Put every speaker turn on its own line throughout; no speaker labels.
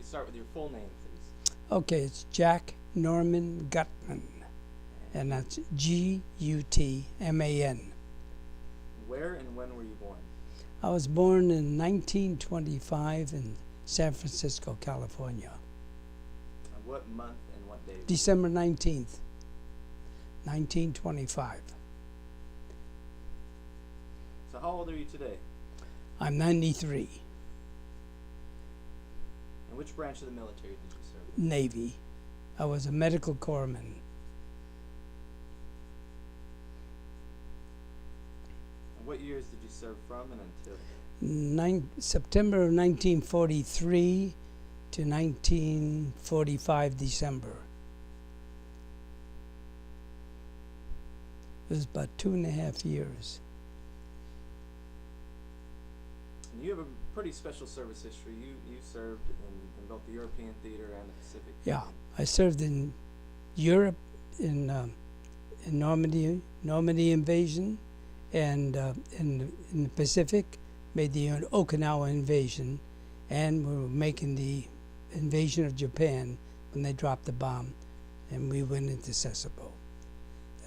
start with your full name, please?
Okay, it's Jack Norman Gutman, and that's Gutman.
Where and when were you born?
I was born in 1925 in San Francisco, California.
What month and what day?
December 19th, 1925.
So how old are you today?
I'm 93,
And which branch of the military did you serve?
Navy. I was a medical corpsman.
And what years did you serve from and until?
September of 1943 to 1945 December. It was about 2.5 years.
And you have a pretty special service history. You served in both the European theater and the Pacific.
Yeah, I served in Europe in Normandy invasion, and in the Pacific, made the Okinawa invasion, and we were making the invasion of Japan when they dropped the bomb, and we went into Sasebo.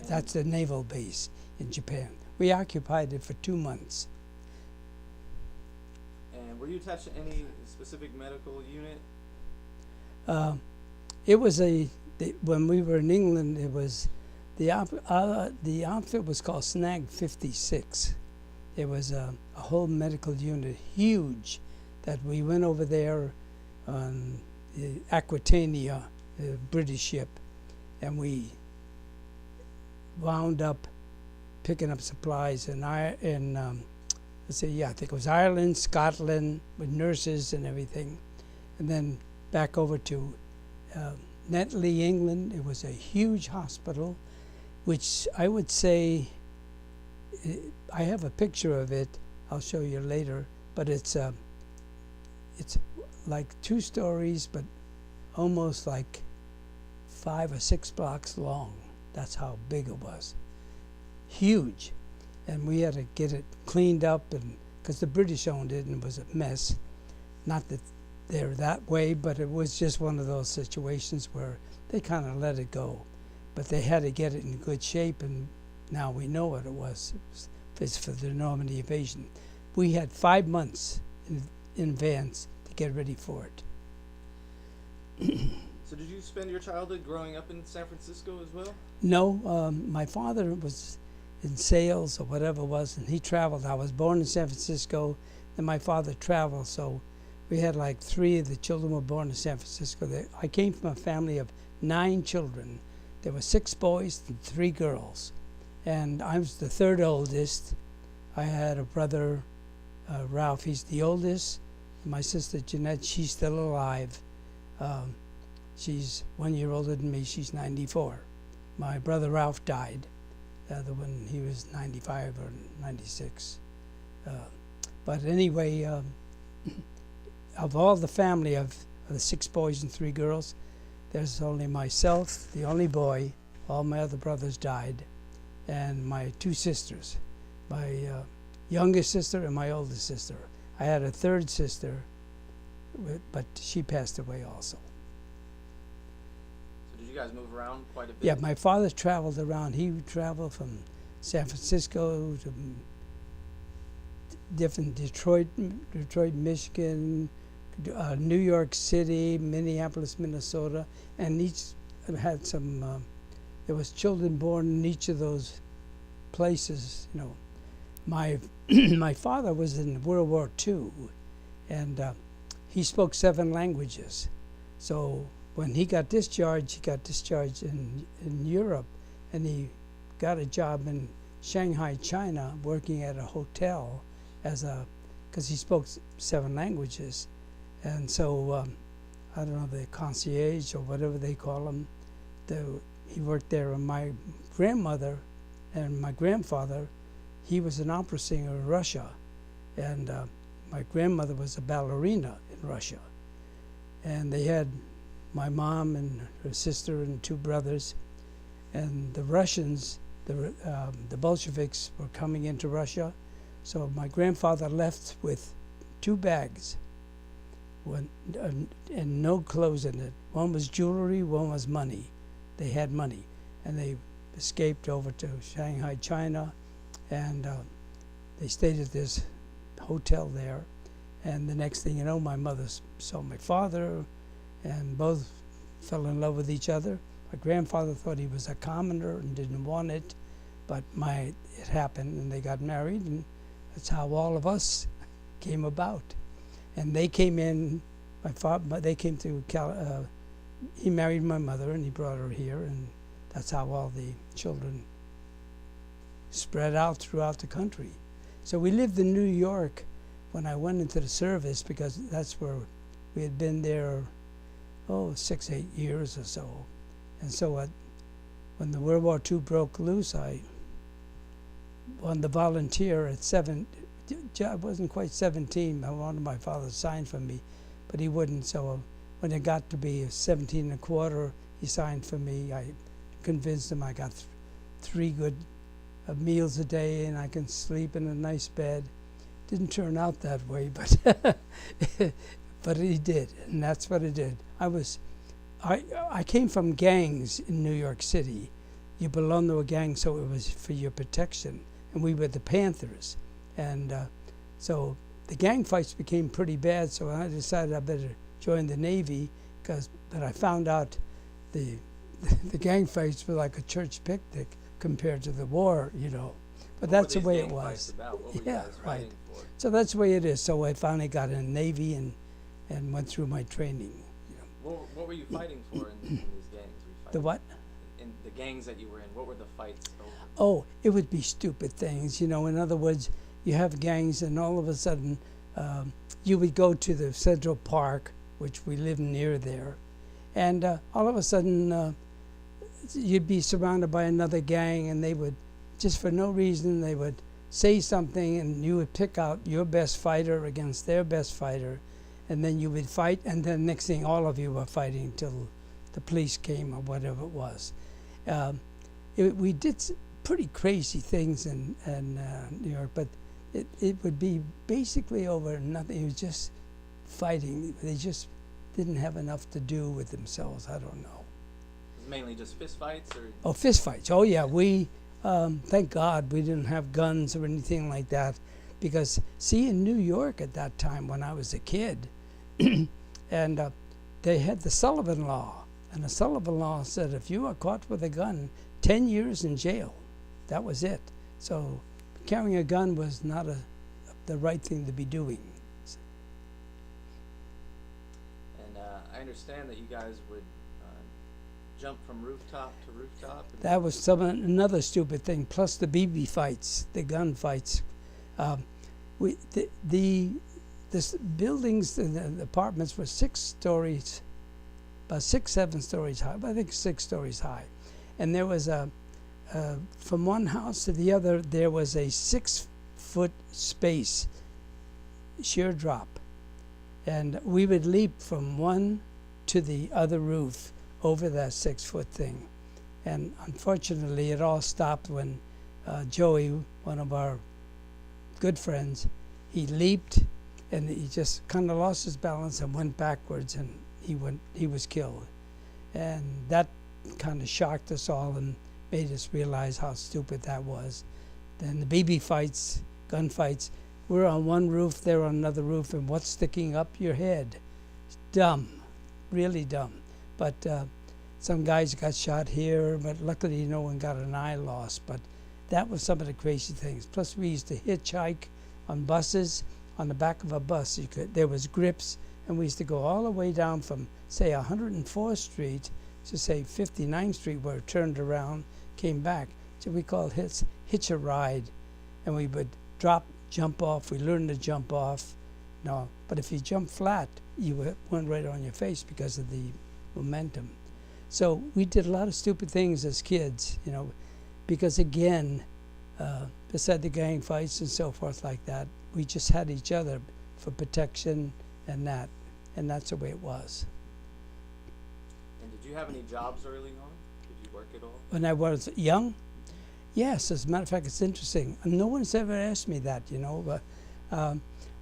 That's the naval base in Japan. We occupied it for 2 months.
And were you attached to any specific medical unit?
It was when we were in England, it was the outfit was called Snag 56. It was a whole medical unit, huge, that we went over there on the Aquitania, the British ship, and we wound up picking up supplies I think it was Ireland, Scotland, with nurses and everything, and then back over to Netley, England. It was a huge hospital, which I would say, I have a picture of it, I'll show you later, but it's like 2 stories, but almost like 5 or 6 blocks long. That's how big it was. Huge. And we had to get it cleaned up, and because the British owned it and it was a mess. Not that they're that way, but it was just one of those situations where they kind of let it go. But they had to get it in good shape, and now we know what it was. It's for the Normandy invasion. We had 5 months in advance to get ready for it.
So did you spend your childhood growing up in San Francisco as well?
No, my father was in sales or whatever it was, and he traveled. I was born in San Francisco, and my father traveled, so we had like 3 of the children were born in San Francisco. I came from a family of 9 children. There were 6 boys and 3 girls, and I was the 3rd oldest. I had a brother, Ralph, he's the oldest, and my sister Jeanette, she's still alive. She's 1 year older than me, she's 94. My brother Ralph died. The other one, he was 95 or 96. But anyway, of all the family of the 6 boys and 3 girls, there's only myself, the only boy. All my other brothers died, and my 2 sisters, my youngest sister and my oldest sister. I had a 3rd sister, but she passed away also.
So did you guys move around quite a bit?
Yeah, my father traveled around. He would travel from San Francisco to different Detroit, Michigan, New York City, Minneapolis, Minnesota, and each had some. There was children born in each of those places. You know, my my father was in World War II, and he spoke 7 languages. So when he got discharged in Europe, and he got a job in Shanghai, China, working at a hotel because he spoke 7 languages. And so, I don't know, the concierge or whatever they call them, he worked there. And my grandmother and my grandfather, he was an opera singer in Russia. And my grandmother was a ballerina in Russia. And they had my mom and her sister and 2 brothers. And the Russians, the Bolsheviks were coming into Russia. So my grandfather left with 2 bags. when, and no clothes in it. One was jewelry, one was money. They had money, and they escaped over to Shanghai, China, and they stayed at this hotel there. And the next thing you know, my mother saw my father, and both fell in love with each other. My grandfather thought he was a commoner and didn't want it, but it happened, and they got married, and that's how all of us came about. And they came in, they came to he married my mother, and he brought her here, and that's how all the children spread out throughout the country. So we lived in New York when I went into the service, because that's where we had been there, 6, 8 years or so. And so when the World War II broke loose, I wanted to volunteer at 7. I wasn't quite 17. I wanted my father to sign for me, but he wouldn't. So when it got to be 17 and a quarter, he signed for me. I convinced him I got 3 good meals a day, and I can sleep in a nice bed. Didn't turn out that way, but but he did, and that's what it did. I came from gangs in New York City. You belong to a gang, so it was for your protection, and we were the Panthers. And so the gang fights became pretty bad, so I decided I better join the Navy, but I found out the gang fights were like a church picnic compared to the war, you know. But that's the way it was.
About? What were you
Yeah,
guys
right.
fighting for?
So that's the way it is. So I finally got in the Navy and went through my training. You know.
What were you fighting for in these gangs? Were you
The
fighting
what?
In the gangs that you were in, what were the fights over?
Oh, it would be stupid things, you know. In other words, you have gangs, and all of a sudden, you would go to the Central Park, which we live near there, and all of a sudden, you'd be surrounded by another gang, and they would, just for no reason, they would say something, and you would pick out your best fighter against their best fighter, and then you would fight, and then next thing, all of you were fighting till the police came or whatever it was. We did pretty crazy things in New York, but it would be basically over nothing. It was just fighting. They just didn't have enough to do with themselves. I don't know.
Was it mainly just fist fights, or?
Oh, fist fights. Oh, yeah. We, thank God we didn't have guns or anything like that, because, see, in New York at that time when I was a kid, and they had the Sullivan Law, and the Sullivan Law said if you are caught with a gun, 10 years in jail. That was it. So carrying a gun was not the right thing to be doing.
And I understand that you guys would jump from rooftop to rooftop.
That was another stupid thing. Plus the BB fights, the gun fights. This buildings, the apartments were 6 stories, about 6, 7 stories high. I think 6 stories high, and there was from one house to the other, there was a 6-foot space, sheer drop. And we would leap from one to the other roof over that 6-foot thing. And unfortunately, it all stopped when Joey, one of our good friends, he leaped and he just kind of lost his balance and went backwards, and he was killed. And that kind of shocked us all and made us realize how stupid that was. Then the BB fights, gun fights, we're on one roof, they're on another roof, and what's sticking up your head? It's dumb, really dumb. But some guys got shot here, but luckily no one got an eye loss. But that was some of the crazy things. Plus we used to hitchhike on buses. On the back of a bus, there was grips, and we used to go all the way down from, say, 104th Street to, say, 59th Street, where it turned around, came back. So we called hitch a ride, and we would jump off. We learned to jump off. No, but if you jump flat, you went right on your face because of the momentum. So we did a lot of stupid things as kids, you know, because again, beside the gang fights and so forth like that, we just had each other for protection and that's the way it was.
And did you have any jobs early on? Did you work at all?
When I was young? Yes, as a matter of fact, it's interesting. No one's ever asked me that, you know. But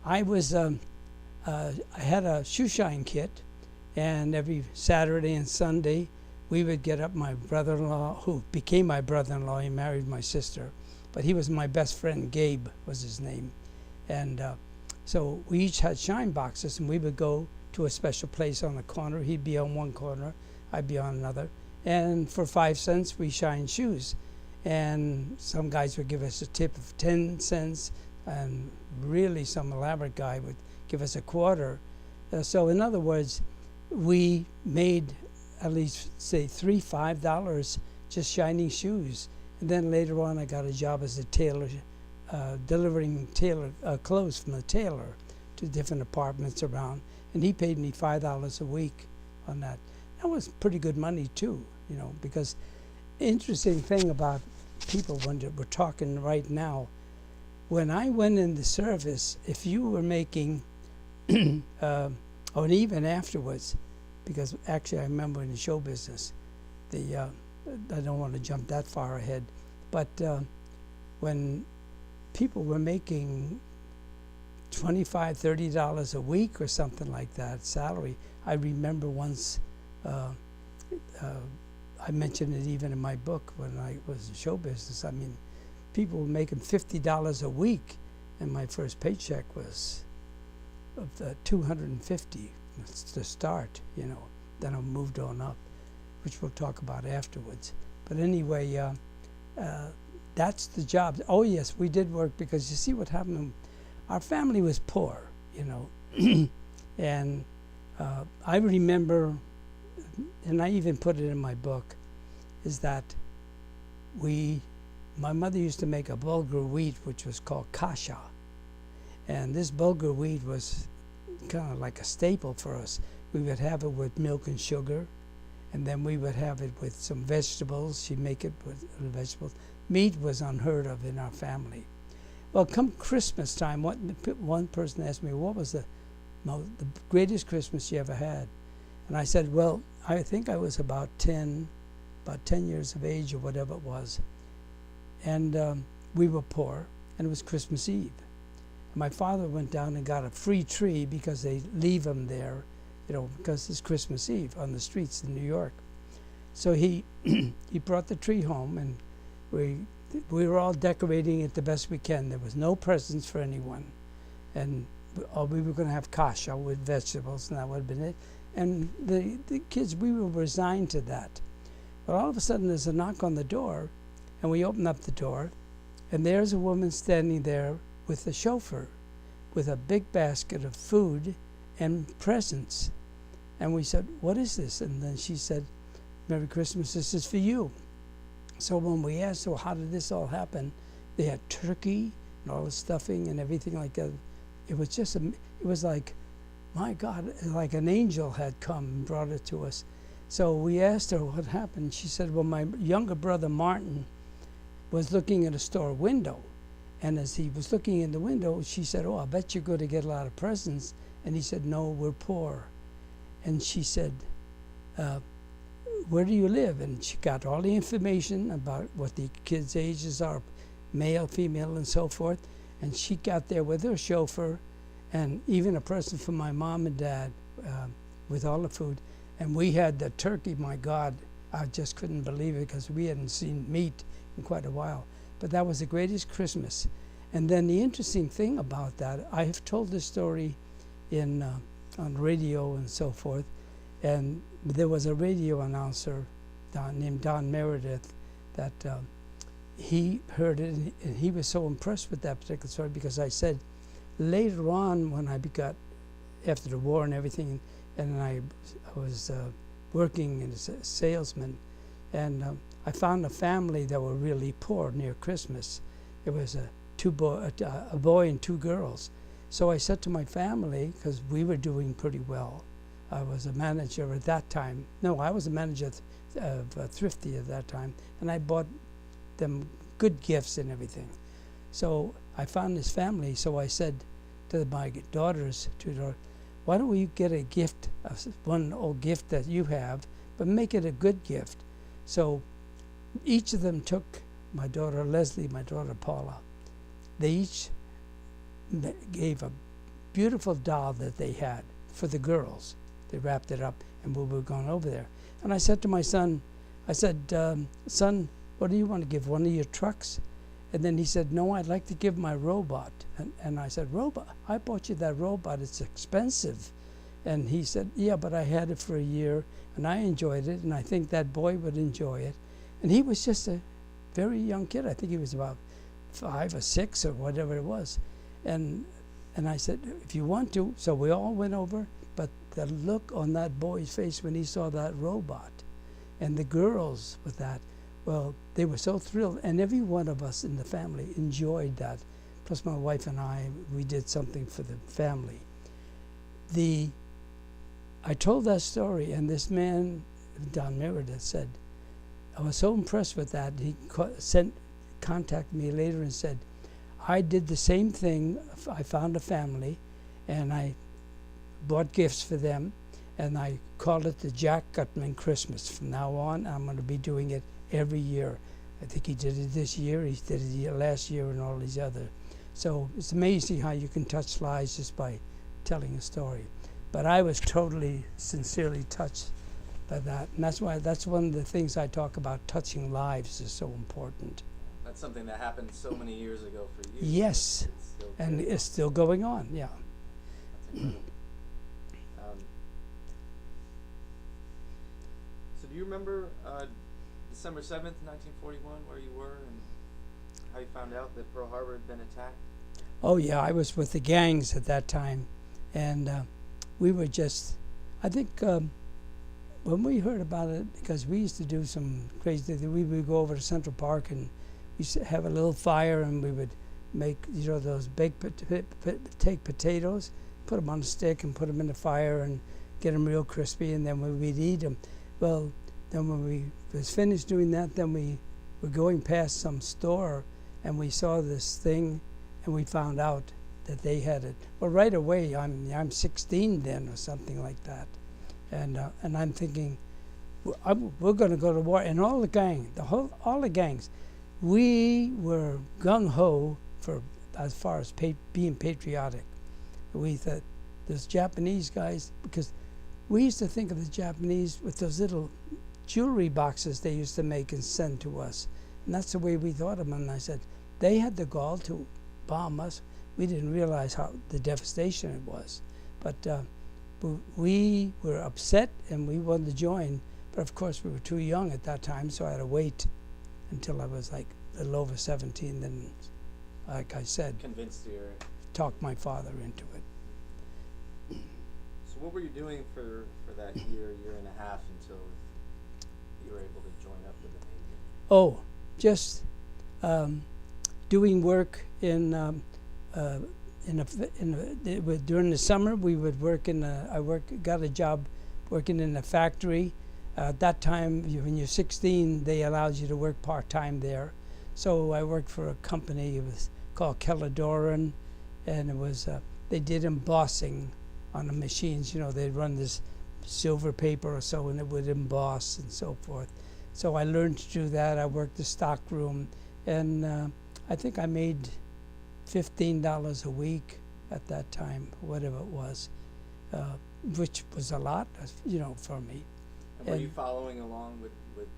I was I had a shoe shine kit, and every Saturday and Sunday we would get up. My brother-in-law, who became my brother-in-law, he married my sister, but he was my best friend. Gabe was his name, and so we each had shine boxes, and we would go to a special place on the corner. He'd be on one corner, I'd be on another, and for 5 cents we shined shoes. And some guys would give us a tip of 10 cents, and really some elaborate guy would give us a quarter. So in other words, we made at least, say, $5 just shining shoes. And then later on I got a job as a tailor, delivering clothes from the tailor to different apartments around, and he paid me $5 a week on that. That was pretty good money too, you know, because interesting thing about people when we're talking right now, when I went in the service, if you were making, or even afterwards, because actually I remember in the show business, I don't want to jump that far ahead, but when people were making $25, $30 a week or something like that salary, I remember once, I mentioned it even in my book when I was in show business. I mean, people were making $50 a week, and my first paycheck was $250 to start, you know. Then I moved on up, which we'll talk about afterwards. But anyway, that's the job. Oh yes, we did work, because you see what happened. Our family was poor, you know, and I remember, and I even put it in my book, is that my mother used to make a bulgur wheat which was called kasha, and this bulgur wheat was kind of like a staple for us. We would have it with milk and sugar, and then we would have it with some vegetables. She'd make it with vegetables. Meat was unheard of in our family. Well, come Christmas time, one person asked me, what was the greatest Christmas you ever had? And I said, well, I think I was about 10 years of age or whatever it was. And we were poor, and it was Christmas Eve. My father went down and got a free tree, because they leave them there, you know, because it's Christmas Eve on the streets in New York. So he brought the tree home, and we were all decorating it the best we can. There was no presents for anyone, and we were going to have kasha with vegetables, and that would have been it. And the kids, we were resigned to that. But all of a sudden there's a knock on the door, and we open up the door, and there's a woman standing there with the chauffeur with a big basket of food and presents. And we said, what is this? And then she said, Merry Christmas, this is for you. So when we asked her, how did this all happen, they had turkey and all the stuffing and everything like that. It was just, it was like, my God, like an angel had come and brought it to us. So we asked her what happened. She said, well, my younger brother, Martin, was looking at a store window. And as he was looking in the window, she said, oh, I bet you're going to get a lot of presents. And he said, no, we're poor. And she said, where do you live? And she got all the information about what the kids' ages are, male, female, and so forth. And she got there with her chauffeur and even a present for my mom and dad with all the food. And we had the turkey. My God, I just couldn't believe it, because we hadn't seen meat in quite a while. But that was the greatest Christmas. And then the interesting thing about that, I have told this story on radio and so forth, and there was a radio announcer named Don Meredith that he heard it, and he was so impressed with that particular story, because I said later on when I got, after the war and everything, and I was working as a salesman, and I found a family that were really poor near Christmas. It was a boy and 2 girls. So I said to my family, because we were doing pretty well, I was a manager at that time. No, I was a manager of Thrifty at that time, and I bought them good gifts and everything. So I found this family, so I said to my daughters, why don't we get a gift, one old gift that you have, but make it a good gift. So each of them took, my daughter Leslie, my daughter Paula, they each gave a beautiful doll that they had for the girls. They wrapped it up, and we were going over there. And I said to my son, I said, son, what do you want to give, one of your trucks? And then he said, no, I'd like to give my robot. And I said, robot? I bought you that robot. It's expensive. And he said, yeah, but I had it for a year, and I enjoyed it, and I think that boy would enjoy it. And he was just a very young kid. I think he was about 5 or 6 or whatever it was. And I said, if you want to. So we all went over, but the look on that boy's face when he saw that robot, and the girls with that, well, they were so thrilled. And every one of us in the family enjoyed that. Plus my wife and I, we did something for the family. I told that story, and this man, Don Meredith, said, I was so impressed with that. He contacted me later and said, I did the same thing. I found a family, and I bought gifts for them, and I called it the Jack Gutman Christmas. From now on, I'm going to be doing it every year. I think he did it this year, he did it last year, and all these other. So it's amazing how you can touch lives just by telling a story. But I was totally, sincerely touched by that. And that's one of the things I talk about, touching lives is so important.
That's something that happened so many years ago for you.
Yes, and it's still going on, yeah.
That's incredible. So do you remember December 7th, 1941, where you were and how you found out that Pearl Harbor had been attacked?
Oh yeah, I was with the gangs at that time, and we were just, I think when we heard about it, because we used to do some crazy things, we would go over to Central Park and we used to have a little fire, and we would make, those baked take potatoes, put them on a stick and put them in the fire and get them real crispy, and then we'd eat them. Well, then when we was finished doing that, then we were going past some store, and we saw this thing, and we found out that they had it. Well, right away, I'm 16 then or something like that, and I'm thinking, we're going to go to war. And all the gangs, we were gung ho for as far as being patriotic. We thought those Japanese guys, because we used to think of the Japanese with those little jewelry boxes they used to make and send to us, and that's the way we thought of them. And I said, they had the gall to bomb us. We didn't realize how the devastation it was, but we were upset and we wanted to join, but of course we were too young at that time, so I had to wait until I was like a little over 17. Then, like I said, talked my father into it.
So what were you doing for that year and a half until you were able to join up with the Navy?
Oh, just doing work during the summer. We would work got a job working in a factory. At that time, when you're 16, they allowed you to work part-time there. So I worked for a company. It was called Caladoran, and it was they did embossing on the machines. They'd run this silver paper or so, and it would emboss and so forth. So I learned to do that. I worked the stock room, and I think I made $15 a week at that time, whatever it was, which was a lot, for me.
And were you following along with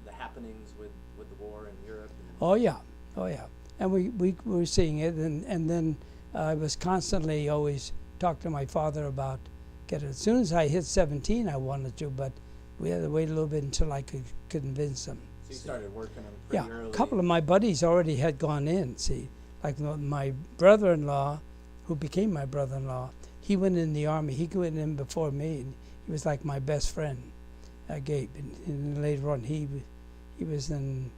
the happenings with the war in Europe?
Oh yeah. And we were seeing it, and then I was constantly always talking to my father about getting it. As soon as I hit 17, I wanted to, but we had to wait a little bit until I could convince him.
So you started working on it pretty early?
Yeah, a couple of my buddies already had gone in, see. Like my brother-in-law, who became my brother-in-law, he went in the Army. He went in before me, and he was like my best friend, Gabe. And later on, he was in,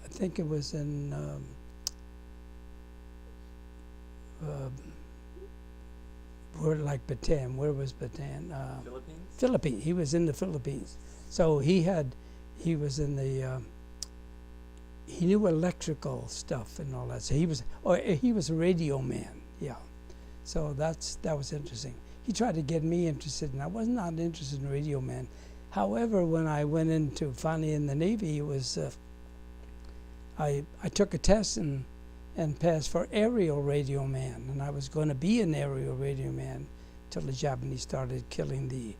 I think it was in like Bataan. Where was Bataan?
Philippines?
Philippines. He was in the Philippines. So he was in the, he knew electrical stuff and all that. So he was a radio man, yeah. So that was interesting. He tried to get me interested, and I was not interested in radio man. However, when I went into finally in the Navy, it was I took a test, and and passed for aerial radio man. And I was going to be an aerial radio man till the Japanese started killing the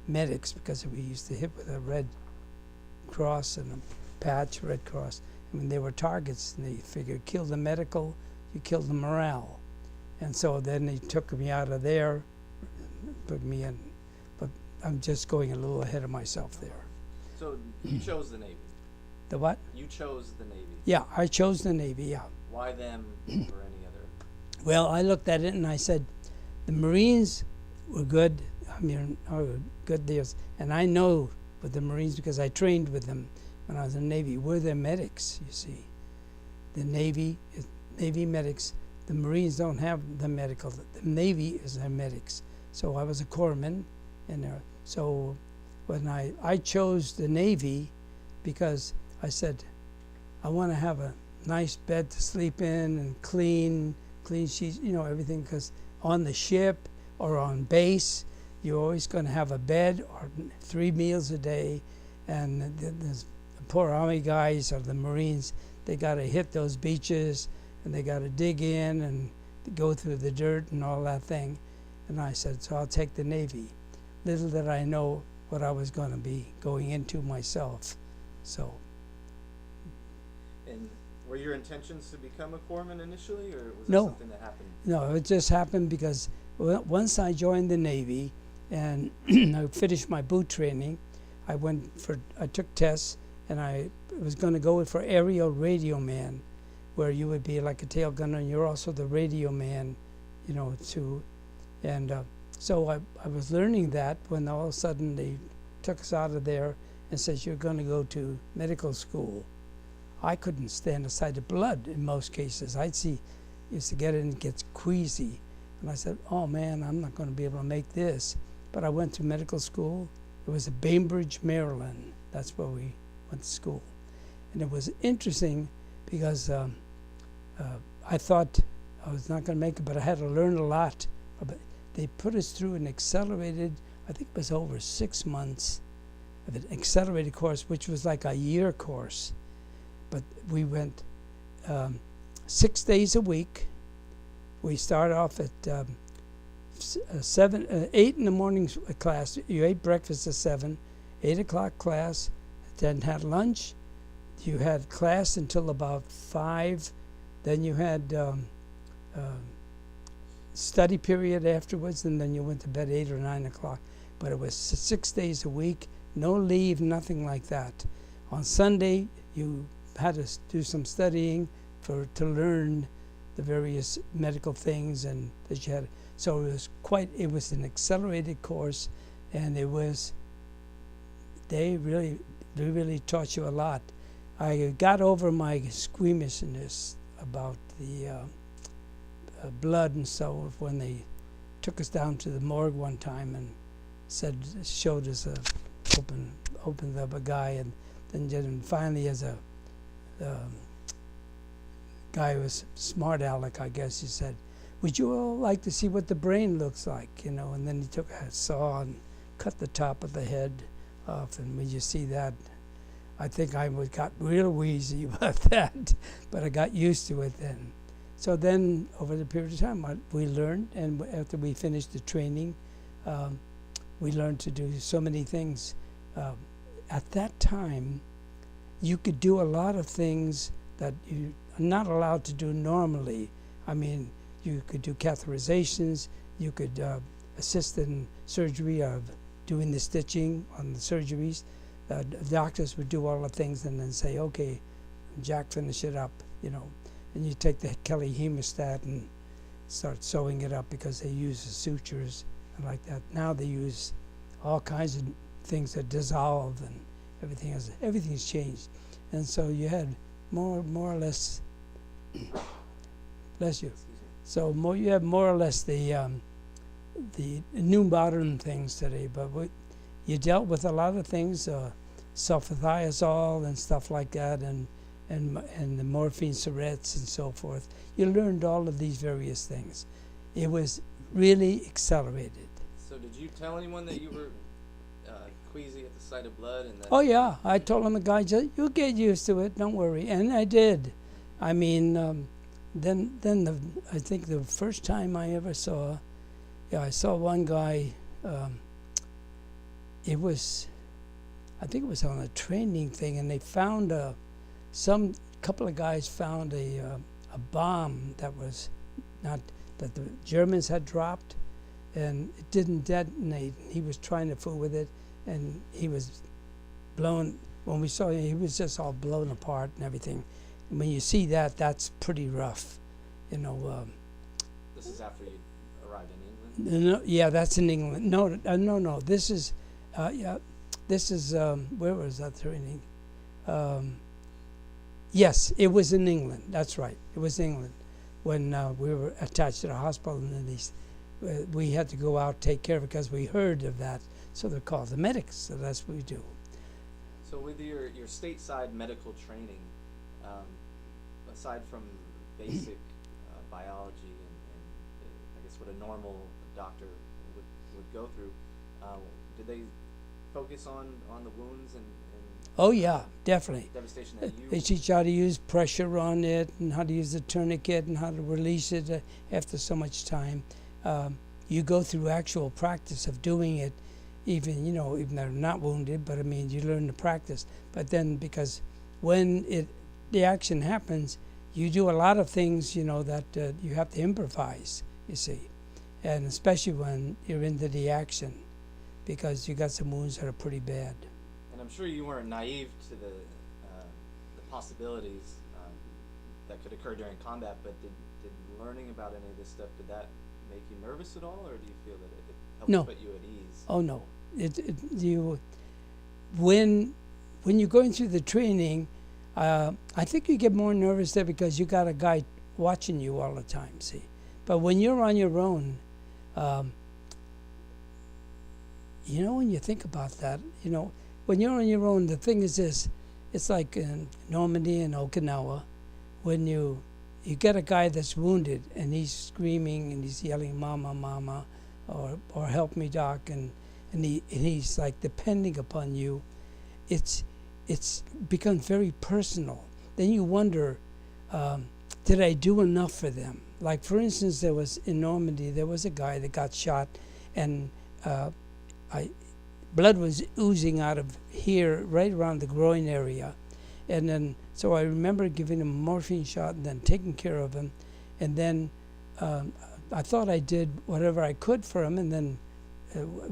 medics, because we used to hit with a red cross and a patch, red cross. I mean, they were targets, and they figured kill the medical, you kill the morale. And so then they took me out of there, put me in. But I'm just going a little ahead of myself there.
So you chose the Navy.
The what?
You chose the Navy.
Yeah, I chose the Navy, yeah.
Why them or any other?
Well, I looked at it and I said, the Marines were good. I mean, good deals. And I know with the Marines because I trained with them when I was in the Navy. We're their medics, you see. The Navy is Navy medics. The Marines don't have the medical. The Navy is their medics. So I was a corpsman in there. So when I chose the Navy because I said, I want to have a nice bed to sleep in and clean sheets, you know, everything, because on the ship or on base, you're always going to have a bed or 3 meals a day. And the poor Army guys or the Marines, they got to hit those beaches and they got to dig in and go through the dirt and all that thing. And I said, so I'll take the Navy. Little did I know what I was going to be going into myself. So.
And were your intentions to become a corpsman initially, or was
No.
that something that happened?
No, it just happened because once I joined the Navy and I finished my boot training, I took tests, and I was going to go for aerial radio man, where you would be like a tail gunner and you're also the radio man, you know, too. And so I was learning that when all of a sudden they took us out of there and said, you're going to go to medical school. I couldn't stand the sight of blood in most cases. Used to get in and get queasy. And I said, oh man, I'm not going to be able to make this. But I went to medical school. It was at Bainbridge, Maryland. That's where we went to school. And it was interesting because I thought I was not going to make it, but I had to learn a lot. They put us through an accelerated, I think it was over 6 months of an accelerated course, which was like a year course. But we went 6 days a week. We started off at 8 in the morning class. You ate breakfast at 7, 8 o'clock class, then had lunch. You had class until about 5. Then you had study period afterwards, and then you went to bed 8 or 9 o'clock. But it was 6 days a week, no leave, nothing like that. On Sunday, you had to do some studying to learn the various medical things, and that you had. So it was an accelerated course, and they really taught you a lot. I got over my squeamishness about the blood and so when they took us down to the morgue one time and showed us opened up a guy, and then finally, as a guy who was smart aleck, I guess, he said, would you all like to see what the brain looks like, you know? And then he took a saw and cut the top of the head off, and when you see that, I think I got real wheezy about that, but I got used to it then. So then, over the period of time, we learned, and after we finished the training, we learned to do so many things. At that time, you could do a lot of things that you are not allowed to do normally. I mean, you could do catheterizations, you could assist in surgery of doing the stitching on the surgeries. The doctors would do all the things and then say, okay, Jack, finish it up, you know. And you take the Kelly hemostat and start sewing it up because they use the sutures and like that. Now they use all kinds of things that dissolve, and everything's changed. And so you had more or less, bless you. So you have more or less the new modern things today, but you dealt with a lot of things, sulfathiazole and stuff like that, and the morphine syrettes and so forth. You learned all of these various things. It was really accelerated.
So did you tell anyone that you were queasy at the sight of blood? And that?
Oh yeah, I told him, the guy, you'll get used to it, don't worry. And I did. I mean, I think the first time I ever saw, I saw one guy. It was, I think it was on a training thing, and they found some couple of guys found a bomb that was not that the Germans had dropped, and it didn't detonate. He was trying to fool with it, and he was blown. When we saw him, he was just all blown apart and everything. And when you see that, that's pretty rough, you know.
This is after you arrived in England?
No, yeah, that's in England. No. This is, where was that training? Yes, it was in England. That's right. It was England when we were attached to the hospital, and then we had to go out take care of it because we heard of that. So they're called the medics. So that's what we do.
So with your stateside medical training, aside from basic biology and I guess what a normal doctor would go through, did they focus on the wounds and
oh yeah, definitely.
devastation that you?
They teach you how to use pressure on it and how to use the tourniquet and how to release it after so much time. You go through actual practice of doing it, even though they're not wounded, but I mean you learn to practice. But then because when the action happens, you do a lot of things that you have to improvise, you see, and especially when you're into the action, because you got some wounds that are pretty bad.
And I'm sure you weren't naive to the possibilities that could occur during combat, but did learning about any of this stuff, did that make you nervous at all, or do you feel that it helped
No.
put you at ease?
Oh no, when you're going through the training, I think you get more nervous there because you got a guy watching you all the time. See, but when you're on your own, when you think about that, when you're on your own, the thing is this: it's like in Normandy and Okinawa, when you get a guy that's wounded and he's screaming and he's yelling "Mama, Mama," or "Help me, Doc," and he's like depending upon you. It's become very personal. Then you wonder, did I do enough for them? Like for instance, in Normandy there was a guy that got shot, and blood was oozing out of here, right around the groin area, and then so I remember giving him a morphine shot and then taking care of him, and then I thought I did whatever I could for him, and then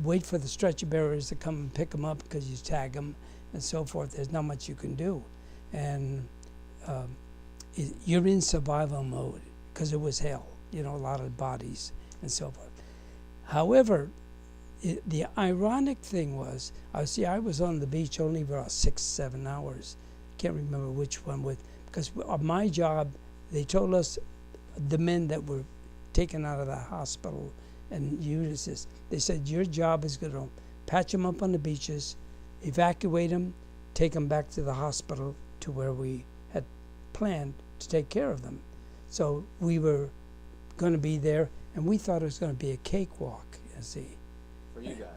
wait for the stretcher bearers to come and pick him up because you tag them and so forth. There's not much you can do, and you're in survival mode because it was hell, a lot of bodies and so forth. However, the ironic thing was, I was on the beach only about 6-7 hours. Can't remember which one because of my job, they told us, the men that were taken out of the hospital and Ulysses, they said, your job is going to patch them up on the beaches, evacuate them, take them back to the hospital to where we had planned to take care of them. So we were going to be there, and we thought it was going to be a cakewalk, you see.
For you guys?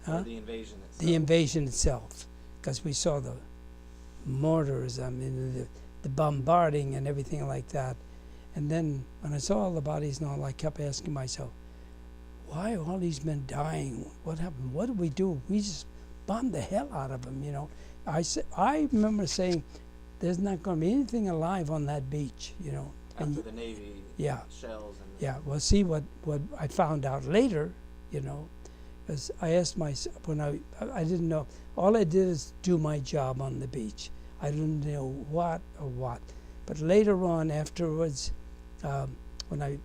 Huh?
Or the invasion itself?
The invasion itself, because we saw the mortars, the bombarding and everything like that. And then when I saw all the bodies and all, I kept asking myself, why are all these men dying? What happened? What did we do? We just bombed the hell out of them, I remember saying, there's not going to be anything alive on that beach,
After the Navy shells.
Yeah, well, see what I found out later, because I asked myself, when I didn't know, all I did is do my job on the beach. I didn't know what. But later on, afterwards, when I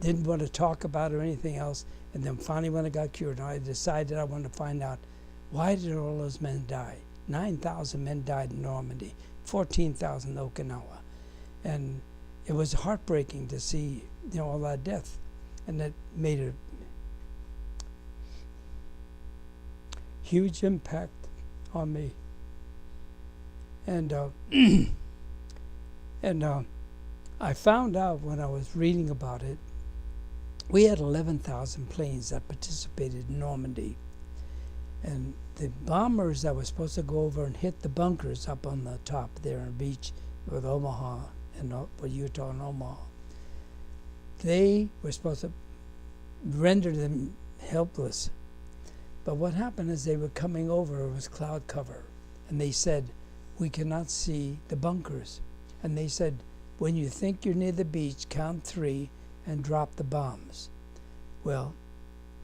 didn't want to talk about it or anything else, and then finally when I got cured, I decided I wanted to find out, why did all those men die? 9,000 men died in Normandy, 14,000 in Okinawa. And it was heartbreaking to see, all that death. And that made a huge impact on me. And I found out when I was reading about it, we had 11,000 planes that participated in Normandy. And the bombers that were supposed to go over and hit the bunkers up on the top there on the beach with Omaha in Utah and Omaha. They were supposed to render them helpless. But what happened is they were coming over, it was cloud cover, and they said, we cannot see the bunkers. And they said, when you think you're near the beach, count 3 and drop the bombs. Well,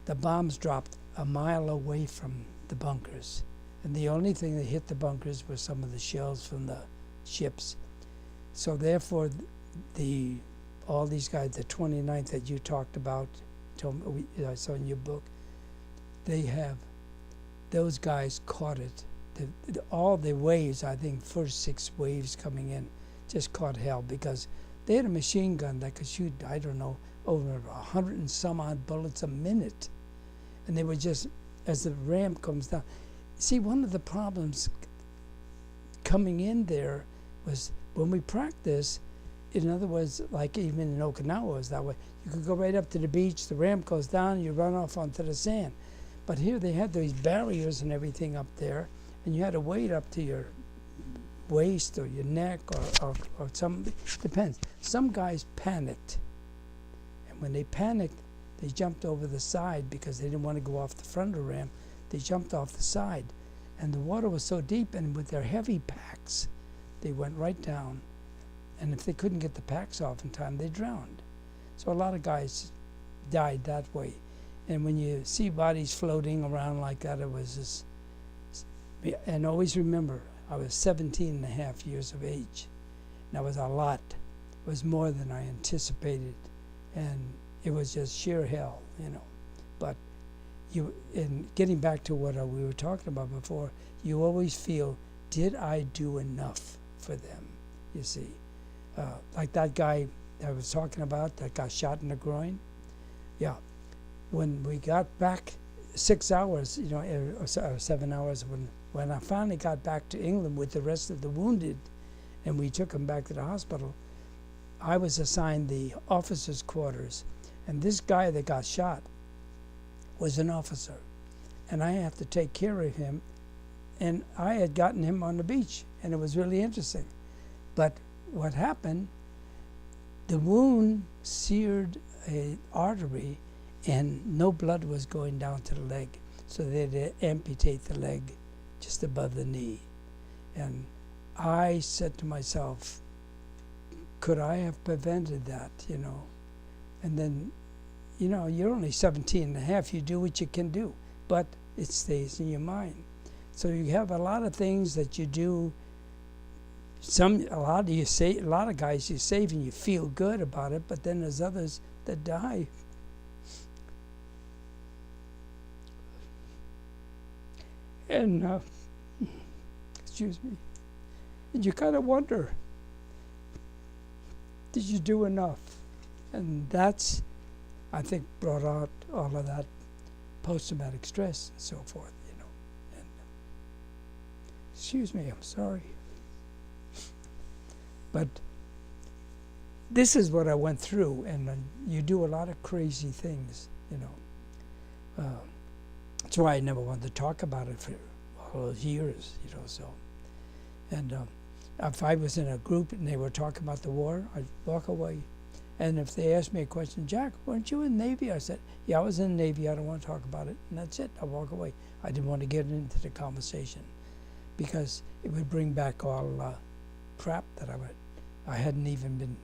the bombs dropped a mile away from the bunkers. And the only thing that hit the bunkers was some of the shells from the ships. So therefore, all these guys, the 29th that you talked about, I saw in your book, those guys caught it. All the waves, I think, first 6 waves coming in, just caught hell because they had a machine gun that could shoot, I don't know, over 100 and some odd bullets a minute. And they were just, as the ramp comes down. See, one of the problems coming in there was when we practiced, in other words, like even in Okinawa was that way, you could go right up to the beach, the ramp goes down, you run off onto the sand. But here they had these barriers and everything up there, and you had to wait up to your waist or your neck or some, depends. Some guys panicked. And when they panicked, they jumped over the side because they didn't want to go off the front of the ramp. They jumped off the side. And the water was so deep, and with their heavy packs, they went right down. And if they couldn't get the packs off in time, they drowned. So a lot of guys died that way. And when you see bodies floating around like that, it was just, and always remember, I was 17 and a half years of age. That was a lot. It was more than I anticipated. And it was just sheer hell, But in getting back to what we were talking about before, you always feel, did I do enough for them, you see? Like that guy I was talking about that got shot in the groin. Yeah. When we got back 6 hours, or 7 hours, when I finally got back to England with the rest of the wounded, and we took them back to the hospital, I was assigned the officers' quarters. And this guy that got shot was an officer. And I had to take care of him. And I had gotten him on the beach, and it was really interesting. But what happened, the wound seared an artery, and no blood was going down to the leg. So they had to amputate the leg just above the knee. And I said to myself, could I have prevented that, And then, you're only 17 and a half, you do what you can do, but it stays in your mind. So you have a lot of things that you do. A lot of guys you save and you feel good about it, but then there's others that die. And, excuse me, and you kind of wonder, did you do enough? And that's, I think, brought out all of that post-traumatic stress and so forth, And, excuse me, I'm sorry. But this is what I went through, and you do a lot of crazy things, That's why I never wanted to talk about it for all those years, so. And if I was in a group and they were talking about the war, I'd walk away. And if they asked me a question, Jack, weren't you in the Navy? I said, yeah, I was in the Navy. I don't want to talk about it. And that's it. I'll walk away. I didn't want to get into the conversation because it would bring back all crap that I hadn't even been,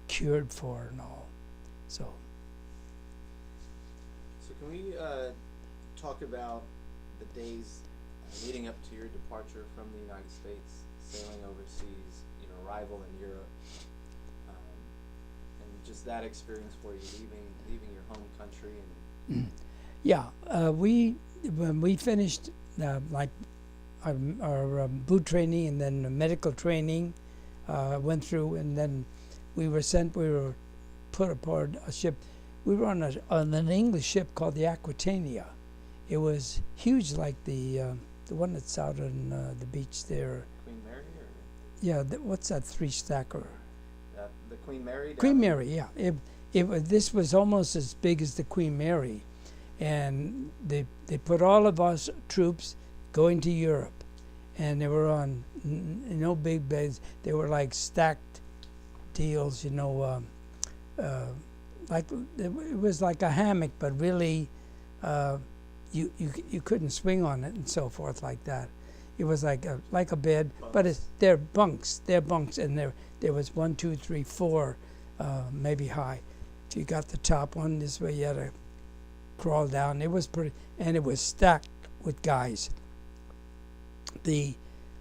cured for and all. So
can we talk about the days leading up to your departure from the United States, sailing overseas, arrival in Europe, and just that experience for you, leaving your home country and.
Yeah, when we finished like our boot training and then the medical training, went through, and then we were put aboard a ship. We were on an English ship called the Aquitania. It was huge, like the one that's out on the beach there.
Queen Mary, or?
Yeah, what's that 3-stacker?
The Queen Mary.
Queen Mary, yeah. This was almost as big as the Queen Mary, and they put all of us troops going to Europe, and they were on no big beds. They were like stacked deals, you know, like it was like a hammock, but really you couldn't swing on it and so forth like that. It was like a bed, but they're bunks, and there was 1, 2, 3, 4, maybe high. If you got the top one this way, you had to crawl down. It was pretty, and it was stacked with guys.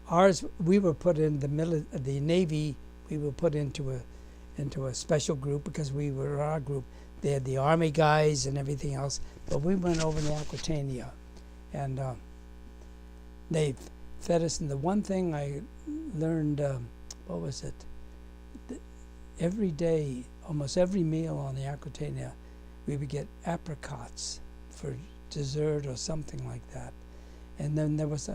Ours, we were put in the Navy. We were put into a special group because we were our group. They had the Army guys and everything else, but we went over to Aquitania, and they fed us. And the one thing I learned, what was it? Every day, almost every meal on the Aquitania, we would get apricots for dessert or something like that. And then there was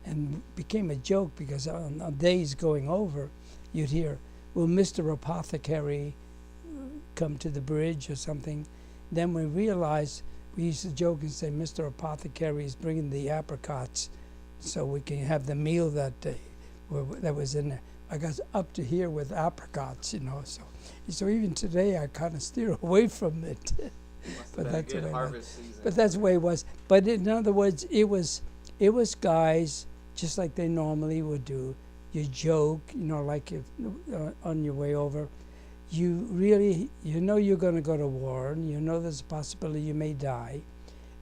and became a joke because on days going over, you'd hear, will Mr. Apothecary come to the bridge or something? Then we realized, we used to joke and say, Mr. Apothecary is bringing the apricots so we can have the meal that day that was in there. I got up to here with apricots, you know, so even today I kind of steer away from it. But that's the way harvest season. But that's the way it was. But in other words, it was guys just like they normally would do. You joke, you know, like if on your way over. You really, you know, you're going to go to war, and you know there's a possibility you may die,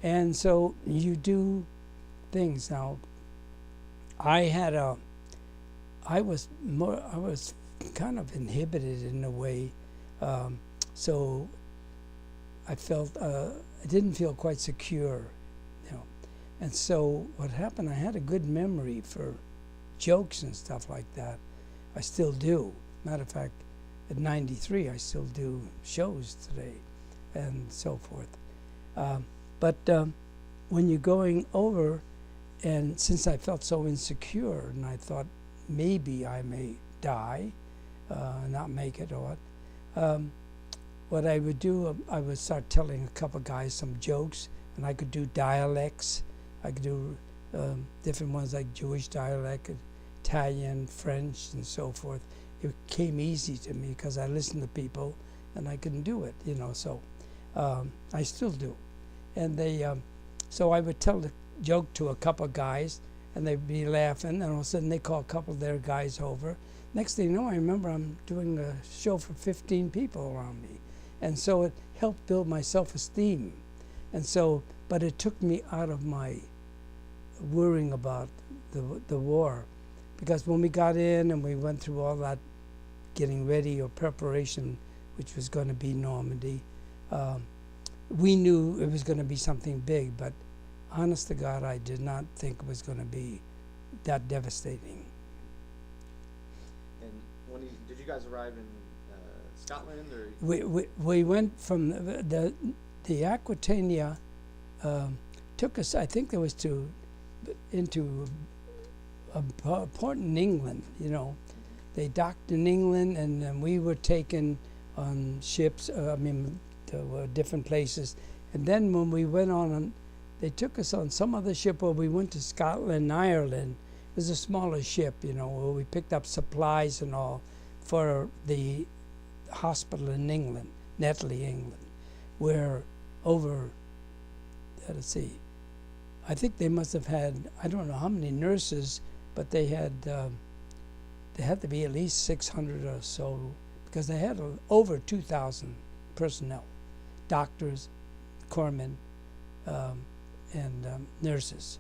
and so you do things. Now, I was kind of inhibited in a way, so I felt I didn't feel quite secure, you know. And so what happened? I had a good memory for jokes and stuff like that. I still do. Matter of fact, at 93, I still do shows today, and so forth. But when you're going over, and since I felt so insecure, and I thought maybe I may die, not make it, or what I would do, I would start telling a couple guys some jokes, and I could do dialects. I could do different ones like Jewish dialect, Italian, French, and so forth. It came easy to me because I listened to people and I couldn't do it, you know, so I still do. And so I would tell the joke to a couple of guys and they'd be laughing, and all of a sudden they call a couple of their guys over. Next thing you know, I remember I'm doing a show for 15 people around me. And so it helped build my self-esteem. And so, but it took me out of my worrying about the war. Because when we got in and we went through all that getting ready or preparation, which was going to be Normandy, we knew it was going to be something big, but honest to God, I did not think it was going to be that devastating.
And did you guys arrive in Scotland, or?
We went from the Aquitania, took us, I think it was into a port in England, you know. They docked in England, and then we were taken on ships, to different places. And then when we went on, they took us on some other ship where we went to Scotland, Ireland. It was a smaller ship, you know, where we picked up supplies and all for the hospital in England, Netley, England, where over, let's see, I think they must have had, I don't know how many nurses, but they had to be at least 600 or so, because they had over 2,000 personnel, doctors, corpsmen, and nurses.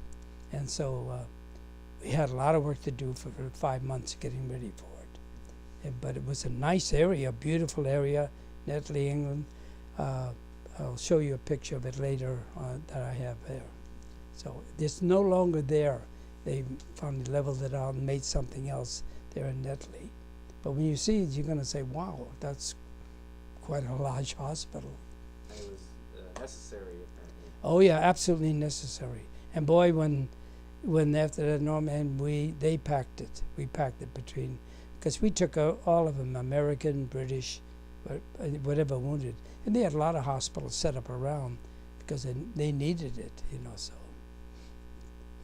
And so we had a lot of work to do for 5 months getting ready for it. But it was a nice area, beautiful area, Netley, England. I'll show you a picture of it later that I have there. So it's no longer there. They finally leveled it out and made something else there in Netley. But when you see it, you're going to say, wow, that's quite a large hospital.
And it was necessary, apparently.
Oh, yeah, absolutely necessary. And boy, when after that, Norman, they packed it. We packed it between, because we took all of them, American, British, whatever wounded. And they had a lot of hospitals set up around because they needed it, you know, so.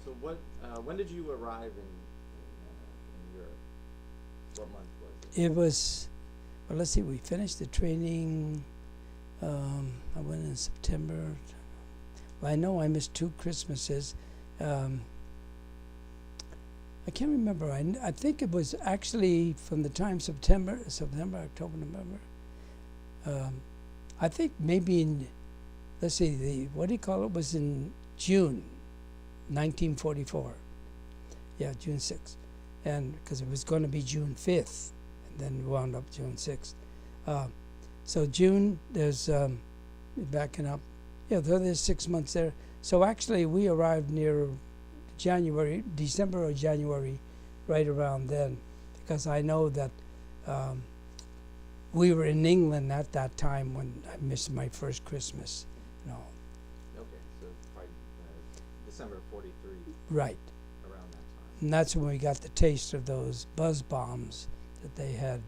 So when did you arrive in Europe? What month was it?
It was, well, let's see, we finished the training, I went in September. Well, I know I missed 2 Christmases. I can't remember. I think it was actually from the time September, October, November. I think maybe in, let's see, what do you call it, was in June 1944. Yeah, June 6th. And because it was going to be June 5th, and then wound up June 6th. So June, there's, backing up, yeah, there's 6 months there. So actually we arrived near December or January, right around then, because I know that we were in England at that time when I missed my first Christmas. No,
Okay, so probably December '43,
right.
around that time.
And that's when we got the taste of those buzz bombs that they had,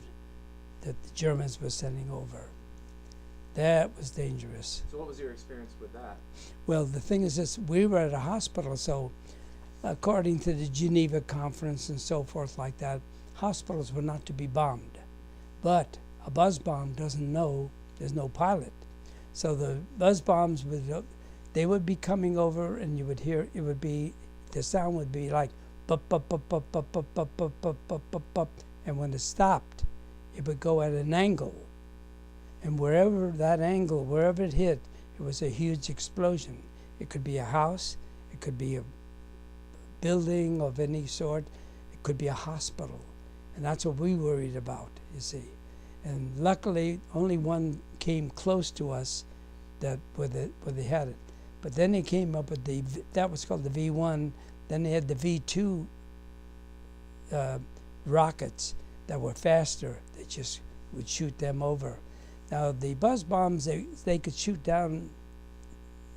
that the Germans were sending over. That was dangerous.
So what was your experience with that?
Well, the thing is this, we were at a hospital, so according to the Geneva Conference and so forth like that, hospitals were not to be bombed. But a buzz bomb doesn't know there's no pilot. So the buzz bombs they would be coming over, and you would hear, it would be, the sound would be like bup, bup, bup, bup, bup, bup, bup, bup, bup, bup, bup, bup. And when it stopped, it would go at an angle. And wherever that angle, wherever it hit, it was a huge explosion. It could be a house, it could be a building of any sort, it could be a hospital. And that's what we worried about, you see. And luckily, only one came close to us that where they had it. But then they came up with that was called the V1. Then they had the V2 rockets that were faster. They just would shoot them over. Now the buzz bombs, they could shoot down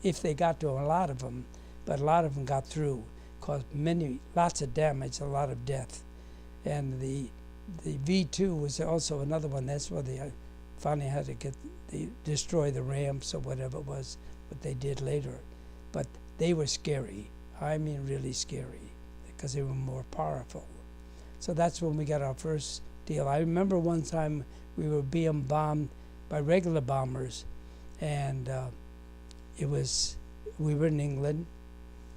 if they got to a lot of them, but a lot of them got through, caused lots of damage, a lot of death. And the V2 was also another one. That's where they finally had to destroy the ramps or whatever it was, what they did later. But they were scary. I mean, really scary, because they were more powerful. So that's when we got our first deal. I remember one time we were being bombed by regular bombers, and we were in England,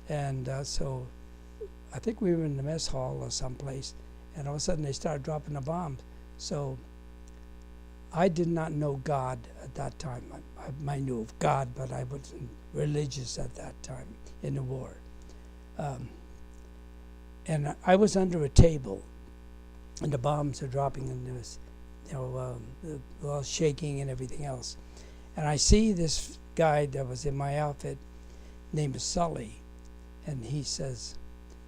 and so I think we were in the mess hall or someplace, and all of a sudden they started dropping the bombs. So I did not know God at that time. I knew of God, but I wasn't religious at that time in the war. And I was under a table, and the bombs are dropping, and there was, the all shaking and everything else. And I see this guy that was in my outfit, named Sully, and he says,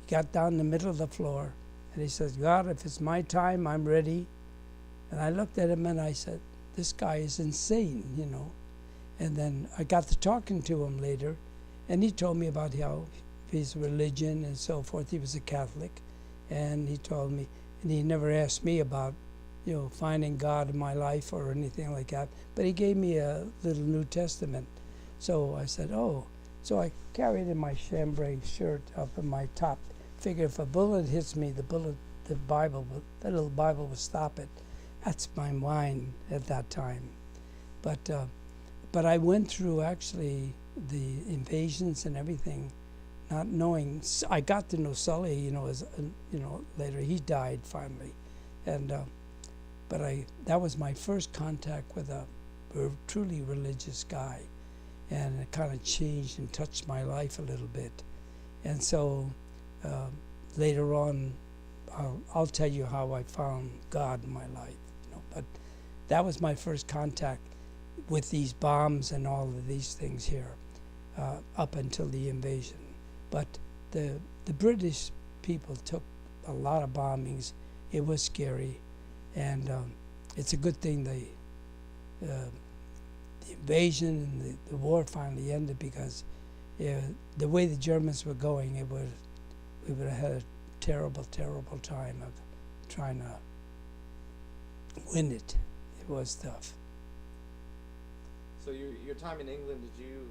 he got down in the middle of the floor, and he says, God, if it's my time, I'm ready. And I looked at him and I said, this guy is insane, And then I got to talking to him later, and he told me about how his religion and so forth. He was a Catholic, and he told me, and he never asked me about, finding God in my life or anything like that. But he gave me a little New Testament. So I said, oh. So I carried in my chambray shirt up in my top. Figure if a bullet hits me, the Bible, that little Bible will stop it. That's my mind at that time. But I went through actually the invasions and everything, not knowing. I got to know Sully, later. He died finally, and but that was my first contact with a truly religious guy, and it kind of changed and touched my life a little bit. And so later on, I'll tell you how I found God in my life. But that was my first contact with these bombs and all of these things here, up until the invasion. But the British people took a lot of bombings. It was scary, and it's a good thing the invasion and the war finally ended, because the way the Germans were going, we would have had a terrible, terrible time of trying to win it. It was tough.
So your time in England, did you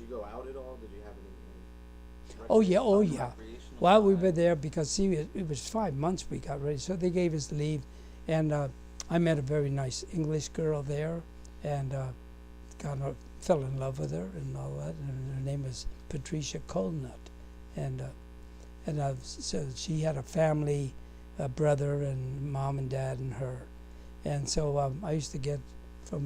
go out at all? Did you have any
Oh yeah, oh
fun
yeah.
recreational
While we
time?
were there, because see, it was 5 months we got ready, so they gave us leave, and I met a very nice English girl there, and fell in love with her and all that. And her name was Patricia Colnut, and so she had a family, a brother and mom and dad and her, and so I used to get from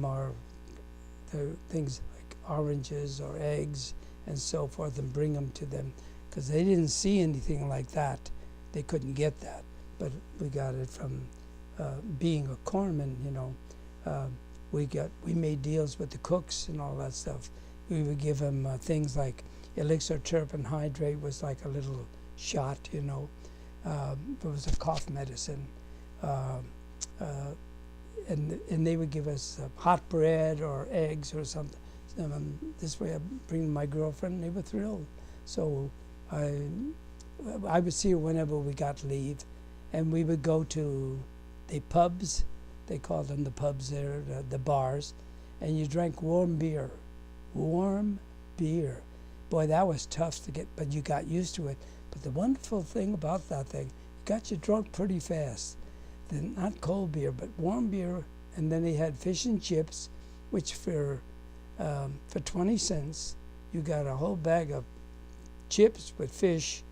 the things like oranges or eggs and so forth and bring them to them, because they didn't see anything like that. They couldn't get that, but we got it from being a corpsman, you know. We made deals with the cooks and all that stuff. We would give them things like elixir terpene hydrate was like a little shot, you know. It was a cough medicine, and they would give us hot bread or eggs or something. This way, I bring my girlfriend, and they were thrilled. So I would see her whenever we got leave, and we would go to the pubs. They called them the pubs there, the bars, and you drank warm beer. Warm beer. Boy, that was tough to get, but you got used to it. But the wonderful thing about that thing, it got you drunk pretty fast. Then not cold beer, but warm beer, and then they had fish and chips, which for 20 cents, you got a whole bag of chips with fish,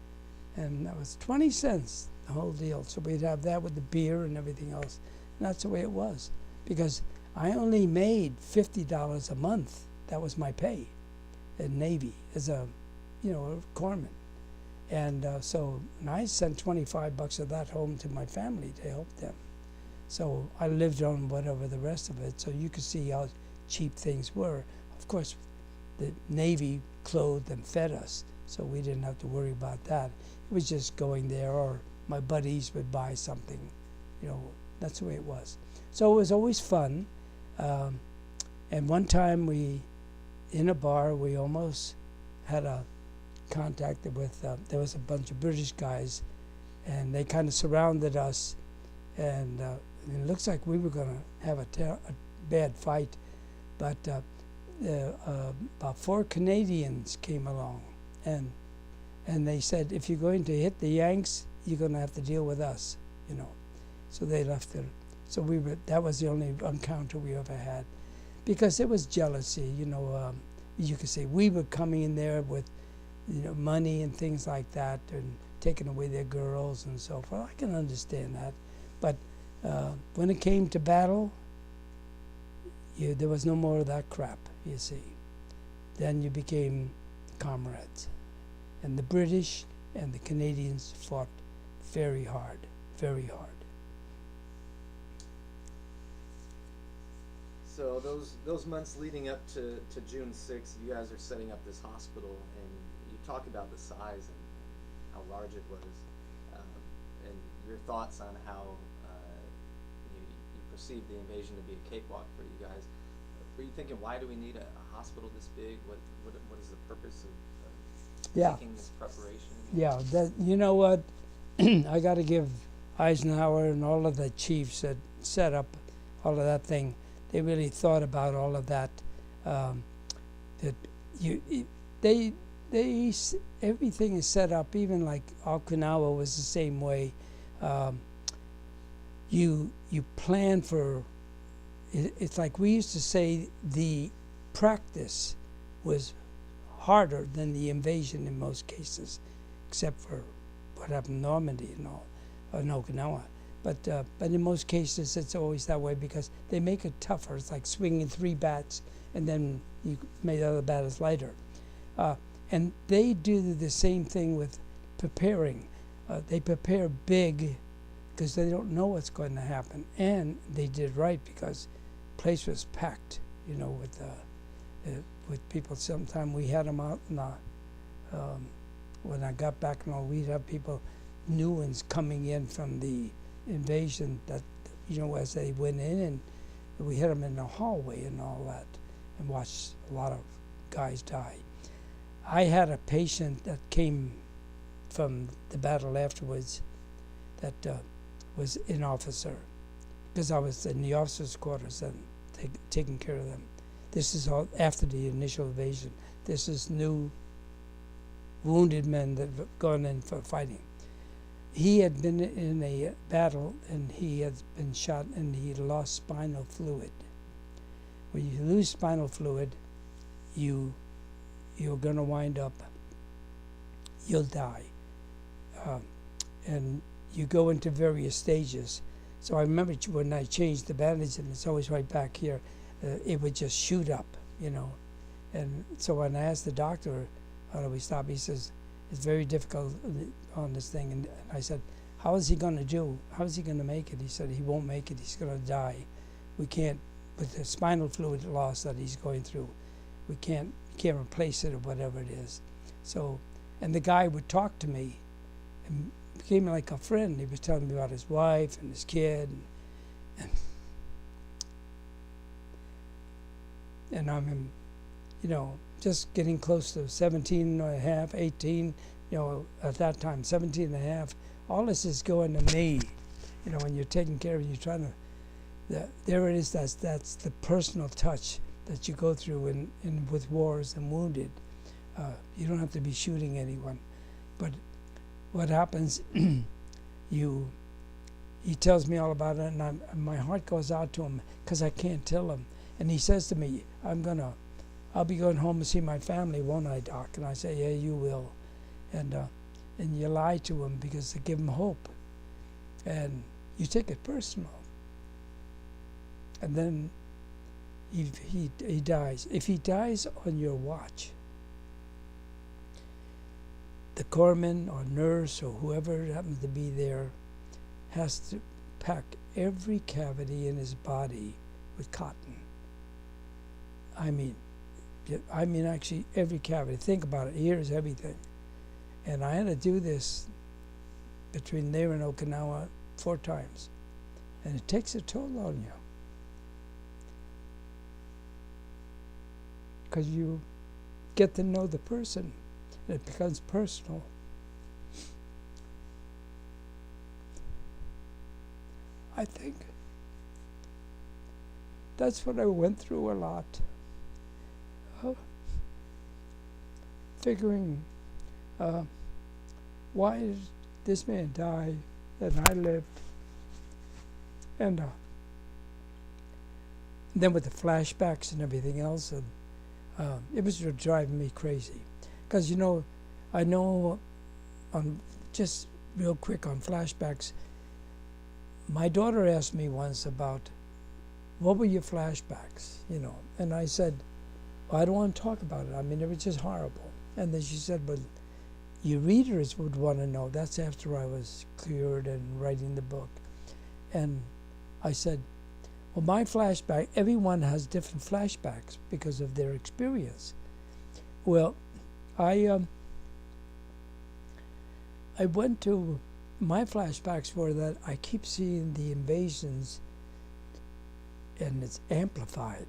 and that was 20 cents, the whole deal. So we'd have that with the beer and everything else. And that's the way it was, because I only made $50 a month. That was my pay in Navy as a corpsman. And so and I sent $25 of that home to my family to help them. So I lived on whatever the rest of it, so you could see how cheap things were. Of course, the Navy clothed and fed us, so we didn't have to worry about that. It was just going there, or my buddies would buy something, you know. That's the way it was. So it was always fun. And one time in a bar, we almost had a contact with, there was a bunch of British guys, and they kind of surrounded us, and it looks like we were going to have a bad fight, but about 4 Canadians came along, and they said, if you're going to hit the Yanks, you're going to have to deal with us, you know. So they left it. So that was the only encounter we ever had, because it was jealousy, you know. You could say we were coming in there with, you know, money and things like that, and taking away their girls and so forth. I can understand that, but when it came to battle, there was no more of that crap. You see, then you became comrades, and the British and the Canadians fought very hard, very hard.
So those months leading up to June 6th, you guys are setting up this hospital, and you talk about the size and how large it was, and your thoughts on how you perceived the invasion to be a cakewalk for you guys. Were you thinking, why do we need a hospital this big? What is the purpose of making this preparation?
Yeah, you know what? I got to give Eisenhower and all of the chiefs that set up all of that thing. They really thought about all of that. Everything is set up. Even like Okinawa was the same way. You plan for. It's like we used to say, the practice was harder than the invasion in most cases, except for what happened in Normandy and all, or in Okinawa. But in most cases, it's always that way, because they make it tougher. It's like swinging 3 bats, and then you make the other bat is lighter. And they do the same thing with preparing. They prepare big because they don't know what's going to happen. And they did right, because the place was packed, you know, with people. Sometimes we had them out in the, when I got back, you know, we'd have people, new ones coming in from the invasion, that, you know, as they went in, and we hit them in the hallway and all that, and watched a lot of guys die. I had a patient that came from the battle afterwards that was an officer, because I was in the officers' quarters and taking care of them. This is all after the initial invasion. This is new wounded men that have gone in for fighting. He had been in a battle and he had been shot and he lost spinal fluid. When you lose spinal fluid, you're going to wind up, you'll die. And you go into various stages. So I remember when I changed the bandage, and it's always right back here, it would just shoot up, And so when I asked the doctor, how do we stop? He says, it's very difficult on this thing. And I said, how is he going to do? How is he going to make it? He said, he won't make it. He's going to die. We can't, with the spinal fluid loss that he's going through, we can't replace it or whatever it is. So, and the guy would talk to me and became like a friend. He was telling me about his wife and his kid. And I'm, just getting close to 17 and a half, 18, at that time, 17 and a half. All this is going to me, when you're taking care of it, you're trying to, there it is, that's the personal touch that you go through in with wars and wounded. You don't have to be shooting anyone. But what happens, he tells me all about it, and my heart goes out to him because I can't tell him. And he says to me, I'll be going home to see my family, won't I, Doc? And I say, yeah, you will. And you lie to him because to give him hope. And you take it personal. And then he dies. If he dies on your watch, the corpsman or nurse or whoever happens to be there has to pack every cavity in his body with cotton. I mean actually every cavity. Think about it. Here's everything. And I had to do this between there and Okinawa 4 times. And it takes a toll on you. Because you get to know the person. And it becomes personal. I think that's what I went through a lot. Figuring why did this man die and I lived? And then with the flashbacks and everything else, and it was driving me crazy. Because, I know, just real quick on flashbacks, my daughter asked me once about, what were your flashbacks, And I said, I don't want to talk about it. I mean, it was just horrible. And then she said, but your readers would want to know. That's after I was cured and writing the book. And I said, well, my flashback, everyone has different flashbacks because of their experience. Well, I went to, my flashbacks were that I keep seeing the invasions and it's amplified.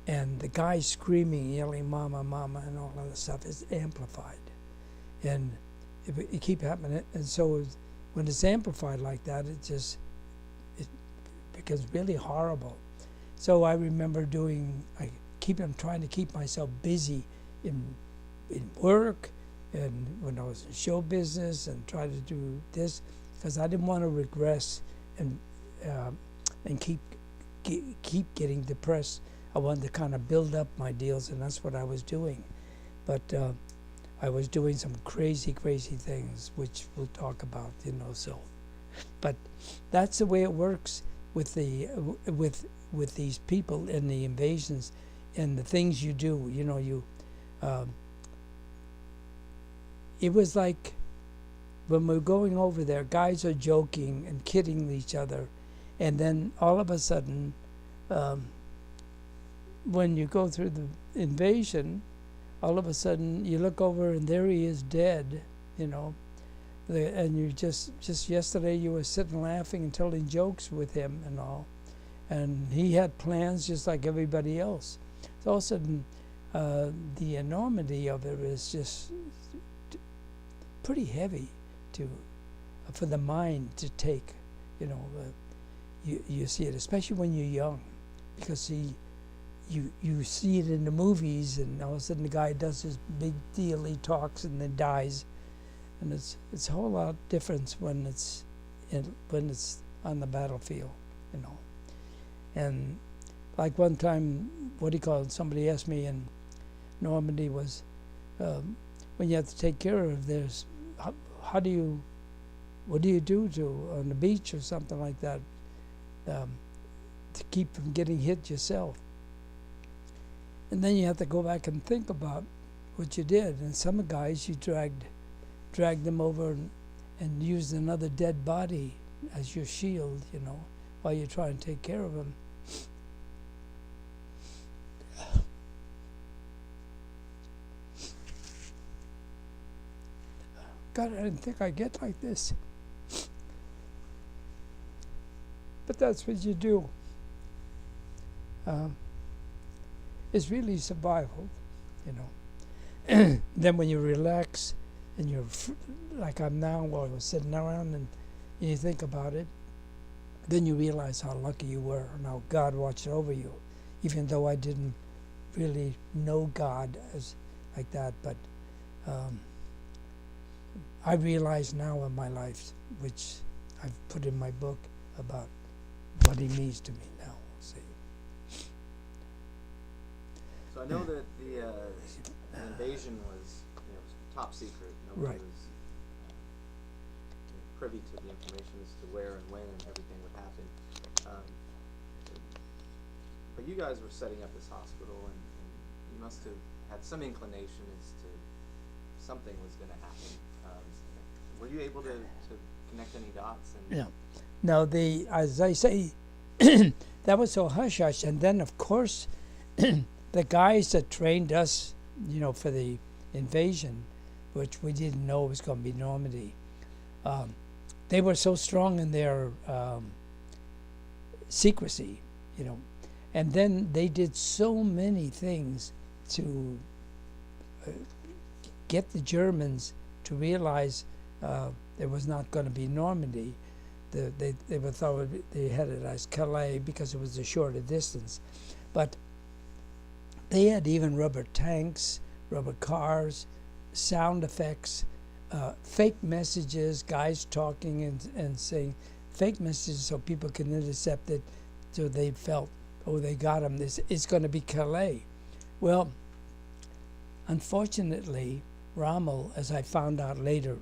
And the guy screaming, yelling, mama, mama, and all of that stuff is amplified. And it keep happening. And so when it's amplified like that, it becomes really horrible. So I remember I'm trying to keep myself busy in work and when I was in show business and try to do this because I didn't want to regress and keep getting depressed. I wanted to kind of build up my deals, and that's what I was doing. But I was doing some crazy, crazy things, which we'll talk about, So, but that's the way it works with with these people and the invasions and the things you do. It was like when we're going over there, guys are joking and kidding each other, and then all of a sudden. When you go through the invasion, all of a sudden you look over and there he is dead, and you just yesterday you were sitting laughing and telling jokes with him and all, and he had plans just like everybody else. So all of a sudden, the enormity of it is just pretty heavy for the mind to take. You see it, especially when you're young, because you see it in the movies, and all of a sudden the guy does this big deal, he talks and then dies, and it's a whole lot different when it's on the battlefield, you know. And like one time, somebody asked me in Normandy was, when you have to take care of this, what do you do on the beach or something like that, to keep from getting hit yourself? And then you have to go back and think about what you did. And some guys, you dragged them over and used another dead body as your shield, you know, while you try and take care of them. God, I didn't think I'd get like this. But that's what you do. It's really survival, you know. Then when you relax and you're like I'm now, while I was sitting around and you think about it, then you realize how lucky you were and how God watched over you, even though I didn't really know God as like that. But I realize now in my life, which I've put in my book, about what he means to me now. See.
So I know that the invasion was, top secret. Nobody
Right.
was privy to the information as to where and when and everything would happen. But you guys were setting up this hospital, and you must have had some inclination as to something was going to happen. Were you able to connect any dots? And
Yeah. Now, as I say, that was so hush-hush. And then, of course, the guys that trained us, for the invasion, which we didn't know was going to be Normandy, they were so strong in their secrecy, And then they did so many things to get the Germans to realize there was not going to be Normandy. They thought they had it as Calais because it was a shorter distance. But they had even rubber tanks, rubber cars, sound effects, fake messages, guys talking and saying fake messages so people can intercept it, so they felt, oh, they got him. It's going to be Calais. Well, unfortunately, Rommel, as I found out later,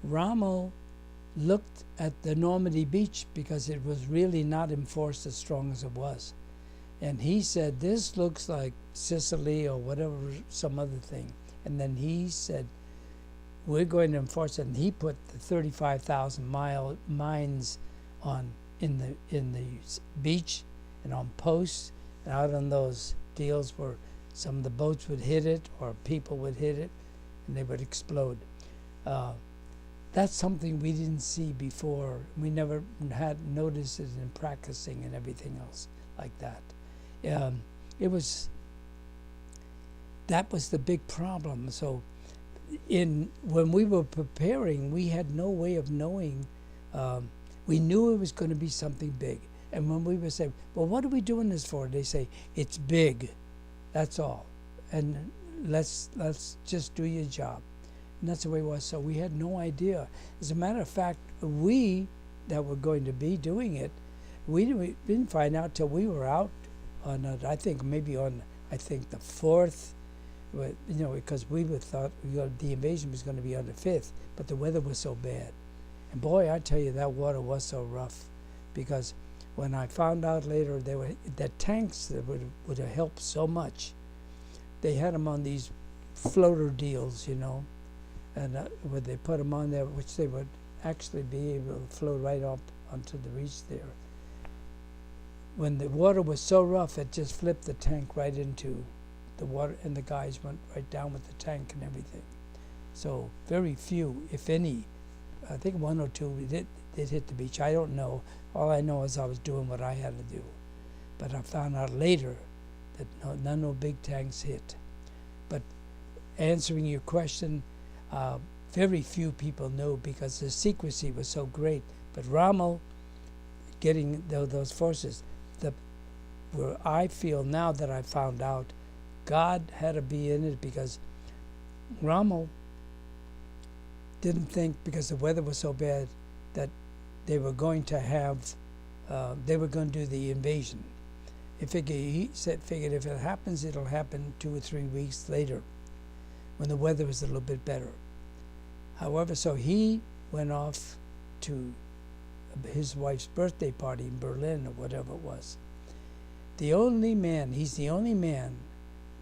Rommel looked at the Normandy beach because it was really not enforced as strong as it was. And he said, this looks like Sicily or whatever, some other thing. And then he said, we're going to enforce it. And he put the 35,000 mines in the beach and on posts and out on those deals where some of the boats would hit it or people would hit it and they would explode. That's something we didn't see before. We never had noticed it in practicing and everything else like that. That was the big problem. So when we were preparing, we had no way of knowing. We knew it was going to be something big. And when we would say, well, what are we doing this for? They say, it's big. That's all. And let's just do your job. And that's the way it was. So we had no idea. As a matter of fact, we that were going to be doing it, we didn't find out till we were out on, I think the 4th, but, because we thought the invasion was going to be on the 5th, but the weather was so bad. And boy, I tell you, that water was so rough, because when I found out later, the tanks that would have helped so much. They had them on these floater deals, and where they put them on there, which they would actually be able to float right up onto the reach there. When the water was so rough, it just flipped the tank right into the water, and the guys went right down with the tank and everything. So very few, if any, I think 1 or 2 did hit the beach. I don't know. All I know is I was doing what I had to do. But I found out later that none of big tanks hit. But answering your question, very few people knew because the secrecy was so great. But Rommel, getting those forces, where I feel now that I found out God had to be in it, because Rommel didn't think, because the weather was so bad, that they were going to do the invasion. He figured if it happens, it'll happen 2 or 3 weeks later, when the weather was a little bit better. However, so he went off to his wife's birthday party in Berlin or whatever it was. He's the only man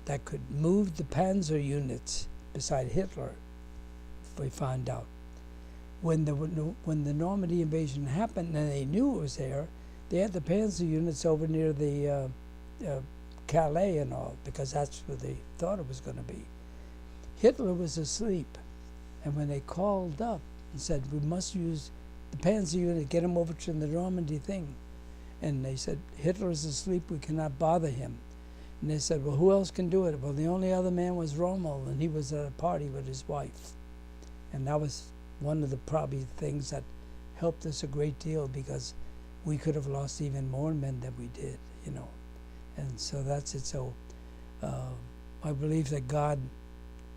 that could move the Panzer units beside Hitler, we found out. When the Normandy invasion happened and they knew it was there, they had the Panzer units over near the Calais and all, because that's where they thought it was going to be. Hitler was asleep, and when they called up and said, we must use the Panzer unit, get him over to the Normandy thing, and they said, Hitler is asleep, we cannot bother him. And they said, well, who else can do it? Well, the only other man was Rommel, and he was at a party with his wife. And that was one of the probably things that helped us a great deal, because we could have lost even more men than we did, you know. And so that's it. So I believe that God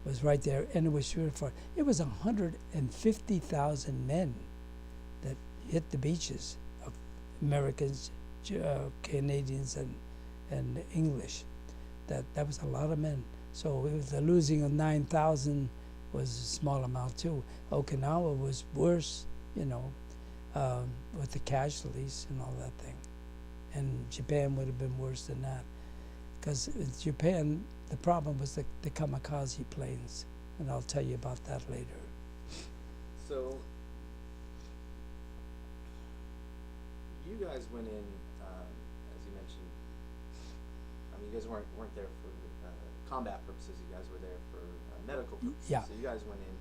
was right there, and it was sure for it was 150,000 men that hit the beaches of Americans, Canadians, and English. That was a lot of men. So it was the losing of 9,000 was a small amount too. Okinawa was worse, you know, with the casualties and all that thing. And Japan would have been worse than that, because in Japan the problem was the kamikaze planes, and I'll tell you about that later.
So you guys went in, as you mentioned. I mean, you guys weren't there for combat purposes. You guys were there for medical purposes.
Yeah.
So you guys went in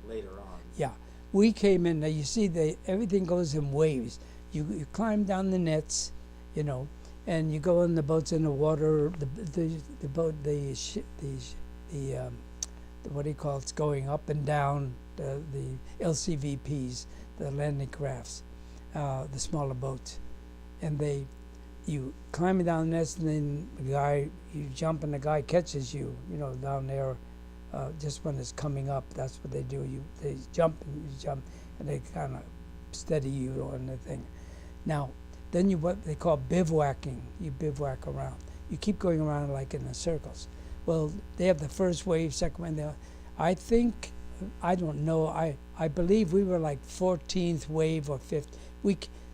later on.
Yeah, we came in. Now you see, everything goes in waves. You climb down the nets, you know, and you go in the boats in the water. The boat, what do you call it? It's going up and down. The LCVPs, the landing crafts, the smaller boats, and you climb down the nets, and then you jump, and the guy catches you, you know, down there. Just when it's coming up, that's what they do. They jump, and they kind of steady you on the thing. Now, then what they call bivouacking. You bivouac around. You keep going around like in the circles. Well, they have the first wave, second wave. I don't know. I believe we were like 14th wave or 5th.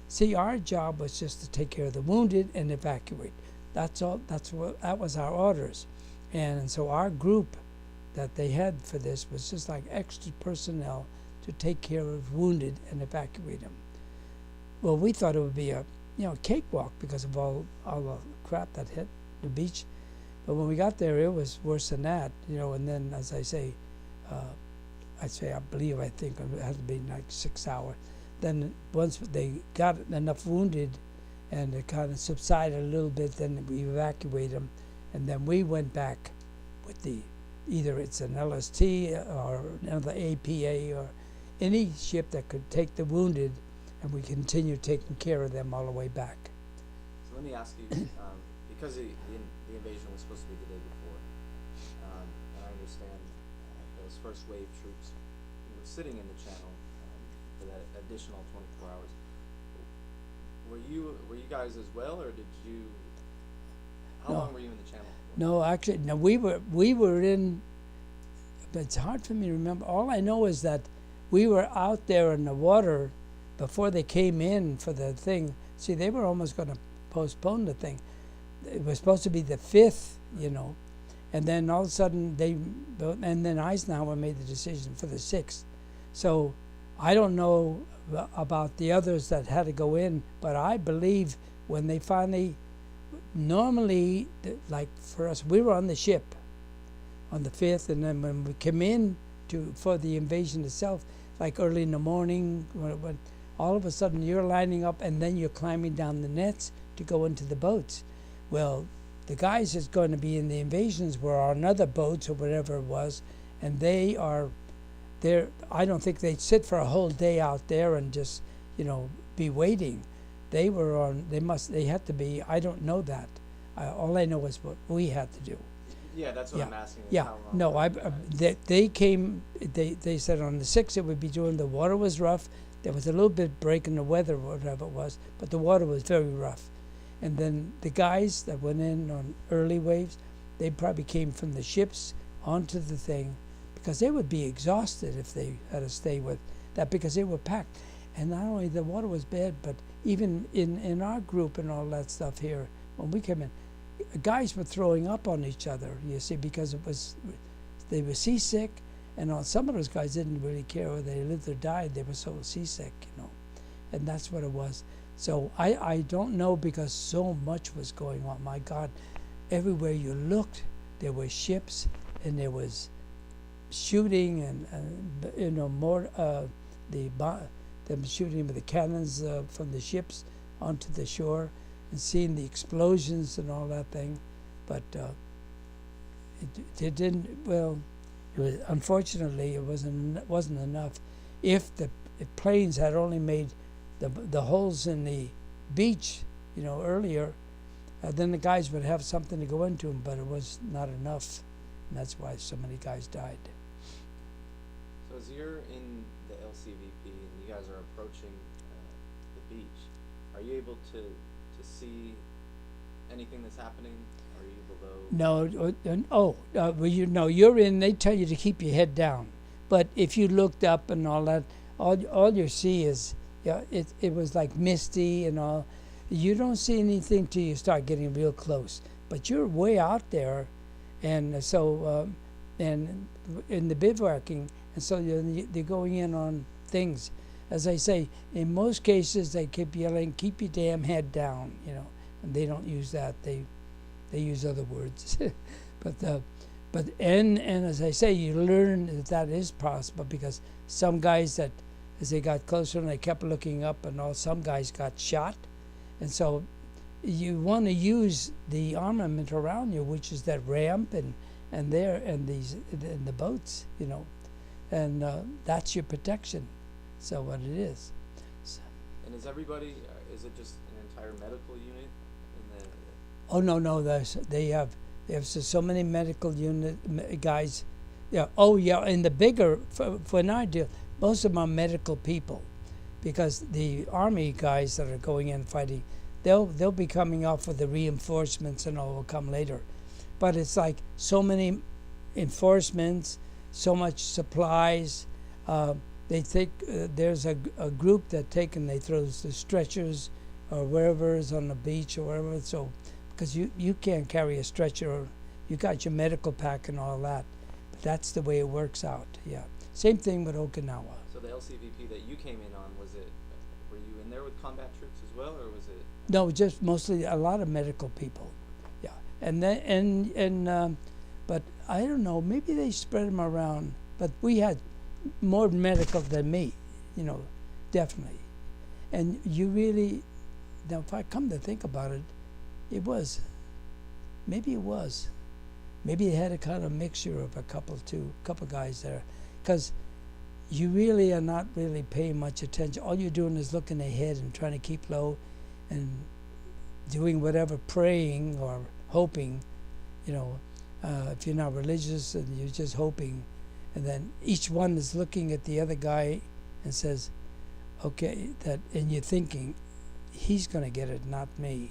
See, our job was just to take care of the wounded and evacuate. That's all. That was our orders, and so our group that they had for this was just like extra personnel to take care of wounded and evacuate them. Well, we thought it would be a cakewalk because of all the crap that hit the beach, but when we got there, it was worse than that, you know. And then, as I say, I think it had to be like 6 hours. Then once they got enough wounded and it kind of subsided a little bit, then we evacuated them, and then we went back with either it's an LST or another APA or any ship that could take the wounded, and we continued taking care of them all the way back.
So let me ask you, because the invasion was supposed to be the day before, and I understand those first wave troops were sitting in the channel for that additional 24 hours. Were you guys as well, or did you? How long were you in the channel for?
No, actually, no. We were in. But it's hard for me to remember. All I know is that we were out there in the water before they came in for the thing. See, they were almost going to postpone the thing. It was supposed to be the 5th, you know, and then all of a sudden and then Eisenhower made the decision for the 6th. So I don't know about the others that had to go in, but I believe when they finally, normally, like for us, we were on the ship on the 5th, and then when we came in for the invasion itself, like early in the morning, when all of a sudden you're lining up and then you're climbing down the nets to go into the boats. Well, the guys that's going to be in the invasions were on other boats or whatever it was, and they are there. I don't think they'd sit for a whole day out there and just, you know, be waiting. They were on. They had to be. I don't know that. All I know is what we had to do.
Yeah, that's what
Yeah.
I'm asking. Is
Yeah,
how long
no,
were you guys?
they came, they said on the 6th it would be doing, the water was rough. There was a little bit break in the weather, whatever it was, but the water was very rough. And then the guys that went in on early waves, they probably came from the ships onto the thing, because they would be exhausted if they had to stay with that, because they were packed. And not only the water was bad, but even in our group and all that stuff here, when we came in, guys were throwing up on each other, you see, because they were seasick, and some of those guys didn't really care whether they lived or died. They were so seasick, and that's what it was. So I don't know, because so much was going on. My God, everywhere you looked, there were ships, and there was shooting, and more them shooting with the cannons from the ships onto the shore, and seeing the explosions and all that thing. But it didn't. Well, it was, unfortunately, it wasn't enough. If planes had only made the holes in the beach, earlier, then the guys would have something to go into them. But it was not enough, and that's why so many guys died.
So as you're in the LCVP and you guys are approaching the beach, are you able to see anything that's happening? Are you below?
No. Well, you're in. They tell you to keep your head down, but if you looked up and all that, all you see is, it was like misty and all. You don't see anything till you start getting real close. But you're way out there, and so and in the bivouacking, and so they're going in on things. As I say, in most cases they keep yelling, "Keep your damn head down," and they don't use that. They use other words. but as I say, you learn that is possible, because some guys that, as they got closer and they kept looking up and all, some guys got shot, and so you want to use the armament around you, which is that ramp and the boats, and that's your protection. So what it is. So.
And is everybody? Is it just an entire medical unit?
Oh no! They have so many medical unit guys. Yeah. Oh yeah. In the bigger, for an idea, most of them are medical people, because the army guys that are going in fighting, they'll be coming off with the reinforcements and all will come later. But it's like so many enforcements, so much supplies. They think there's a group that they throw the stretchers or wherever is on the beach or wherever. So, because you can't carry a stretcher, or you got your medical pack and all that. But that's the way it works out. Yeah. Same thing with Okinawa.
So the LCVP that you came in on, were you in there with combat troops as well, or was it?
No, just mostly a lot of medical people. Yeah. And then but I don't know, maybe they spread them around, but we had more medical than me, definitely. And you really, now if I come to think about it, maybe they had a kind of mixture of a couple guys there, because you really are not really paying much attention. All you're doing is looking ahead and trying to keep low and doing whatever, praying or hoping, if you're not religious and you're just hoping. And then each one is looking at the other guy and says, okay, and you're thinking, he's going to get it, not me.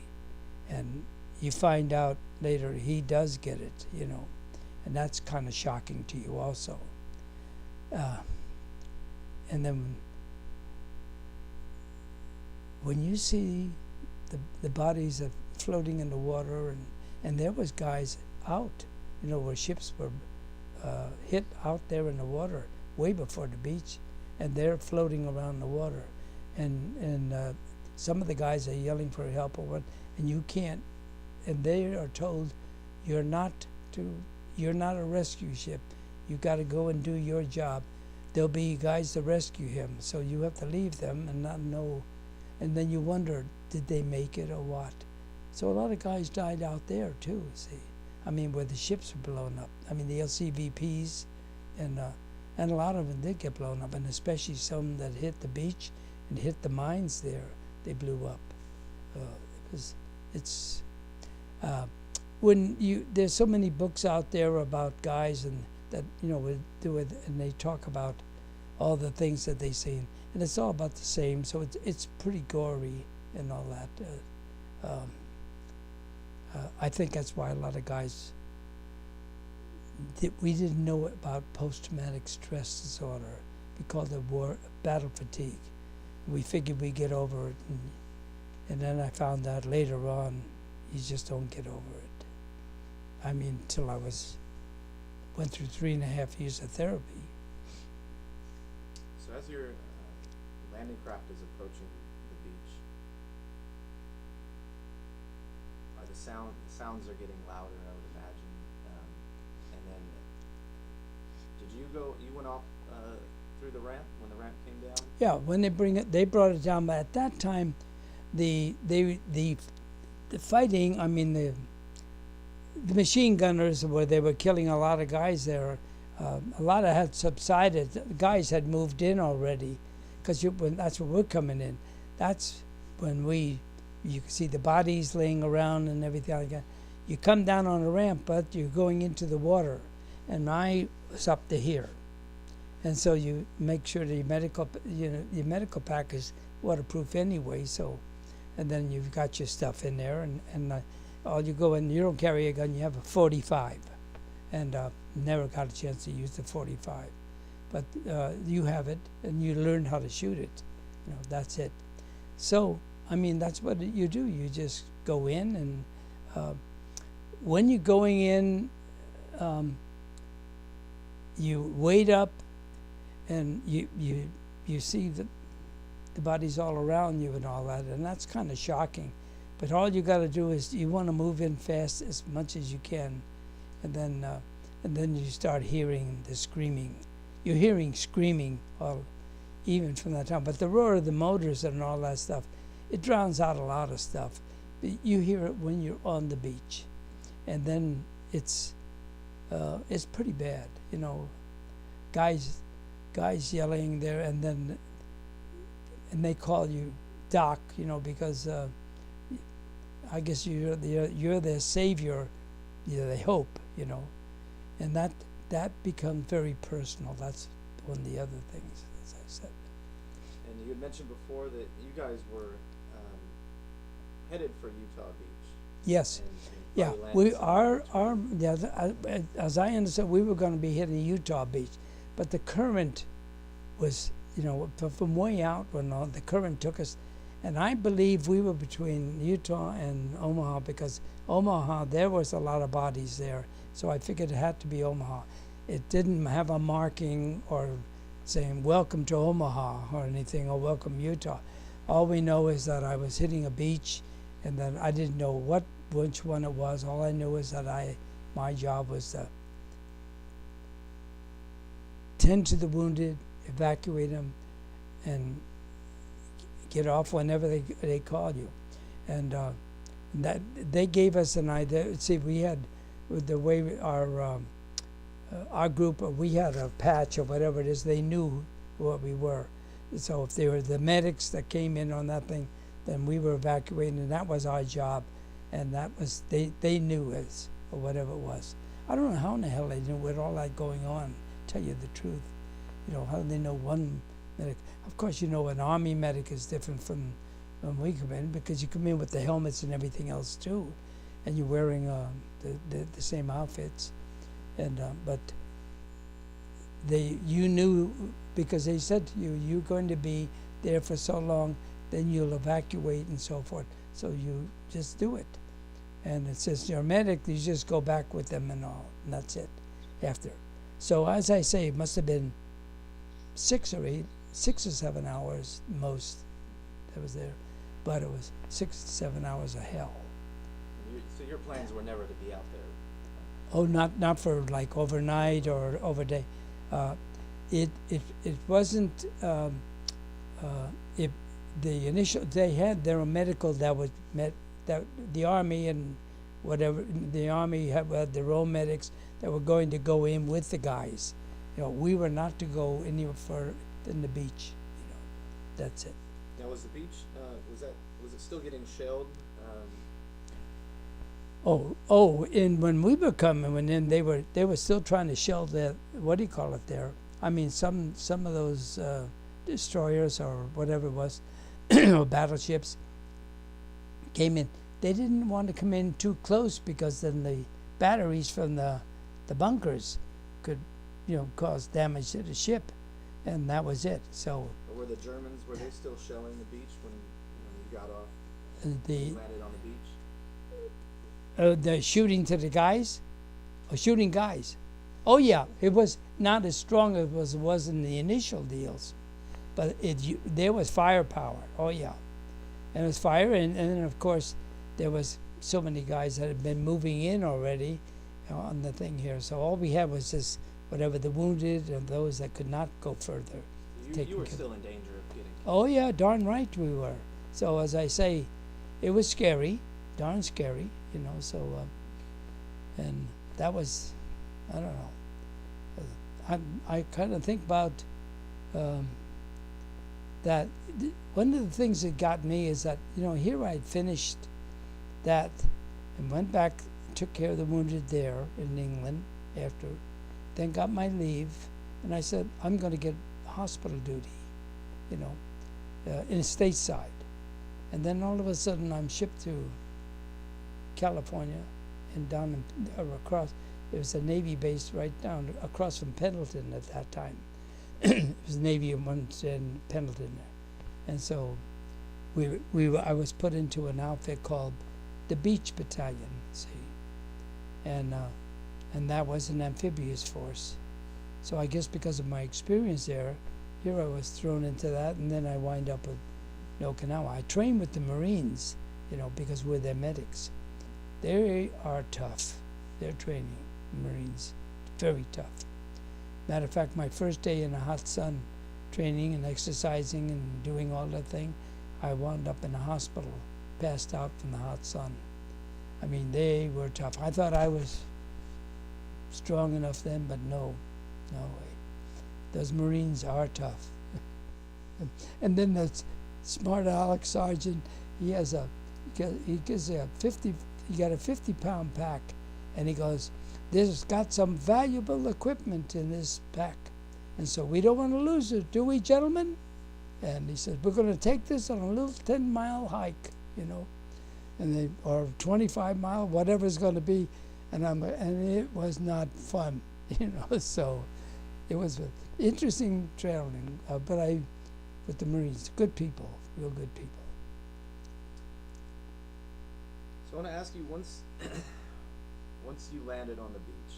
And you find out later he does get it, and that's kind of shocking to you also. And then when you see the bodies of floating in the water, and there was guys out, where ships were hit out there in the water way before the beach, and they're floating around the water, and some of the guys are yelling for help or what, and you can't, and they are told you're not a rescue ship, you got to go and do your job. There'll be guys to rescue him, so you have to leave them and not know, and then you wonder, did they make it or what? So a lot of guys died out there too, see. I mean, where the ships were blown up. I mean, the LCVPs, and a lot of them did get blown up, and especially some that hit the beach and hit the mines there, they blew up. when there's so many books out there about guys and that would do it, and they talk about all the things that they seen, and it's all about the same. So it's pretty gory and all that. I think that's why a lot of guys we didn't know about post-traumatic stress disorder. We called it battle fatigue. We figured we'd get over it, and then I found out later on, you just don't get over it. I mean, till I went through 3.5 years of therapy.
So as your landing craft is approaching the beach, the sounds are getting louder, I would imagine. And then, you went off through the ramp when the ramp came down?
Yeah, when they brought it down. But at that time, the fighting. I mean, the machine gunners they were killing a lot of guys there. A lot of had subsided. The guys had moved in already, because that's where we're coming in. That's when you can see the bodies laying around and everything like that. You come down on a ramp, but you're going into the water, and I was up to here. And so you make sure your medical pack is waterproof anyway. So, and then you've got your stuff in there, and all you go in. You don't carry a gun. You have a 45, and never got a chance to use the 45, but you have it, and you learn how to shoot it. That's it. So, I mean, that's what you do. You just go in, and when you're going in, you wait up. And you see the bodies all around you and all that, and that's kind of shocking. But all you got to do is you want to move in fast as much as you can, and then you start hearing the screaming. You're hearing screaming even from that time. But the roar of the motors and all that stuff, it drowns out a lot of stuff. But you hear it when you're on the beach, and then it's pretty bad. Guys yelling there, and they call you Doc, because I guess you're their savior. They hope, and that becomes very personal. That's one of the other things, as I said.
And you had mentioned before that you guys were headed for Utah Beach.
Yes.
And
as I understood, we were going to be hitting Utah Beach. But the current was, from way out when the current took us. And I believe we were between Utah and Omaha, because Omaha, there was a lot of bodies there. So I figured it had to be Omaha. It didn't have a marking or saying, welcome to Omaha or anything, or welcome Utah. All we know is that I was hitting a beach, and then I didn't know which one it was. All I knew is that my job was to tend to the wounded, evacuate them, and get off whenever they call you. And that they gave us an idea. See, we had, with the way our group, we had a patch or whatever it is, they knew what we were. So if they were the medics that came in on that thing, then we were evacuating, and that was our job. And that was, they knew us, or whatever it was. I don't know how in the hell they knew with all that going on. Tell you the truth, how do they know one medic? Of course, an Army medic is different from when we come in, because you come in with the helmets and everything else too, and you're wearing the same outfits, and but you knew, because they said to you, you're going to be there for so long, then you'll evacuate and so forth. So you just do it, and it says you're a medic, you just go back with them and all, and that's it. After. So as I say, it must have been 6 or 7 hours most that was there, but it was 6 to 7 hours of hell.
So your plans were never to be out there?
Oh, not for like overnight or overday. It wasn't. The initial they had their medical that the Army and whatever, the Army had their own medics that were going to go in with the guys. We were not to go anywhere further than the beach. That's it.
Now, was the beach was it still getting shelled?
And when we were coming in, they were still trying to shell that, what do you call it there? I mean, some of those destroyers or whatever it was, or battleships came in. They didn't want to come in too close because then the batteries from the bunkers could, cause damage to the ship, and that was it. So
But were the Germans, were they still shelling the beach when you got off?
the
You landed on the beach?
the shooting to the guys, or shooting guys. Oh yeah, it was not as strong as it was in the initial deals, but there was firepower. Oh yeah, and it was fire, and then of course there was so many guys that had been moving in already on the thing here. So all we had was just whatever the wounded and those that could not go further.
You were still in danger of getting killed.
Oh yeah, darn right we were. So as I say, it was scary, darn scary, So, and that was, I don't know. I kind of think about that. One of the things that got me is that here I'd finished that and went back, took care of the wounded there in England after, then got my leave, and I said I'm going to get hospital duty, in stateside, and then all of a sudden I'm shipped to California and down across. It was a Navy base right down across from Pendleton at that time. It was Navy once in Pendleton, and so I was put into an outfit called the Beach Battalion, and that was an amphibious force. So I guess because of my experience there, here I was thrown into that, and then I wind up with Okinawa. I trained with the Marines, because we're their medics. They are tough. Their training, Marines, very tough. Matter of fact, my first day in the hot sun, training and exercising and doing all that thing, I wound up in a hospital, passed out from the hot sun. I mean, they were tough. I thought I was strong enough then, but no way. Those Marines are tough. And then the smart Alex sergeant, he gives a 50-pound pack, and he goes, "This got some valuable equipment in this pack, and so we don't want to lose it, do we, gentlemen?" And he says, "We're going to take this on a little 10-mile hike, or 25-mile, whatever it's going to be," and it was not fun, So it was interesting traveling, but with the Marines, good people, real good people.
So I want to ask you, once you landed on the beach,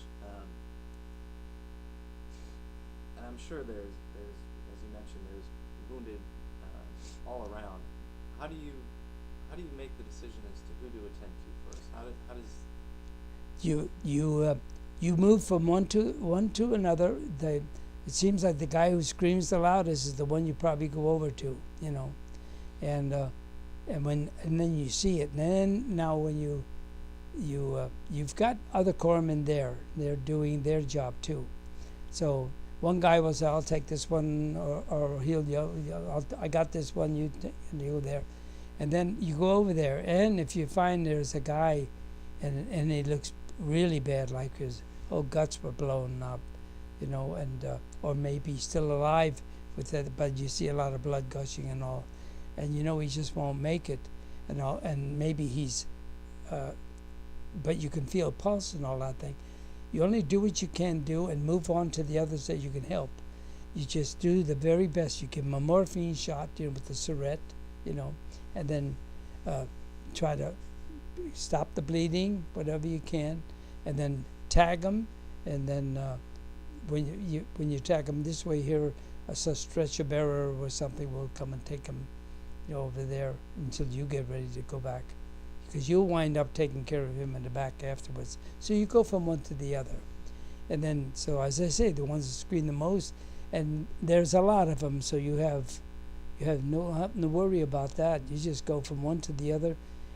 and I'm sure there's as you mentioned, there's wounded all around. How do you make the decision as to who to attend to first? How does
you move from one to another? It seems like the guy who screams the loudest is the one you probably go over to, and then you see it. And then now when you've got other corpsmen there, they're doing their job too. So one guy will say, "I'll take this one," or he'll yell, "I got this one, you go there," and then you go over there. And if you find there's a guy, and he looks really bad, like his whole guts were blown up, and or maybe he's still alive with that, but you see a lot of blood gushing and all, and he just won't make it, and all, and maybe he's, but you can feel pulse and all that thing. You only do what you can do and move on to the others that you can help. You just do the very best. You give them a morphine shot, with the syringe, and then try to stop the bleeding, whatever you can, and then tag them, and then when you tag them this way here, a stretcher bearer or something will come and take them, over there until you get ready to go back, because you'll wind up taking care of him in the back afterwards. So you go from one to the other, and then so as I say, the ones that scream the most, and there's a lot of them, so you have nothing to worry about that. You just go from one to the other,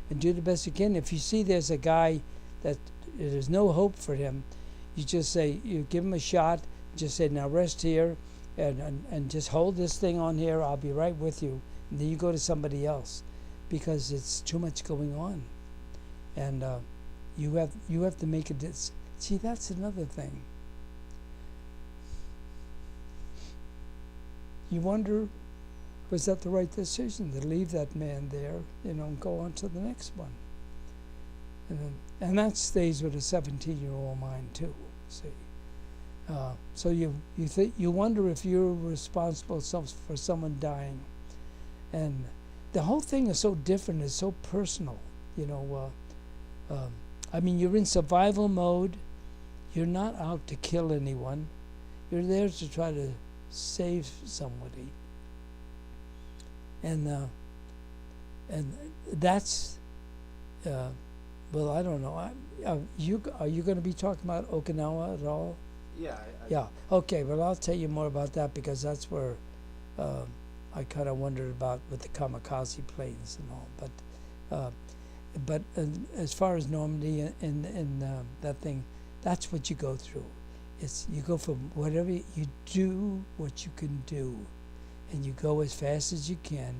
and do the best you can. If you see there's a guy that there's no hope for him, you just say, you give him a shot, just say, "Now rest here, and just hold this thing on here. I'll be right with you." And then you go to somebody else, because it's too much going on, and you have to make a see, that's another thing. You wonder, was that the right decision to leave that man there, and go on to the next one? And that stays with a 17-year-old mind too. See, so you wonder if you're responsible for someone dying, and the whole thing is so different. It's so personal. I mean, you're in survival mode. You're not out to kill anyone. You're there to try to save somebody. And that's, well, I don't know. Are you going to be talking about Okinawa at all?
Yeah.
Yeah. Okay. Well, I'll tell you more about that, because that's where I kind of wondered about with the kamikaze planes and all. But as far as Normandy and that thing, that's what you go through. It's you go from whatever you do what you can do, and you go as fast as you can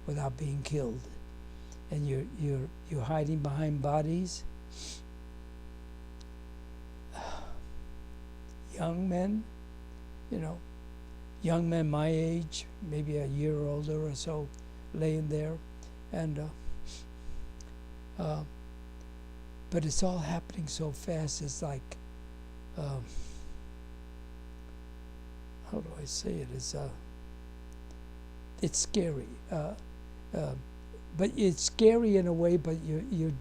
without being killed. And you're hiding behind bodies. Young men, young men my age, maybe a year older or so, laying there, and but it's all happening so fast. It's like, how do I say it? It's scary. But it's scary in a way. But you're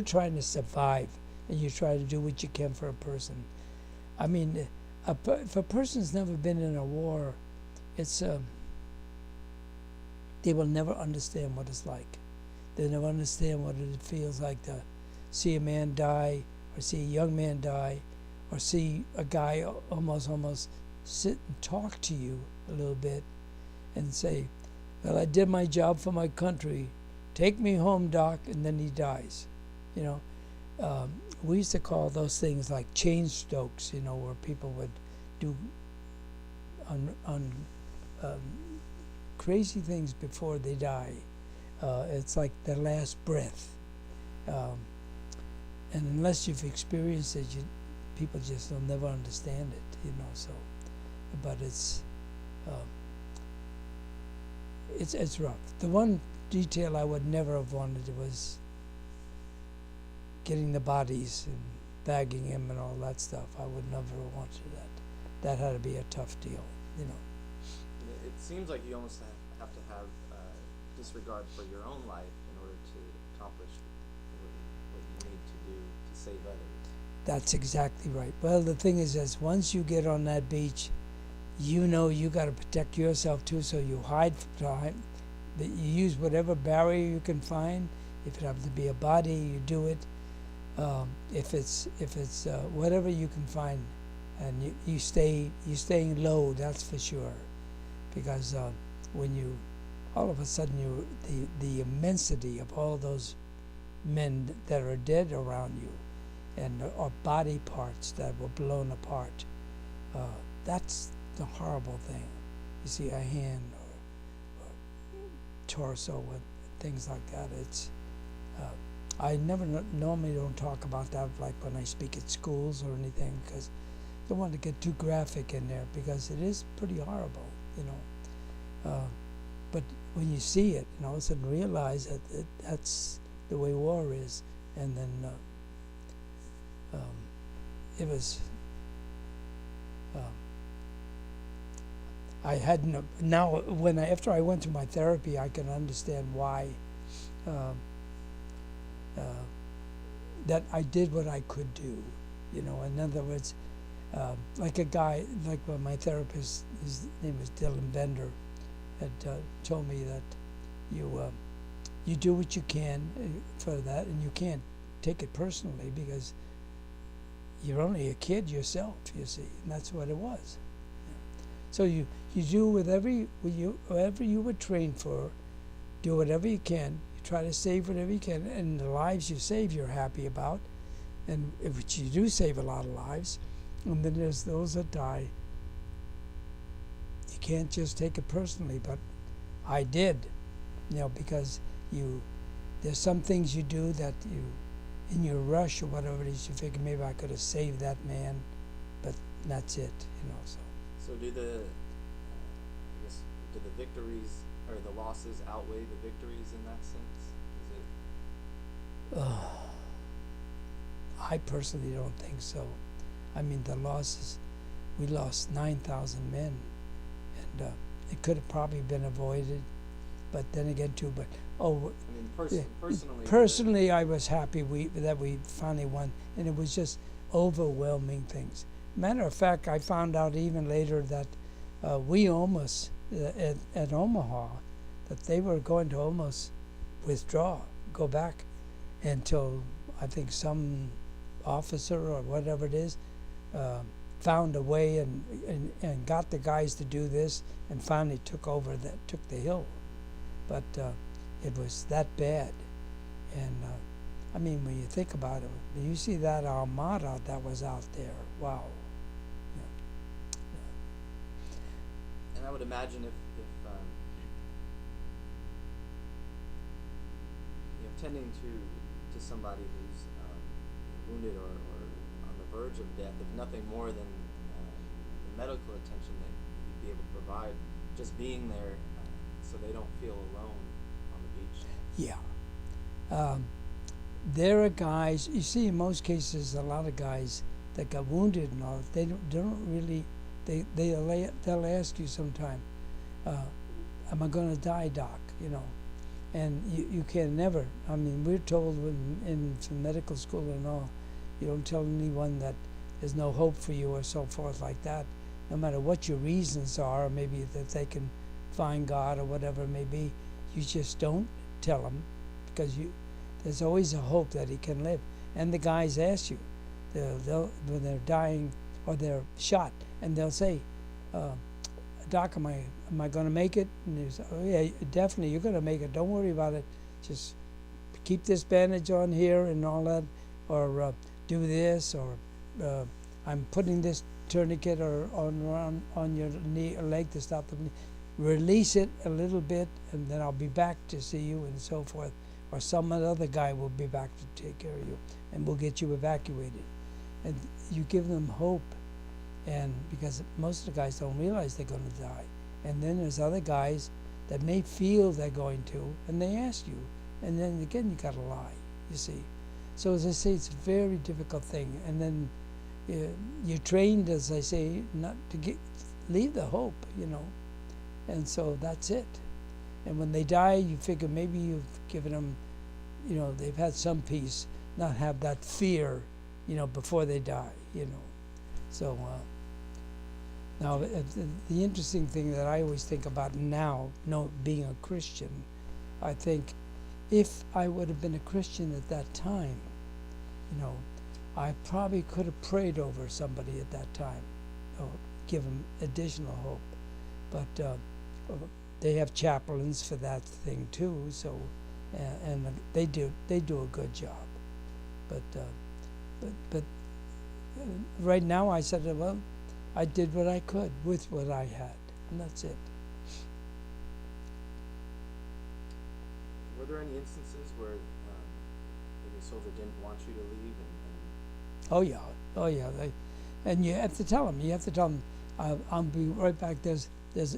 trying to survive, and you try to do what you can for a person. I mean, if a person's never been in a war, they will never understand what it's like. They never understand what it feels like to see a man die, or see a young man die, or see a guy almost sit and talk to you a little bit and say, well, I did my job for my country. Take me home, Doc, and then he dies. We used to call those things like chain strokes, where people would do crazy things before they die. It's like their last breath. And unless you've experienced it, people just will never understand it, so. But it's rough. The one detail I would never have wanted was getting the bodies and bagging them and all that stuff. I would never have wanted that. That had to be a tough deal,
It seems like you almost have to have disregard for your own life in order to accomplish what you need to do to save others.
That's exactly right. Well, the thing is once you get on that beach, you got to protect yourself too, so you hide behind. You use whatever barrier you can find. If it happens to be a body, you do it. If it's whatever you can find, and you're staying low. That's for sure, because when you all of a sudden the immensity of all those men that are dead around you, and or body parts that were blown apart. That's the horrible thing. You see a hand or torso and things like that. It's I never normally don't talk about that, like when I speak at schools or anything, because I don't want to get too graphic in there, because it is pretty horrible, but when you see it, and realize that that's the way war is, and then it was. I hadn't. Now, after I went through my therapy, I can understand why. That I did what I could do, in other words, like a guy, like my therapist, his name was Dylan Bender, had told me that you do what you can for that, and you can't take it personally, because you're only a kid yourself, you see, and that's what it was. So you do whatever you were trained for, do whatever you can. Try to save whatever you can, and the lives you save you're happy about, and if you do save a lot of lives, and then there's those that die. You can't just take it personally, but I did, because there's some things you do that in your rush or whatever it is, you figure maybe I could have saved that man, but that's it, you know.
So do the, I guess, do the victories or the losses outweigh the victories in that sense? Is it?
I personally don't think so. I mean, the losses, we lost 9,000 men, and it could have probably been avoided, but then again too. But
I mean, personally.
Personally, I was happy that we finally won, and it was just overwhelming things. Matter of fact, I found out even later that we almost at Omaha, that they were going to almost withdraw, go back, until I think some officer or whatever it is found a way and got the guys to do this, and finally took the hill. But it was that bad. And I mean, when you think about it, you see that armada that was out there. Wow.
And I would imagine if tending to somebody who's wounded or on the verge of death, if nothing more than the medical attention that you'd be able to provide, just being there so they don't feel alone on the beach.
Yeah. There are guys, you see in most cases, a lot of guys that got wounded and all, they don't really, they'll ask you sometime, am I going to die, doc, you know? And you can never, I mean, we're told in medical school and all, you don't tell anyone that there's no hope for you or so forth like that, no matter what your reasons are, or maybe that they can find God or whatever it may be, you just don't tell them, because there's always a hope that he can live. And the guys ask you, when they're dying or they're shot, and they'll say, Doc, am I going to make it? And they say, oh yeah, definitely, you're going to make it. Don't worry about it. Just keep this bandage on here and all that, or do this, or I'm putting this tourniquet or on your knee or leg to stop the bleeding. Release it a little bit, and then I'll be back to see you, and so forth. Or some other guy will be back to take care of you, and we'll get you evacuated. And you give them hope. And because most of the guys don't realize they're going to die. And then there's other guys that may feel they're going to, and they ask you. And then again, you got to lie, you see. So as I say, it's a very difficult thing. And then you're trained, as I say, not to leave the hope, you know. And so that's it. And when they die, you figure maybe you've given them, you know, they've had some peace, not have that fear, you know, before they die, you know. So now the interesting thing that I always think about now, being a Christian, I think if I would have been a Christian at that time, you know, I probably could have prayed over somebody at that time, or give them additional hope. But they have chaplains for that thing too, so and they do a good job. But right now, I said, well, I did what I could with what I had, and that's it.
Were there any instances where maybe a soldier didn't want you to leave?
Oh yeah. And you have to tell them. You have to tell them, I'll be right back. There's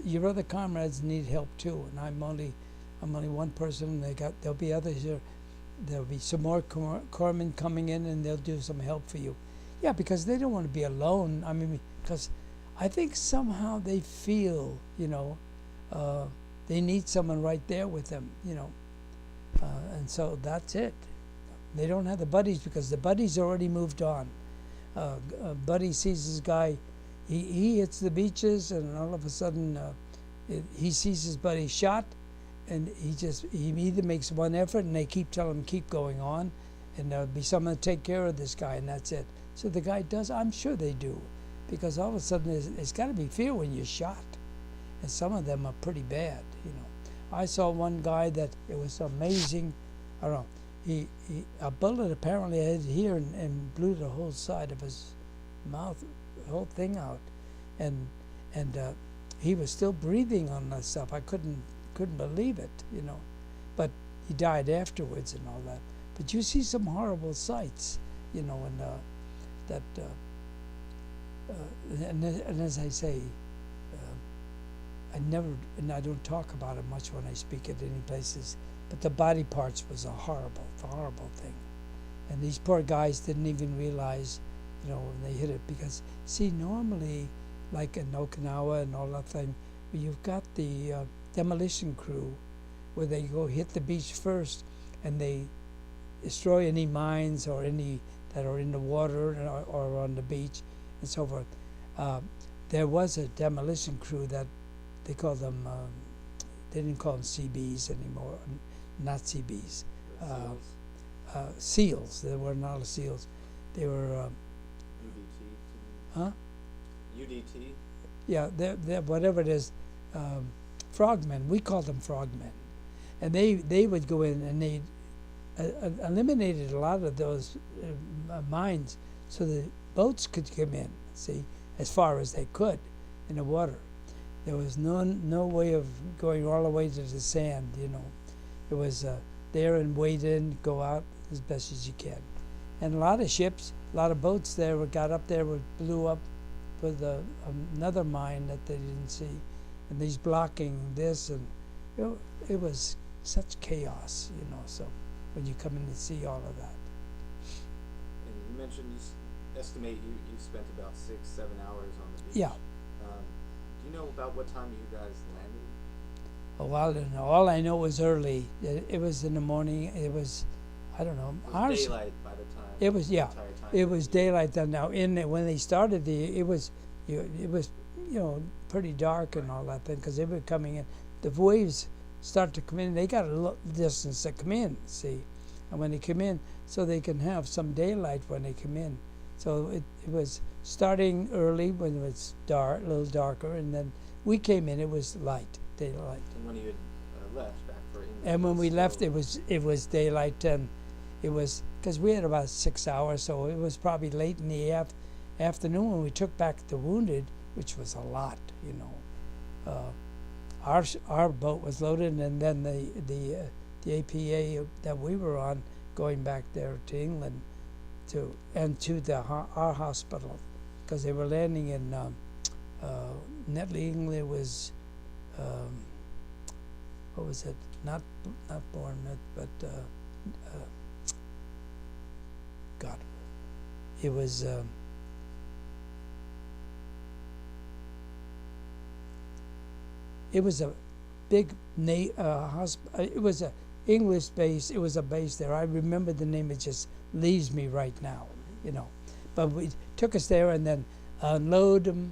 your other comrades need help too, and I'm only one person. There'll be others here. There'll be some more corpsmen coming in, and they'll do some help for you. Yeah, because they don't want to be alone. I mean, because I think somehow they feel, you know, they need someone right there with them, you know. And so that's it. They don't have the buddies because the buddies already moved on. Buddy sees this guy, he hits the beaches, and all of a sudden he sees his buddy shot, and he either makes one effort, and they keep telling him keep going on, and there'll be someone to take care of this guy, and that's it. So the guy does. I'm sure they do, because all of a sudden it's got to be fear when you're shot, and some of them are pretty bad, you know. I saw one guy that it was amazing. I don't know. A bullet apparently hit here and blew the whole side of his mouth, the whole thing out, and he was still breathing on that stuff. I couldn't believe it, you know, but he died afterwards and all that. But you see some horrible sights, and that. And as I say, and I don't talk about it much when I speak at any places, but the body parts was a horrible thing. And these poor guys didn't even realize, when they hit it, because, see, normally, like in Okinawa and all that thing, you've got the demolition crew where they go hit the beach first and they destroy any mines or any that are in the water or on the beach and so forth. There was a demolition crew that they called them, they didn't call them CBs anymore, not CBs. SEALs. They were not SEAls. They were
UDT.
huh?
UDT.
Yeah, they're whatever it is, frogmen. We called them frogmen, and they would go in and they eliminated a lot of those mines, so the boats could come in. See, as far as they could in the water. There was no way of going all the way to the sand. It was there and wade in, go out as best as you can. And a lot of ships, a lot of boats there got up there, blew up with another mine that they didn't see, and these blocking this, and it was such chaos, So when you come in and see all of that.
And you mentioned estimate you spent about 6-7 hours on the beach.
Yeah.
Do you know about what time you guys landed?
Oh, I don't know. All I know was early. It was in the morning. It was, I don't know.
It was daylight by the time.
It was, yeah.
The entire time
It was daylight then. Now, when they started, it was pretty dark and all that thing, because they were coming in. The waves start to come in. They got a distance to come in, see, and when they come in, so they can have some daylight when they come in. So it was starting early when it was dark, a little darker, and then we came in. It was light, daylight.
And when you had left back for England.
And when we left, it was daylight, and it was because we had about 6 hours, so it was probably late in the afternoon when we took back the wounded, which was a lot, Our boat was loaded, and then the APA that we were on going back there to England to our hospital, because they were landing in Netley, England. It was what was it? Not Bournemouth, but God, it was. It was a big hospital. It was a English base. It was a base there. I remember the name. It just leaves me right now, But we took us there and then unload them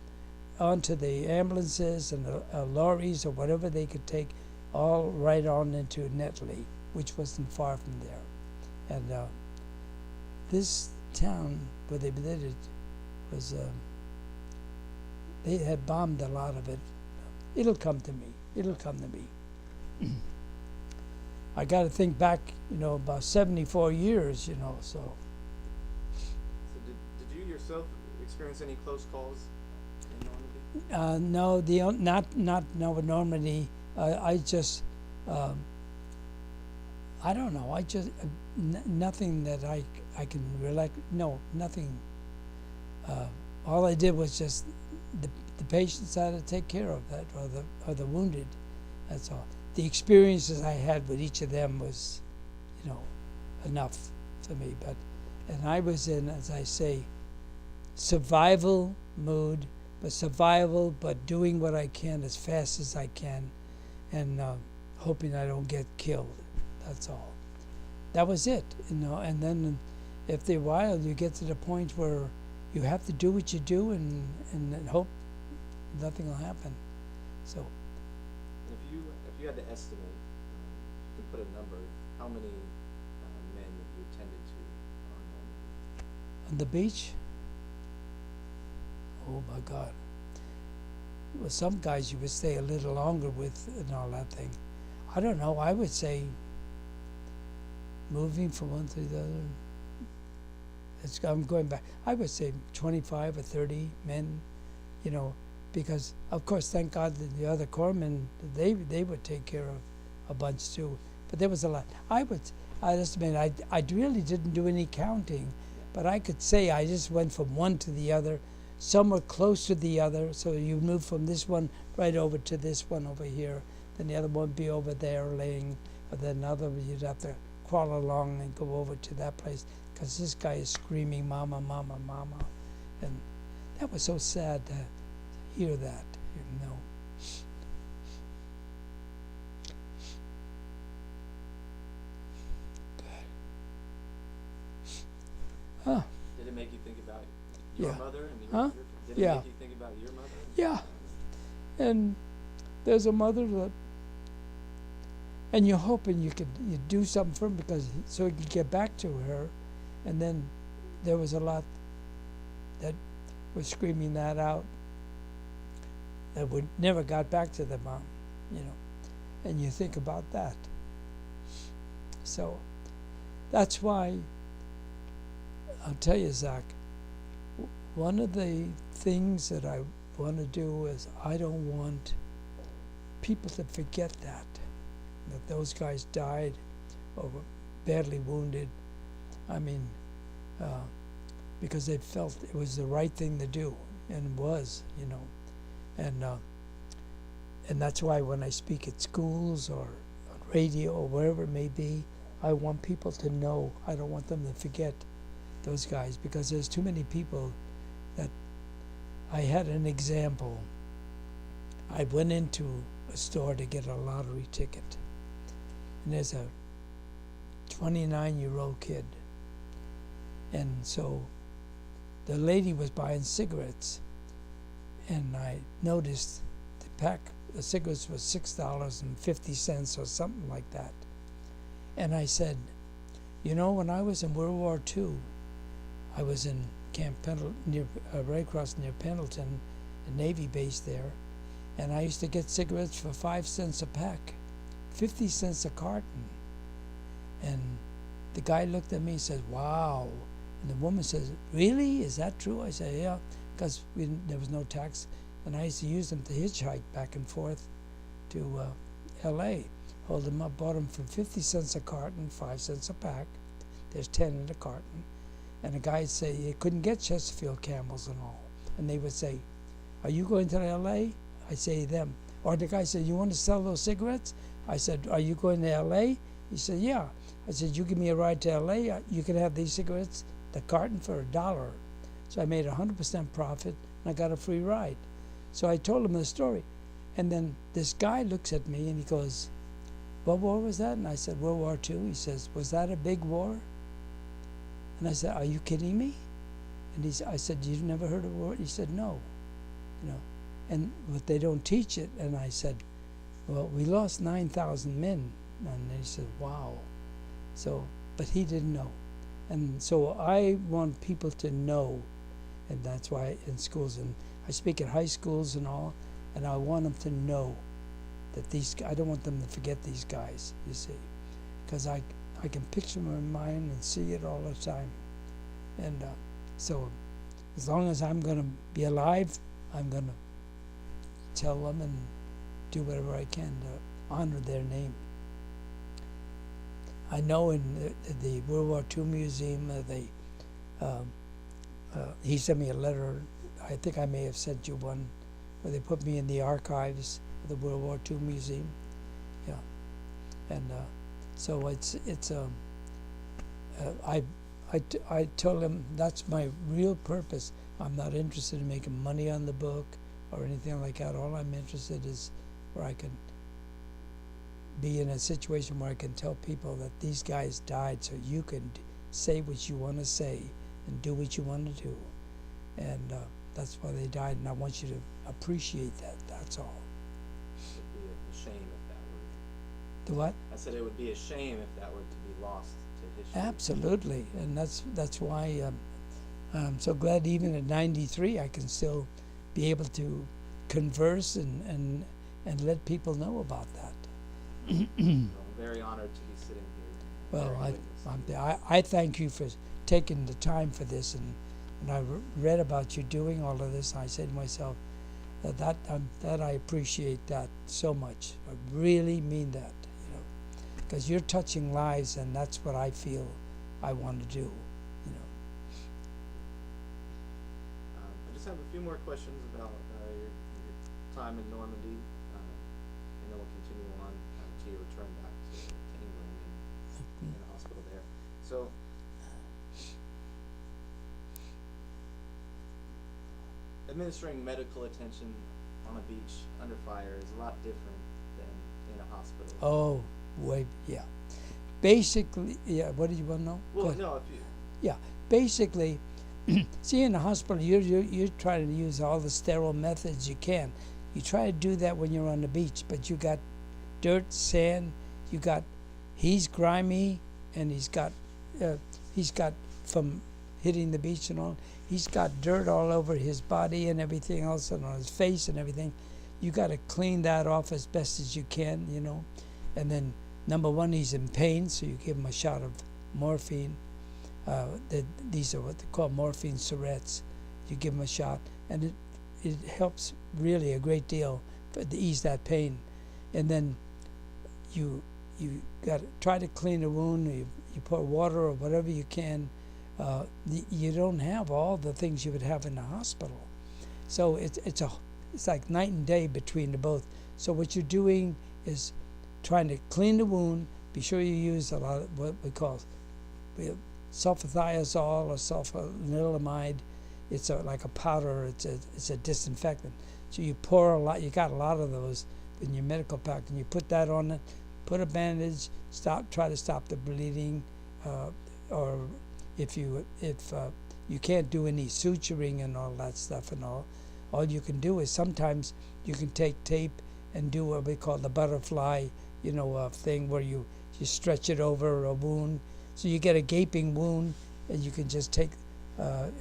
onto the ambulances and lorries or whatever they could take, all right on into Netley, which wasn't far from there. And this town where they did it was, they had bombed a lot of it. It'll come to me. I got to think back, about 74 years, so.
So did you yourself experience any close calls in Normandy?
No, not Normandy. I just, I don't know. I just nothing that I can relate. No, nothing. All I did was just the patients I had to take care of that, or the wounded. That's all. The experiences I had with each of them was, enough for me. And I was in, as I say, survival mood, but doing what I can as fast as I can, and hoping I don't get killed. That's all. That was it, And then, after a while, you get to the point where you have to do what you do and hope nothing will happen. So.
If you had to estimate, you can put a number. How many men have you attended to
On the beach? Oh my God. Well, some guys you would stay a little longer with and all that thing. I don't know. I would say moving from one to the other. I'm going back. I would say 25 or 30 men, because of course, thank God that the other corpsmen, they would take care of a bunch too. But there was a lot. I just mean I really didn't do any counting, but I could say I just went from one to the other. Some were close to the other, so you move from this one right over to this one over here. Then the other one would be over there laying, and then another you'd have to crawl along and go over to that place because this guy is screaming, "Mama, mama, mama," and that was so sad to hear that, you know. Huh.
Did it make you think about your
Yeah.
mother? And
Huh?
Did it
Yeah.
make you think about your mother?
Yeah. And there's a mother that, and you're hoping you do something for him because so he could get back to her, and then there was a lot that was screaming that out that would never got back to the mom, you know, and you think about that. So that's why I'll tell you, Zach, one of the things that I want to do is I don't want people to forget that those guys died or were badly wounded. I mean, because they felt it was the right thing to do, and it was, you know, and that's why when I speak at schools or on radio or wherever it may be, I want people to know. I don't want them to forget those guys because there's too many people that. I had an example. I went into a store to get a lottery ticket, and there's a 29-year-old kid, and so the lady was buying cigarettes, and I noticed the pack of cigarettes was $6.50 or something like that, and I said, you know, when I was in World War II, I was in Camp Pendleton, near right across near Pendleton, a Navy base there, and I used to get cigarettes for 5 cents a pack, 50 cents a carton. And the guy looked at me and said, "Wow." And the woman says, "Really? Is that true?" I said, "Yeah," because there was no tax, and I used to use them to hitchhike back and forth to L.A. Hold them up, bought them for 50 cents a carton, 5 cents a pack. There's 10 in the carton. And the guys say you couldn't get Chesterfield Camels and all. And they would say, "Are you going to L.A.?" I say them. Or the guy said, "You want to sell those cigarettes?" I said, "Are you going to L.A.?" He said, "Yeah." I said, "You give me a ride to L.A., you can have these cigarettes, the carton, for $1. So I made 100% profit, and I got a free ride. So I told him the story. And then this guy looks at me, and he goes, "What war was that?" And I said, "World War II." He says, "Was that a big war?" And I said, "Are you kidding me?" And I said, "You've never heard of war?" He said, "No." You know, but they don't teach it. And I said, "Well, we lost 9,000 men." And he said, "Wow." So, but he didn't know. And so I want people to know, and that's why in schools, and I speak at high schools and all, and I want them to know that I don't want them to forget these guys, you see, because I can picture them in mind and see it all the time. And so as long as I'm going to be alive, I'm going to tell them and do whatever I can to honor their name. I know in the World War II Museum, he sent me a letter. I think I may have sent you one, where they put me in the archives of the World War II Museum. Yeah, and so I told him that's my real purpose. I'm not interested in making money on the book or anything like that. All I'm interested is where I can be in a situation where I can tell people that these guys died so you can say what you want to say and do what you want to do. And that's why they died, and I want you to appreciate that. That's all.
It would be a shame if that were...
The what?
I said it would be a shame if that were to be lost to history.
Absolutely, and that's why I'm so glad even at 93 I can still be able to converse and let people know about that.
I'm very honored to be sitting here.
Well, I thank you for taking the time for this, and I read about you doing all of this, and I said to myself that I appreciate that so much. I really mean that, because you're touching lives, and that's what I feel I want to do. You know.
I just have a few more questions about your time in Normandy, and then we'll continue on to your return back to England and in the hospital there. So, administering medical attention on a beach under fire is a lot different than in a hospital.
Oh, wait, yeah. Basically, yeah. What did you want to know?
Well, no, if you.
Yeah, basically, see, in the hospital, you're trying to use all the sterile methods you can. You try to do that when you're on the beach, but you got dirt, sand. He's grimy, and he's got from hitting the beach and all. He's got dirt all over his body and everything else, and on his face and everything. You got to clean that off as best as you can, you know. And then, number one, he's in pain, so you give him a shot of morphine. These are what they call morphine syrettes. You give him a shot, and it helps really a great deal to ease that pain. And then you got to try to clean the wound. You pour water or whatever you can. You don't have all the things you would have in the hospital, so it's like night and day between the both. So what you're doing is trying to clean the wound. Be sure you use a lot of what we call sulfathiazole or sulfanilamide. It's like a powder. It's a disinfectant. So you pour a lot. You got a lot of those in your medical pack, and you put that on it. Put a bandage. Try to stop the bleeding, or if you can't do any suturing and all that stuff and all you can do is sometimes you can take tape and do what we call the butterfly, thing where you stretch it over a wound, so you get a gaping wound, and you can just take,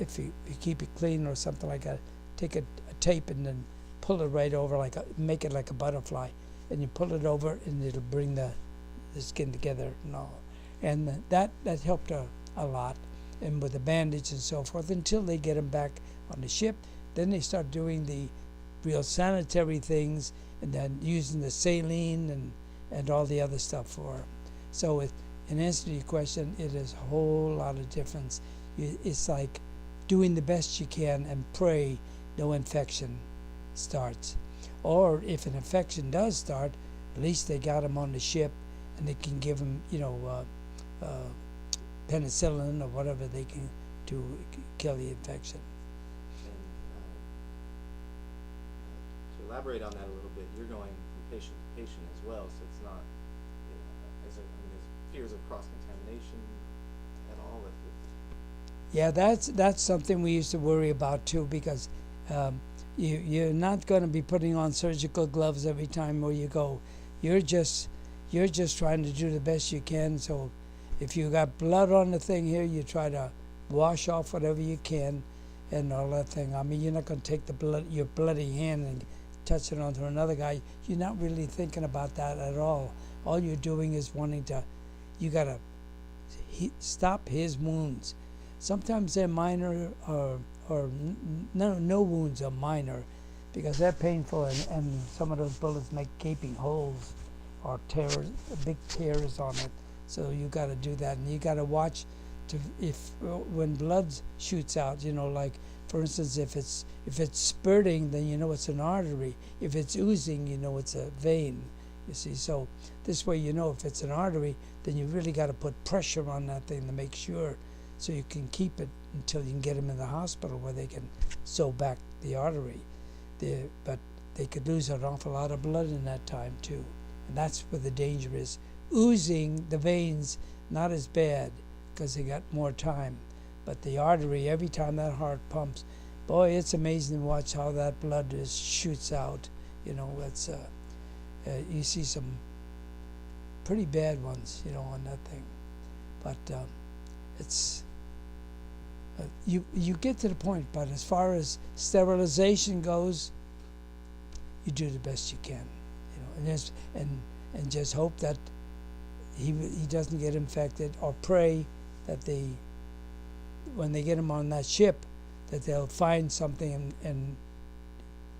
if you keep it clean or something like that, take a tape and then pull it right over, make it like a butterfly, and you pull it over, and it'll bring the skin together and all, and that helped a lot, and with the bandage and so forth, until they get them back on the ship. Then they start doing the real sanitary things, and then using the saline and all the other stuff for them. So in answer to your question, it is a whole lot of difference. It's like doing the best you can and pray no infection starts. Or if an infection does start, at least they got them on the ship, and they can give them, penicillin or whatever they can to kill the infection.
And to elaborate on that a little bit, you're going from patient to patient as well, so it's not, there's fears of cross-contamination at all.
Yeah, that's something we used to worry about too, because you're not going to be putting on surgical gloves every time where you go. You're just trying to do the best you can. So if you got blood on the thing here, you try to wash off whatever you can and all that thing. I mean, you're not going to take your bloody hand and touch it onto another guy. You're not really thinking about that at all. All you're doing is you got to stop his wounds. Sometimes they're minor, or no wounds are minor, because they're painful, and some of those bullets make gaping holes or big tears on it. So you got to do that, and you got to watch when blood shoots out. Like for instance, if it's spurting, then you know it's an artery. If it's oozing, you know it's a vein. You see, so this way you know if it's an artery, then you really got to put pressure on that thing to make sure, so you can keep it until you can get them in the hospital where they can sew back the artery. But they could lose an awful lot of blood in that time too, and that's where the danger is. Oozing, the veins, not as bad because they got more time, but the artery, every time that heart pumps, boy, it's amazing to watch how that blood just shoots out. It's you see some pretty bad ones, on that thing, but it's you get to the point. But as far as sterilization goes, you do the best you can, and just hope that he doesn't get infected, or pray that when they get him on that ship, that they'll find something and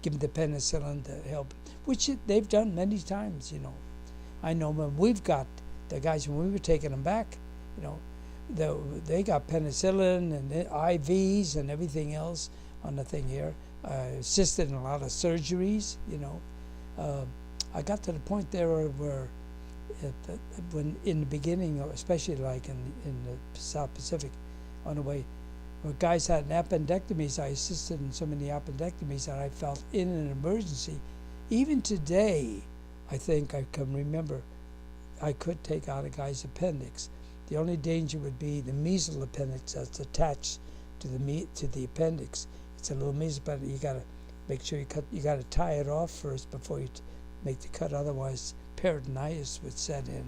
give him the penicillin to help, which they've done many times. I know when we've got the guys when we were taking them back, you know, they got penicillin and IVs and everything else on the thing here. Assisted in a lot of surgeries, you know. I got to the point there where when in the beginning, especially like in the South Pacific, on the way, where guys had appendectomies, I assisted in so many appendectomies that I felt in an emergency. Even today, I think I can remember I could take out a guy's appendix. The only danger would be the measle appendix that's attached to the appendix. It's a little measle appendix. You got to make sure you got to tie it off first before you make the cut. Otherwise, peritonitis would set in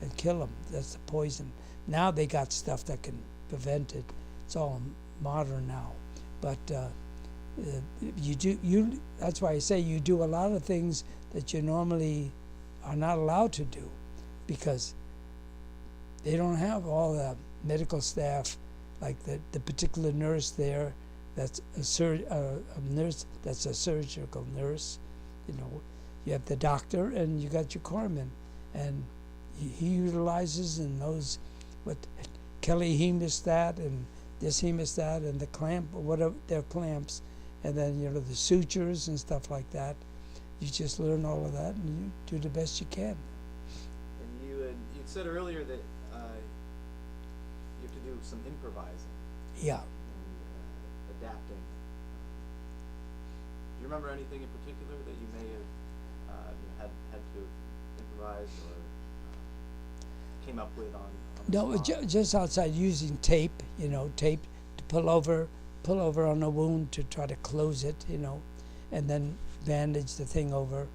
and kill them. That's the poison. Now they got stuff that can prevent it. It's all modern now, but that's why I say you do a lot of things that you normally are not allowed to do, because they don't have all the medical staff, like the particular nurse there that's a nurse that's a surgical nurse. You know, you have the doctor and you got your corpsman, and he utilizes and knows what Kelly hemostat and this hemostat and the clamp, or whatever their clamps, and then you know the sutures and stuff like that. You just learn all of that and you do the best you can.
And you said earlier that you have to do some improvising.
Yeah.
And adapting. Do you remember anything in particular that you may have had to improvise or came up with on the
No,
spot?
just outside using tape, you know, tape to pull over on a wound to try to close it, you know, and then bandage the thing over.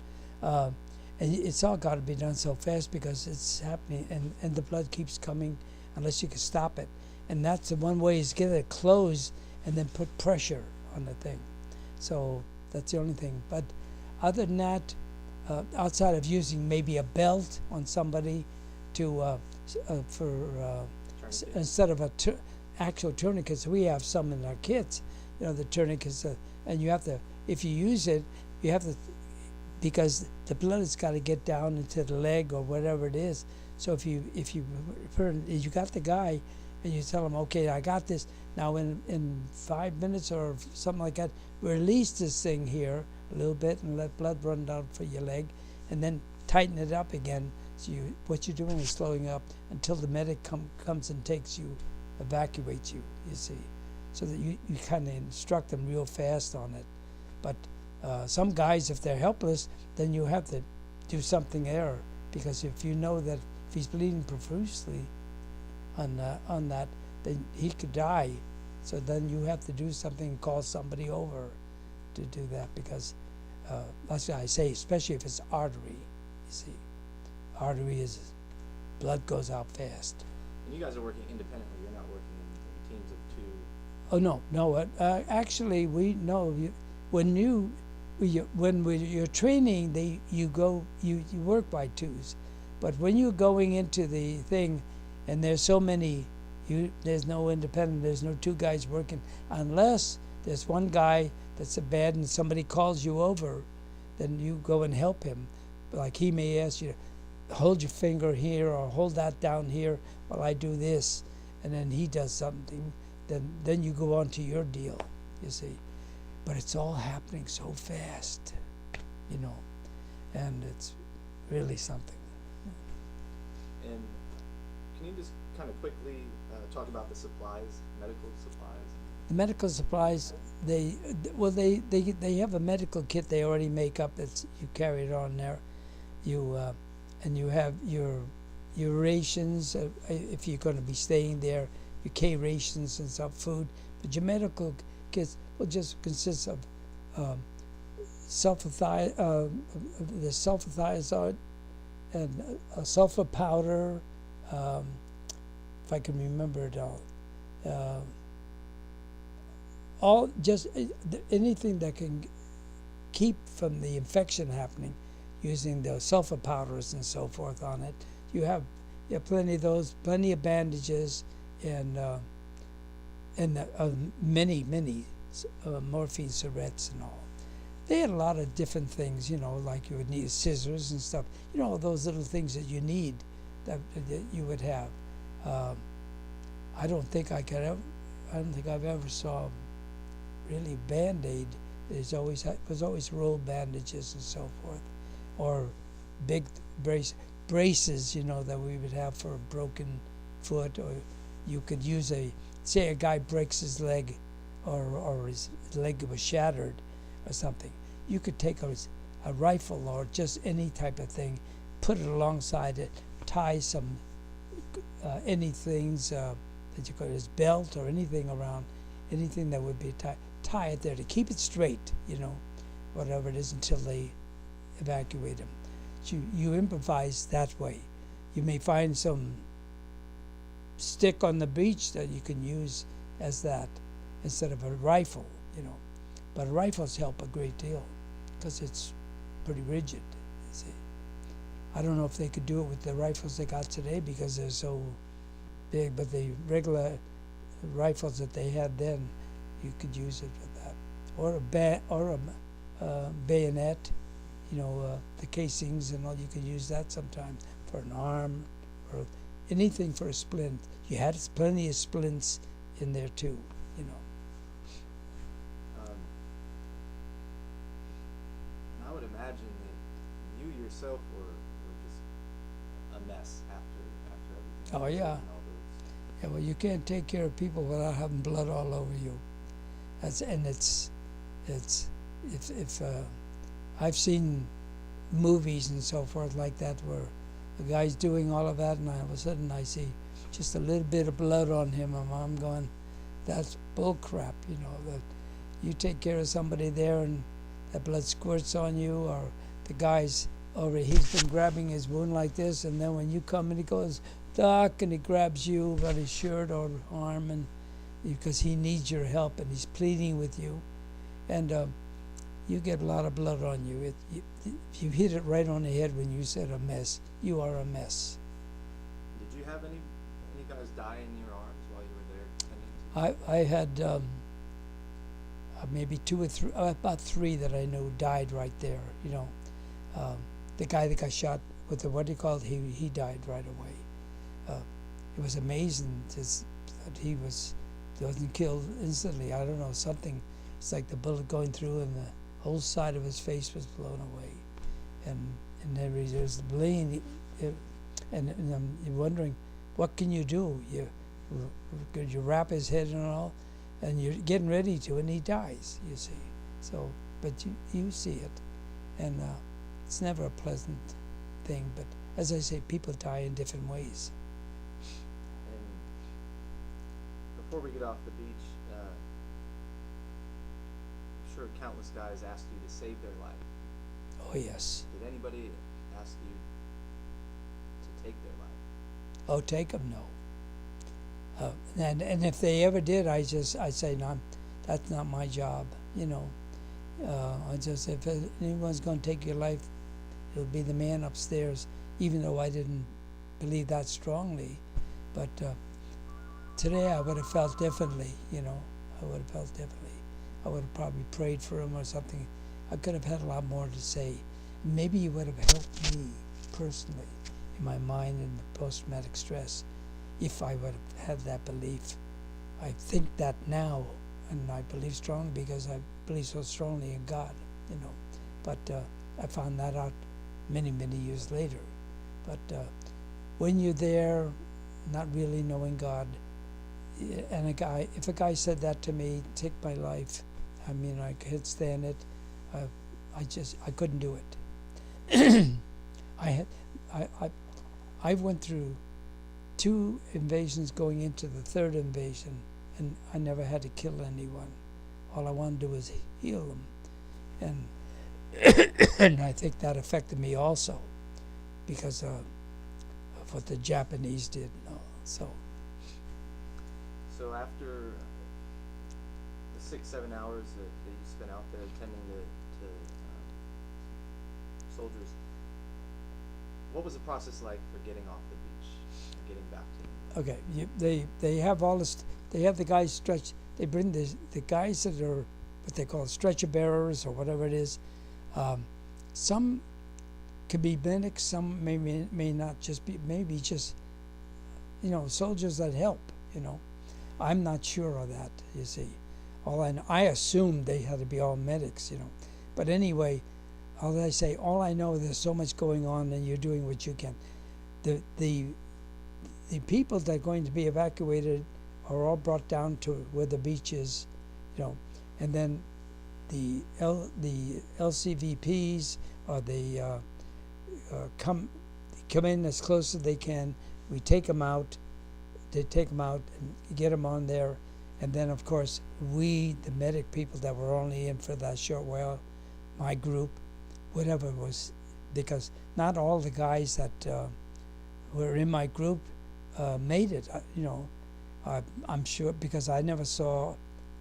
And it's all got to be done so fast because it's happening, and the blood keeps coming unless you can stop it. And that's the one way is get it closed and then put pressure on the thing. So that's the only thing. But other than that, outside of using maybe a belt on somebody to instead of actual tourniquets, we have some in our kits. You know, the tourniquets, and you have to, if you use it, you have to, because the blood has got to get down into the leg or whatever it is. So if you got the guy, and you tell him, okay, I got this. Now in 5 minutes or something like that, release this thing here a little bit and let blood run down for your leg, and then tighten it up again. So what you're doing is slowing up until the medic comes and takes you, evacuates you, you see. So that you kind of instruct them real fast on it. But some guys, if they're helpless, then you have to do something there, because if you know that if he's bleeding profusely on that, then he could die. So then you have to do something, call somebody over to do that, because that's why I say, especially if it's artery, you see. Artery is, blood goes out fast.
And you guys are working independently. You're not working in teams of two.
Oh no. Actually, we know when you're training, you work by twos, but when you're going into the thing, and there's so many, there's no independent. There's no two guys working unless there's one guy that's bad and somebody calls you over, then you go and help him. Like he may ask you, hold your finger here or hold that down here while I do this, and then he does something, then you go on to your deal, you see. But it's all happening so fast, you know, and it's really something.
And can you just kind of quickly talk about the supplies, medical supplies?
The medical supplies, they have a medical kit they already make up. It's, you carry it on there. And you have your rations if you're going to be staying there, your K rations and some food. But your medical kits will just consist of the sulfathiazide and sulfur powder, if I can remember it all just anything that can keep from the infection happening, using the sulfur powders and so forth on it. You have plenty of those, plenty of bandages, and many morphine syrettes and all. They had a lot of different things, you know, like you would need scissors and stuff. You know, those little things that you need that you would have. Um, I don't think I could ever. I don't think I've ever saw really Band-Aid. Was always roll bandages and so forth, or big braces, that we would have for a broken foot, or you could use say a guy breaks his leg, or his leg was shattered, or something. You could take a rifle or just any type of thing, put it alongside it, tie some anything that you could, his belt or anything around, anything that would be tie it there to keep it straight, whatever it is, until they evacuate him. So you improvise that way. You may find some stick on the beach that you can use as that instead of a rifle, But rifles help a great deal because it's pretty rigid, you see. I don't know if they could do it with the rifles they got today because they're so big, but the regular rifles that they had then, you could use it with that, or a bayonet, the casings and all. You could use that sometimes for an arm or anything for a splint. You had plenty of splints in there too, And
I would imagine that you yourself were just a mess after everything.
Oh, yeah.
And all those.
Yeah, well, you can't take care of people without having blood all over you. If I've seen movies and so forth like that where the guy's doing all of that, and all of a sudden I see just a little bit of blood on him, and I'm going, that's bull crap, that you take care of somebody there and that blood squirts on you, or the guy's he's been grabbing his wound like this, and then when you come and he goes, Doc, and he grabs you by his shirt or arm, and because he needs your help and he's pleading with you, and you get a lot of blood on you. You hit it right on the head when you said a mess. You are a mess.
Did you have any guys die in your arms while you were there?
I had maybe two or three, about three that I knew died right there. The guy that got shot with he died right away. It was amazing that he wasn't killed instantly. I don't know, something. It's like the bullet going through and the whole side of his face was blown away, and there's the bleeding, and you're wondering, what can you do? You wrap his head and all, and you're getting ready to, and he dies. You see, so but you see it, and it's never a pleasant thing. But as I say, people die in different ways.
And before we get off the beach, I'm sure countless guys asked you to save their life.
Oh yes.
Did anybody ask you to take their life?
Oh, take them? No. And if they ever did, I say no. That's not my job. If anyone's going to take your life, it'll be the man upstairs. Even though I didn't believe that strongly, but today I would have felt differently. I would have felt differently. I would have probably prayed for him or something. I could have had a lot more to say. Maybe it would have helped me personally in my mind and the post-traumatic stress if I would have had that belief. I think that now, and I believe strongly because I believe so strongly in God, But I found that out many, many years later. But when you're there, not really knowing God, and if a guy said that to me, take my life, I could stand it. I couldn't do it. I went through 2 invasions going into the 3rd invasion, and I never had to kill anyone. All I wanted to do was heal them, and I think that affected me also because of what the Japanese did.
So after the 6-7 hours that you spent out there attending to soldiers, what was the process like for getting off the beach and getting back to them?
Okay, they have all this. They have the guys stretch. They bring the guys that are what they call stretcher bearers or whatever it is. Some could be medics. Some may not just be, maybe just, soldiers that help. I'm not sure of that. You see, I assumed they had to be all medics. But anyway, all I know, there's so much going on, and you're doing what you can. The people that are going to be evacuated are all brought down to where the beach is, and then the LCVPs or the come in as close as they can. We take them out. They take them out and get them on there, and then of course we, the medic people that were only in for that short while, my group, whatever it was, because not all the guys that were in my group made it. I'm sure, because I never saw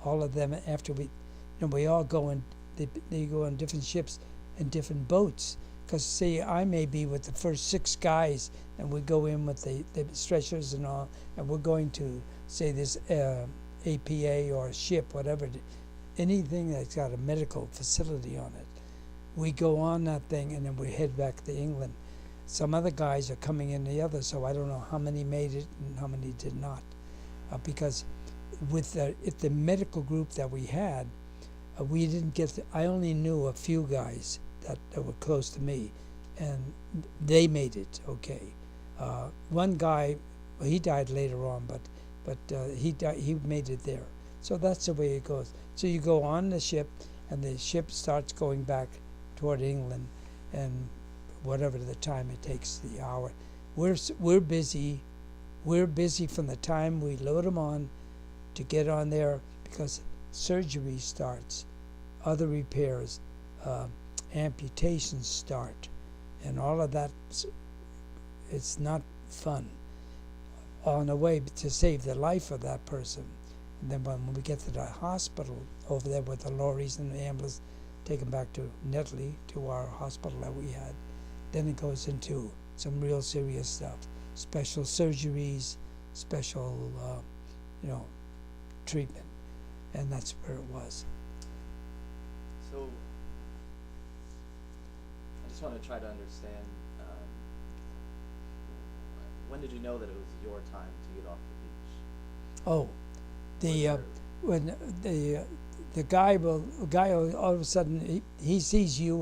all of them after we all go in. They go on different ships and different boats. Because see, I may be with the first 6 guys, and we go in with the stretchers and all, and we're going to say this APA or ship, whatever, anything that's got a medical facility on it. We go on that thing, and then we head back to England. Some other guys are coming in the other, so I don't know how many made it and how many did not. Because with the medical group that we had, we didn't get. I only knew a few guys that were close to me, and they made it okay. One guy, well, he died later on, but he made it there. So that's the way it goes. So you go on the ship, and the ship starts going back toward England, and whatever the time it takes, the hour. We're busy. We're busy from the time we load them on to get on there, because surgery starts, other repairs, amputations start, and all of that. It's not fun. On the way to save the life of that person. And then when we get to the hospital over there with the lorries and the ambulance, take them back to Netley, to our hospital that we had, then it goes into some real serious stuff. Special surgeries, special, treatment. And that's where it was.
So, I just want to try to understand, when did you know that it was your time to get off the beach?
Oh, when the guy all of a sudden he sees you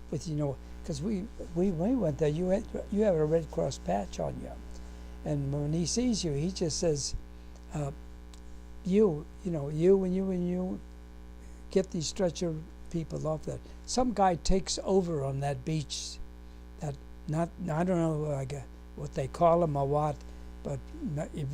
with because we went there. You have a Red Cross patch on you, and when he sees you, he just says, you get these stretcher people off there. Some guy takes over on that beach. I don't know what they call him or what, but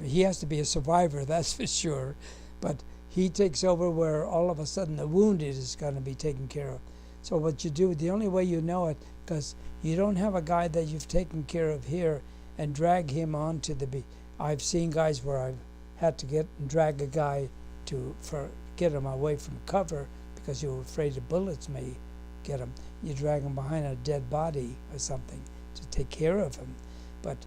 he has to be a survivor, that's for sure. But he takes over where all of a sudden the wounded is going to be taken care of. So what you do, the only way you know it, because you don't have a guy that you've taken care of here and drag him onto the beach. I've seen guys where I've had to drag a guy get him away from cover because you're afraid the bullets may get him. You drag him behind a dead body or something to take care of him. But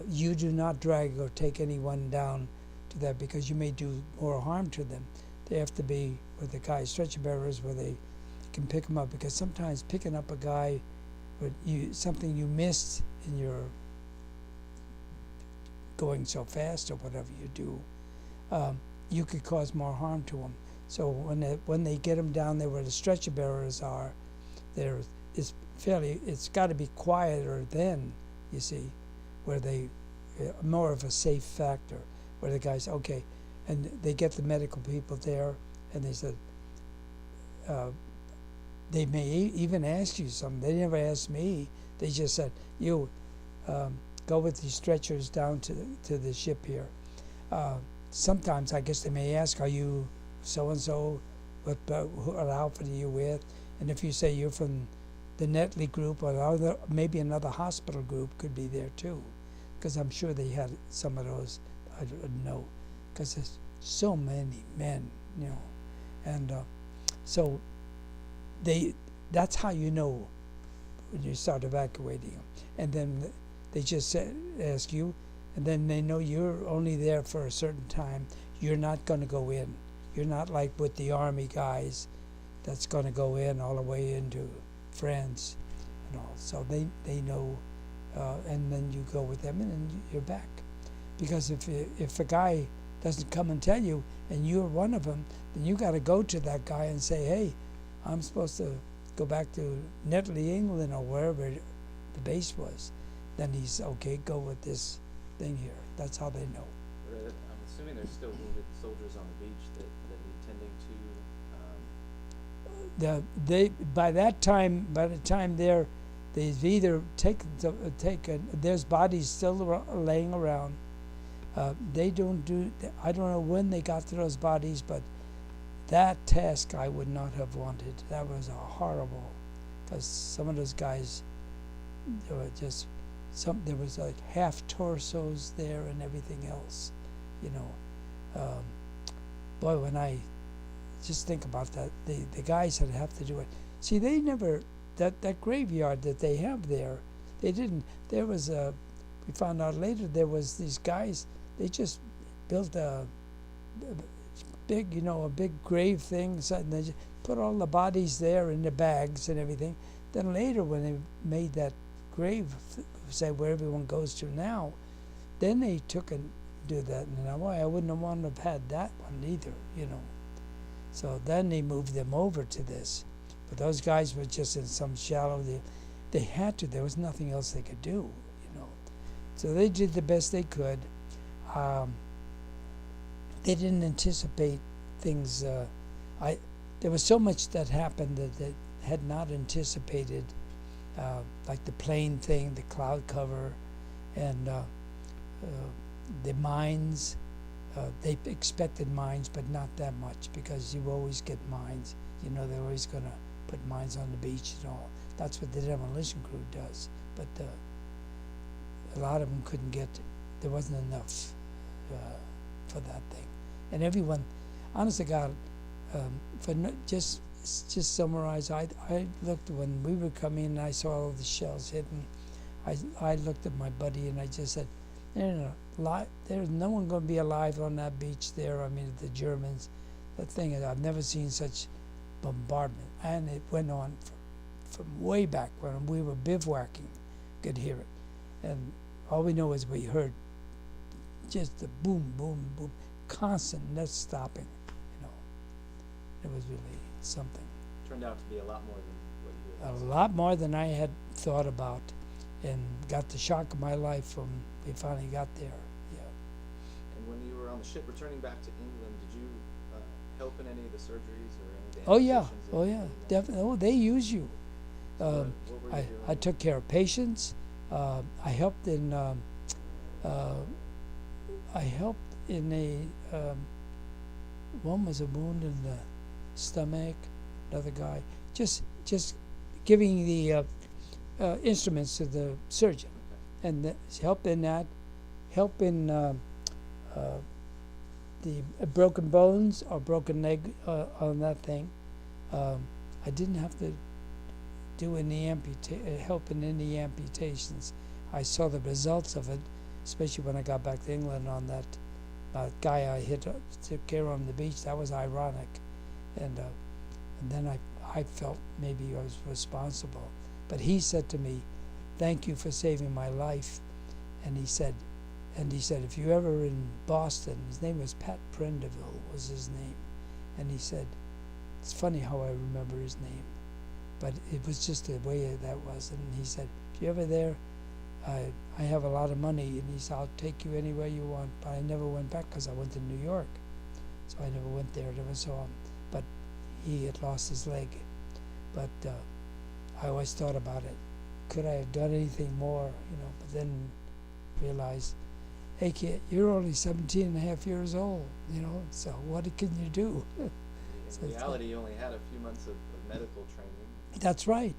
you do not drag or take anyone down to that, because you may do more harm to them. They have to be with the guy stretcher bearers where they can pick them up, because sometimes picking up a guy with something you missed in your going so fast or whatever you do, you could cause more harm to them. So when they get them down there where the stretcher bearers are, it's got to be quieter then, you see, where they more of a safe factor, where the guys, okay, and they get the medical people there, and they said, they may even ask you something. They never asked me. They just said, you go with these stretchers down to the ship here. Sometimes I guess they may ask, are you so-and-so, what outfit are you with? And if you say you're from the Netley group, or maybe another hospital group could be there too, because I'm sure they had some of those. I don't know, because there's so many men, and so that's how you know when you start evacuating them. And then they just ask you, and then they know you're only there for a certain time. You're not going to go in. You're not like with the Army guys that's going to go in all the way into France. and all. So they know, and then you go with them, and then you're back. Because if a guy doesn't come and tell you, and you're one of them, then you got to go to that guy and say, hey, I'm supposed to go back to Netley, England, or wherever the base was. Then he's, okay, go with this thing here. That's how they know.
I'm assuming there's still wounded soldiers on the beach that need tending to.
By the time they've either taken, there's bodies still laying around. They don't do, I don't know when they got to those bodies, but that task I would not have wanted. That was a horrible, because some of those guys, there were just there was like half torsos there and everything else, you know. Boy, when I just think about that, the guys that have to do it. See, they never, that graveyard that they have there, they didn't, there was we found out later, there was these guys, they just built a big, you know, a big grave thing, so and they just put all the bodies there in the bags and everything. Then later, when they made that grave, say where everyone goes to now, then they took and do that. And I wouldn't have wanted to have had that one either, you know. So then they moved them over to this. But those guys were just in some shallow, they had to, there was nothing else they could do, you know. So they did the best they could. They didn't anticipate things, there was so much that happened that they had not anticipated, like the plane thing, the cloud cover, and the mines. They expected mines, but not that much, because you always get mines. You know, they're always going to put mines on the beach and all. That's what the demolition crew does. But a lot of them couldn't get, there wasn't enough for that thing. And everyone, honest to God, just summarize, I looked when we were coming and I saw all the shells hitting. I looked at my buddy and I just said, there's no one going to be alive on that beach there. I mean, the Germans, that thing, I've never seen such bombardment. And it went on from way back when we were bivouacking, could hear it. And all we know is we heard just the boom, boom, boom, constant, not stopping, you know. It was really something.
Turned out to be a lot more than what you
A lot more than I had thought about, and got the shock of my life when we finally got there. Yeah.
And when you were on the ship returning back to England, did you help in any of the surgeries or any of the
Oh yeah,
amputations
oh yeah, definitely. Oh, they use you.
What were you doing?
I took care of patients. I helped in a one was a wound in the stomach. Another guy just giving the instruments to the surgeon, and help in that, help in the broken bones or broken leg on that thing. I didn't have to do any help in any amputations. I saw the results of it, especially when I got back to England on that guy I took care of on the beach. That was ironic, and then I felt maybe I was responsible. But he said to me, "Thank you for saving my life," and he said, if you ever in Boston, his name was Pat Prendeville was his name, and he said, it's funny how I remember his name, but it was just the way that was. And he said, if you're ever there, I have a lot of money, and he said, I'll take you anywhere you want. But I never went back because I went to New York, so I never went there, never saw him. But he had lost his leg. But I always thought about it. Could I have done anything more, you know? But then realized, hey kid, you're only 17 and a half years old, you know, so what can you do?
In reality, you only had a few months of medical training.
That's right.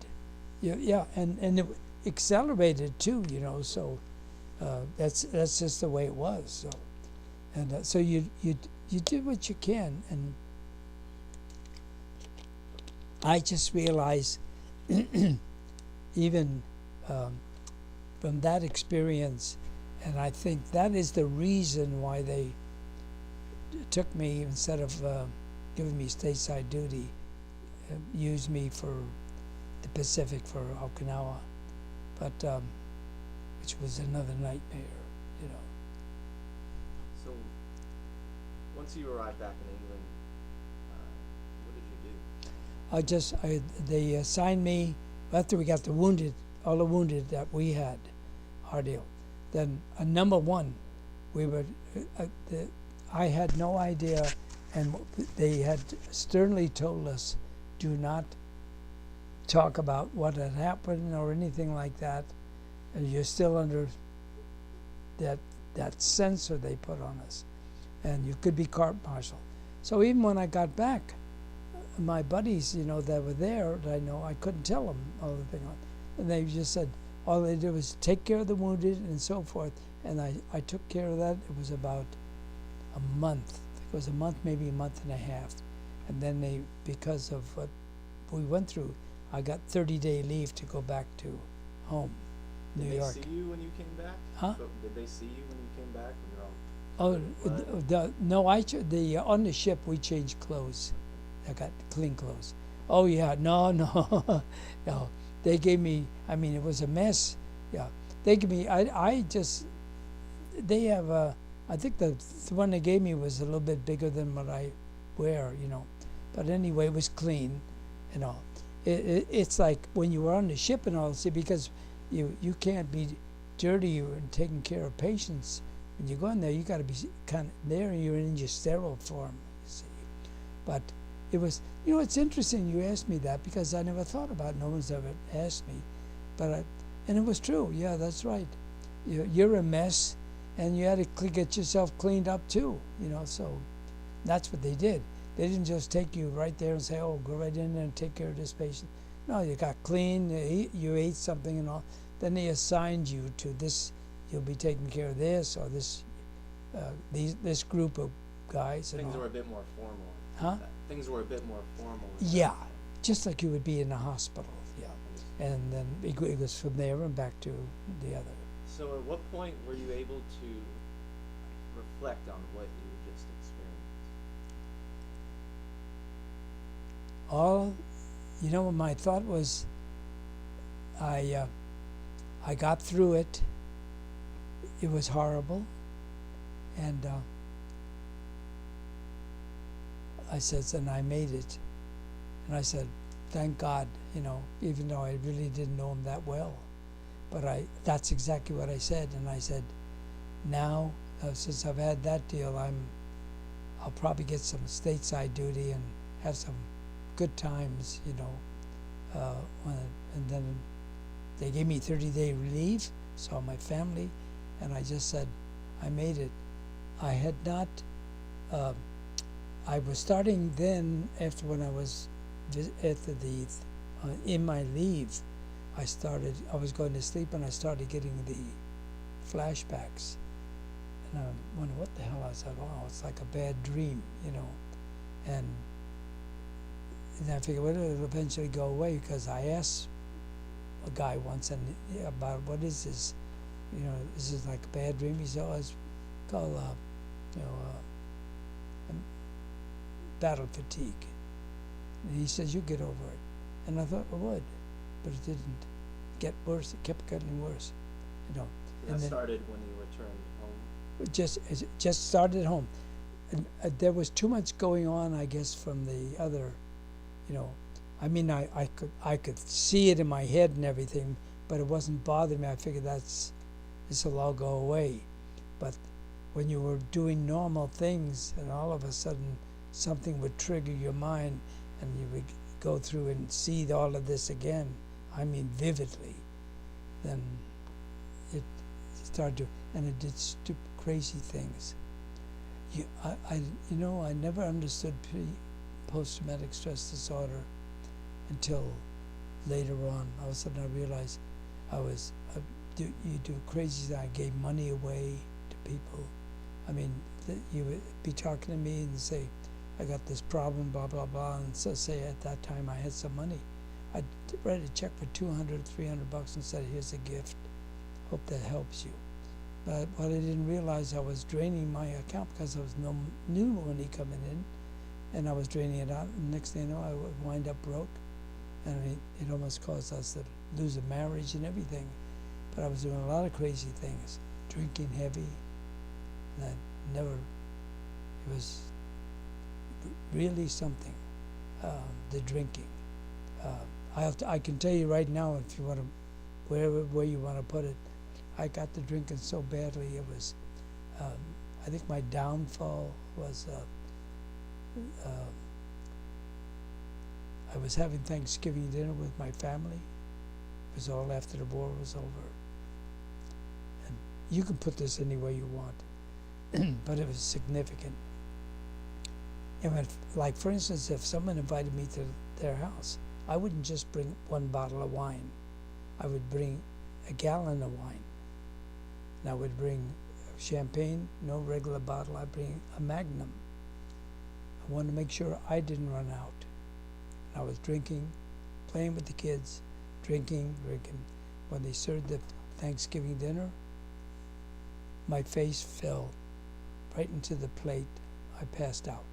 Yeah, and it accelerated too, you know, so that's just the way it was. So, and so you did what you can, and I just realized even from that experience, and I think that is the reason why they took me, instead of giving me stateside duty, used me for the Pacific for Okinawa, but which was another nightmare, you know.
So, once you arrived back in England, what did you do?
They assigned me after we got all the wounded that we had, our deal. Then number one, I had no idea, and they had sternly told us, do not talk about what had happened or anything like that, and you're still under that censor they put on us, and you could be court-martialed. So even when I got back, my buddies, you know, that were there, that I know, I couldn't tell them all the thing, and they just said all they did was take care of the wounded and so forth, and I took care of that. It was about a month. It was a month, maybe a month and a half, and then because of what we went through, I got 30-day leave to go back to home, New York.
Did they see you when you came back?
Huh?
Did they see you when you came back? When you're all
No, on the ship we changed clothes. I got clean clothes. Oh yeah, no, no. They gave me, I mean, it was a mess. Yeah, they gave me, they have, I think the one they gave me was a little bit bigger than what I wear, you know. But anyway, it was clean, you know. It's like when you were on the ship and all, see, because you can't be dirty and taking care of patients. When you go in there, you got to be kind of there, and you're in your sterile form, you see. But it was, you know, it's interesting you asked me that, because I never thought about it. No one's ever asked me. And it was true. Yeah, that's right. You're a mess, and you had to get yourself cleaned up too, you know, so that's what they did. They didn't just take you right there and say, oh, go right in there and take care of this patient. No, you got clean, you ate something and all. Then they assigned you to this, you'll be taking care of this, or this group of guys.
Things were a bit more formal.
Huh?
Things were a bit more formal.
Yeah, just like you would be in a hospital, yeah. And then it goes from there and back to the other.
So at what point were you able to reflect on what you just experienced?
My thought was, I got through it. It was horrible, and I said, and I made it. And I said, thank God, you know, even though I really didn't know him that well. But that's exactly what I said. And I said, now, since I've had that deal, I'll probably get some stateside duty and have some good times, you know. And then they gave me 30-day leave, saw my family, and I just said, I made it. I had not, I was starting then, after when I was in my leave, I was going to sleep, and I started getting the flashbacks. And I wondered what the hell. I said, oh, it's like a bad dream, you know. And I figured, well, it'll eventually go away, because I asked a guy once about what is this? You know, is this like a bad dream? He said, oh, it's called, battle fatigue. And he says, you get over it. And I thought it would, but it didn't get worse. It kept getting worse, you know.
So that started when you returned home?
It just started at home. And there was too much going on, I guess, from the other, you know. I mean, I could see it in my head and everything, but it wasn't bothering me. I figured this will all go away. But when you were doing normal things, and all of a sudden something would trigger your mind, and you would go through and see all of this again, I mean vividly, then it started to, and it did stupid, crazy things. I never understood post-traumatic stress disorder until later on. All of a sudden I realized you do crazy things. I gave money away to people. I mean, you would be talking to me and say, I got this problem, blah, blah, blah, and so say at that time I had some money. I'd write a check for $200, $300 and said, here's a gift. Hope that helps you. But what I didn't realize, I was draining my account because there was no new money coming in, and I was draining it out, and next thing you know, I would wind up broke. and it almost caused us to lose a marriage and everything. But I was doing a lot of crazy things, drinking heavy, and I never, it was really something, the drinking. I can tell you right now, if you want to, where you want to put it, I got the drinking so badly, it was, I think my downfall was, I was having Thanksgiving dinner with my family. It was all after the war was over. And you can put this any way you want, but it was significant. And when, like for instance, if someone invited me to their house, I wouldn't just bring one bottle of wine. I would bring a gallon of wine. And I would bring champagne, no regular bottle. I'd bring a Magnum. I wanted to make sure I didn't run out. And I was drinking, playing with the kids, drinking. When they served the Thanksgiving dinner, my face fell right into the plate. I passed out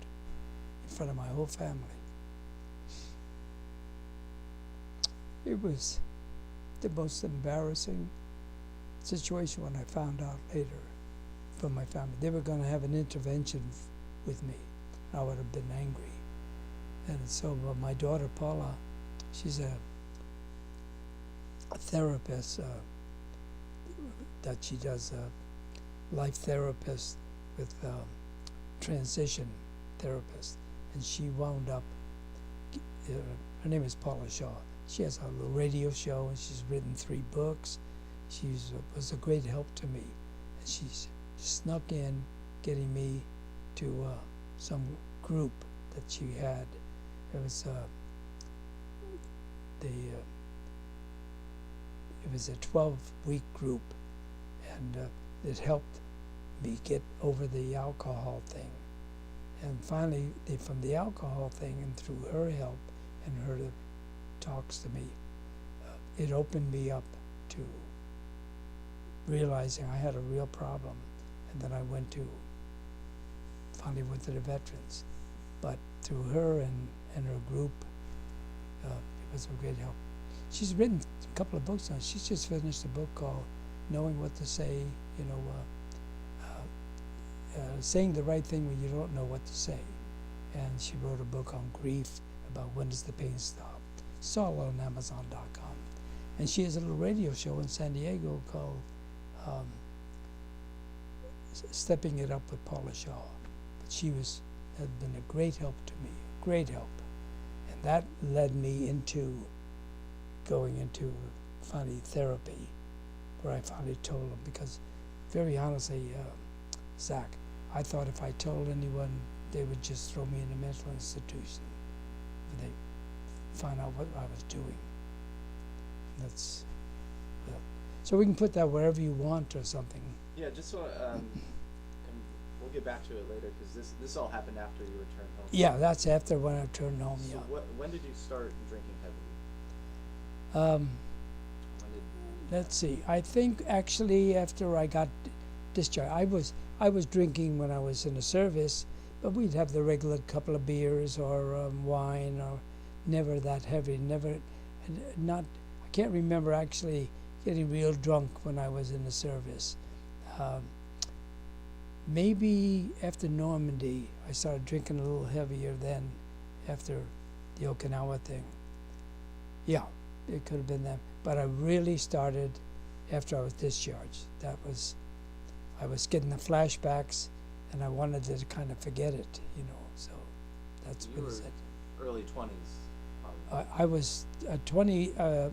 in front of my whole family. It was the most embarrassing situation when I found out later from my family. They were going to have an intervention with me. I would have been angry. And so my daughter Paula, she's a therapist that she does life therapist with transition therapist, and she wound up. Her name is Paula Shaw. She has a little radio show, and she's written 3 books. She was a great help to me, and she's snuck in getting me to some group that she had. It was it was a 12-week group, and it helped me get over the alcohol thing. And finally, from the alcohol thing, and through her help and her talks to me, it opened me up to realizing I had a real problem. And then I finally went to the veterans. But through her and her group, it was a great help. She's written a couple of books now. She's just finished a book called Knowing What to Say, saying the right thing when you don't know what to say. And she wrote a book on grief, about when does the pain stop. It's all on Amazon.com. And she has a little radio show in San Diego called Stepping It Up with Paula Shaw. But she had been a great help to me, great help. And that led me into going into finally therapy, where I finally told them, because very honestly, Zach, I thought if I told anyone, they would just throw me in a mental institution if they find out what I was doing. That's, so we can put that wherever you want or something.
Yeah, just so, and we'll get back to it later, because this all happened after you returned home.
Yeah, that's after when I returned home,
So
yeah.
when did you start drinking heavily?
Let's see. I think actually after I got discharged, I was drinking when I was in the service, but we'd have the regular couple of beers or wine, or never that heavy. I can't remember actually getting real drunk when I was in the service. Maybe after Normandy, I started drinking a little heavier then, after the Okinawa thing. Yeah, it could have been that. But I really started after I was discharged. I was getting the flashbacks, and I wanted to kind of forget it, so that's
You
what
were
it said.
early 20s, probably.
I was 20, I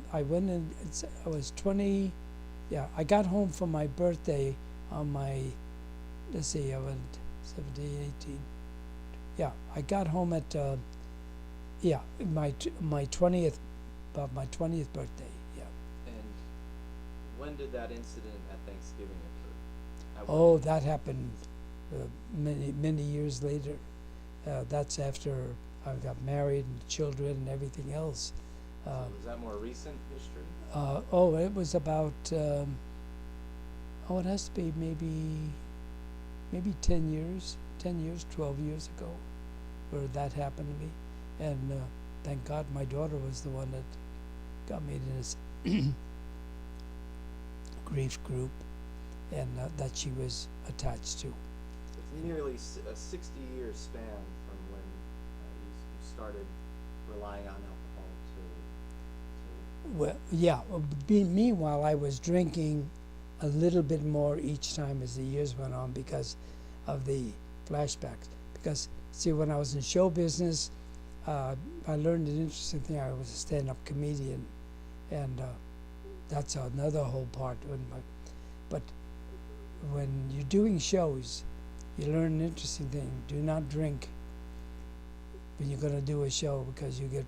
was 20, yeah, I got home for my birthday on my, let's see, I went 17, 18, yeah, I got home at, my 20th, about my 20th birthday, yeah.
And when did that incident at Thanksgiving occur?
Oh, that happened many years later. That's after I got married and children and everything else.
So was that more recent history?
It was about, it has to be maybe 10 years, 12 years ago, where that happened to me. And thank God my daughter was the one that got me to this grief group, and that she was attached to.
It's nearly a 60-year span from when you started relying on alcohol to
Well, yeah. Meanwhile, I was drinking a little bit more each time as the years went on because of the flashbacks. Because, see, when I was in show business, I learned an interesting thing. I was a stand-up comedian, and that's another whole part. But when you're doing shows, you learn an interesting thing. Do not drink when you're going to do a show, because you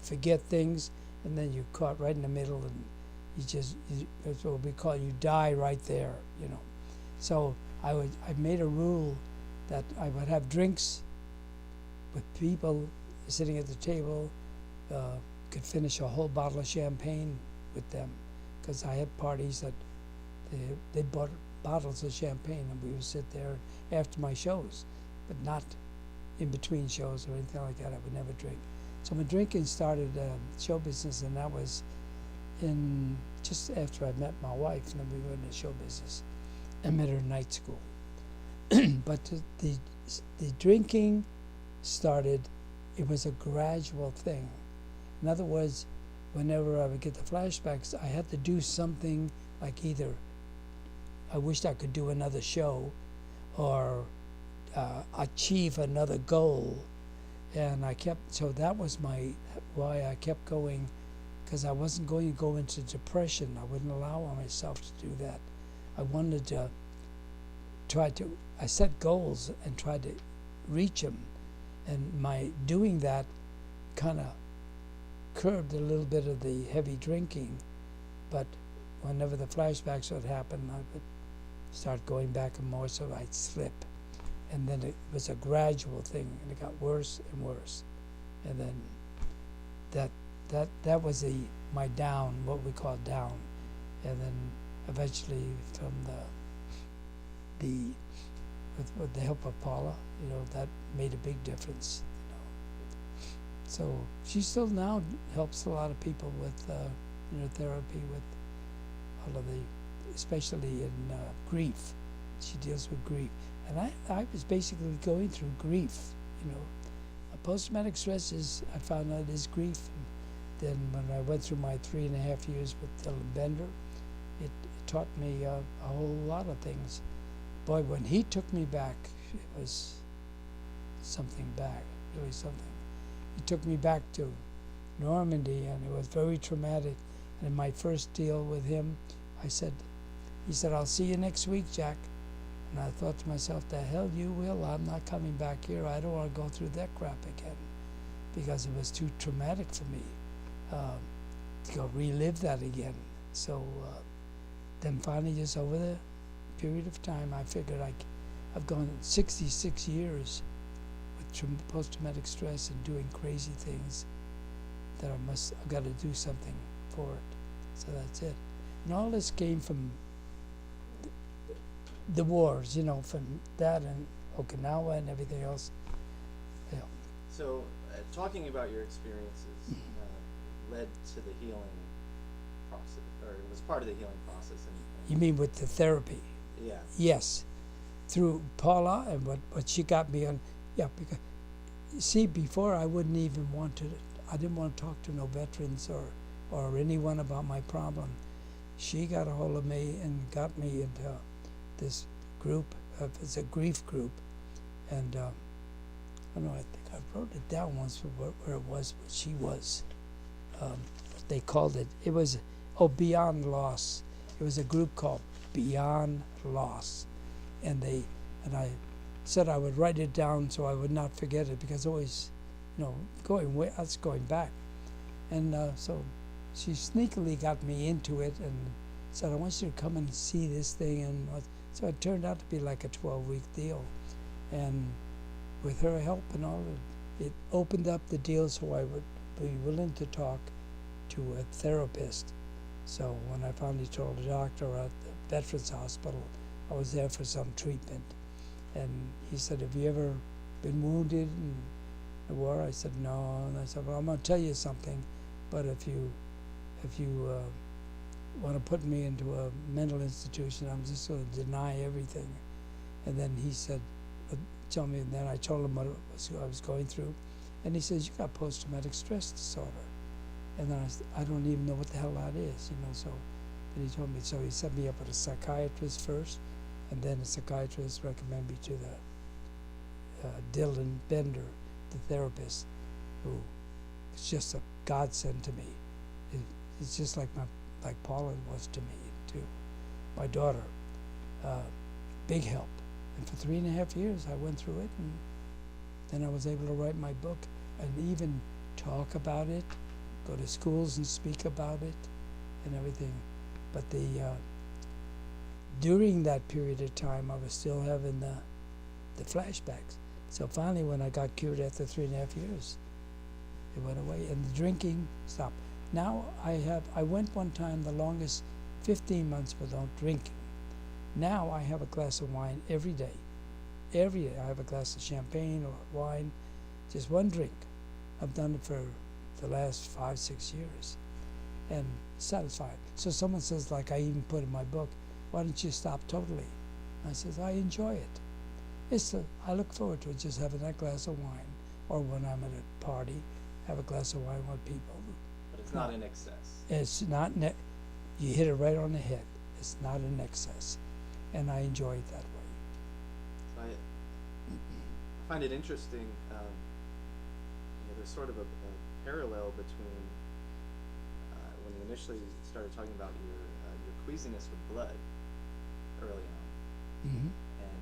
forget things, and then you're caught right in the middle, and that's what we call, you die right there, you know. So I made a rule that I would have drinks with people sitting at the table, could finish a whole bottle of champagne with them, because I had parties that they bought bottles of champagne, and we would sit there after my shows, but not in between shows or anything like that. I would never drink. So my drinking started show business, and that was in just after I met my wife, and then we went into show business. I met her in night school. But the drinking started, it was a gradual thing. In other words, whenever I would get the flashbacks, I had to do something, like either I wished I could do another show or achieve another goal. And so that was why I kept going, because I wasn't going to go into depression. I wouldn't allow myself to do that. I wanted to I set goals and tried to reach them. And my doing that kind of curbed a little bit of the heavy drinking. But whenever the flashbacks would happen, I would start going back and more, so I'd slip. And then it was a gradual thing, and it got worse and worse. And then that was my down, what we call down. And then eventually, from with the help of Paula, you know, that made a big difference. You know, so she still now helps a lot of people with therapy, with all of especially in grief. She deals with grief. And I was basically going through grief, you know. Post-traumatic stress I found out is grief. And then when I went through my 3.5 years with Dylan Bender, it taught me a whole lot of things. Boy, when he took me back, it was something back, really something. He took me back to Normandy, and it was very traumatic. And in my first deal with him, he said, "I'll see you next week, Jack." And I thought to myself, the hell you will, I'm not coming back here. I don't want to go through that crap again, because it was too traumatic for me to go relive that again. So then finally, just over the period of time, I figured I've gone 66 years with post-traumatic stress and doing crazy things, that I've got to do something for it. So that's it. And all this came from the wars, you know, from that and Okinawa and everything else. Yeah.
So, talking about your experiences led to the healing process, or it was part of the healing process. And
You mean with the therapy?
Yeah.
Yes, through Paula and what she got me on. Yeah, because you see, before I wouldn't even I didn't want to talk to no veterans or anyone about my problem. She got a hold of me and got me into this group. It's a grief group, and I don't know. I think I wrote it down once for where it was. What she was. They called it. It was Beyond Loss. It was a group called Beyond Loss, and I said I would write it down so I would not forget it, because always, you know, that's going back, and so she sneakily got me into it and said, "I want you to come and see this thing," and so it turned out to be like a 12-week deal, and with her help and all, it opened up the deal so I would be willing to talk to a therapist. So when I finally told the doctor at the Veterans Hospital, I was there for some treatment, and he said, "Have you ever been wounded the war? I said, no. And I said, well, I'm going to tell you something, but if you want to put me into a mental institution, I'm just going to deny everything. And then he said, tell me, and then I told him what I was going through. And he says, you got post-traumatic stress disorder. And then I said, I don't even know what the hell that is, so then he told me, so he set me up with a psychiatrist first, and then a psychiatrist recommended me to the Dylan Bender, the therapist, who was just a godsend to me. It's just like Paula was to me, too. My daughter, big help. And for 3.5 years, I went through it, and then I was able to write my book and even talk about it, go to schools and speak about it and everything. But during that period of time, I was still having the flashbacks. So finally, when I got cured after 3.5 years, it went away, and the drinking stopped. Now I went one time the longest 15 months without drinking. Now I have a glass of wine every day. Every day I have a glass of champagne or wine, just one drink. I've done it for the last 5-6 years, and satisfied. So someone says, like I even put in my book, why don't you stop totally? I says, I enjoy it. I look forward to just having that glass of wine, or when I'm at a party, have a glass of wine with people.
But it's not in excess.
It's not, you hit it right on the head. It's not in excess, and I enjoy it that way.
So I find it interesting, there's sort of a parallel between when you initially started talking about your queasiness with blood early on,
Mm-hmm.
and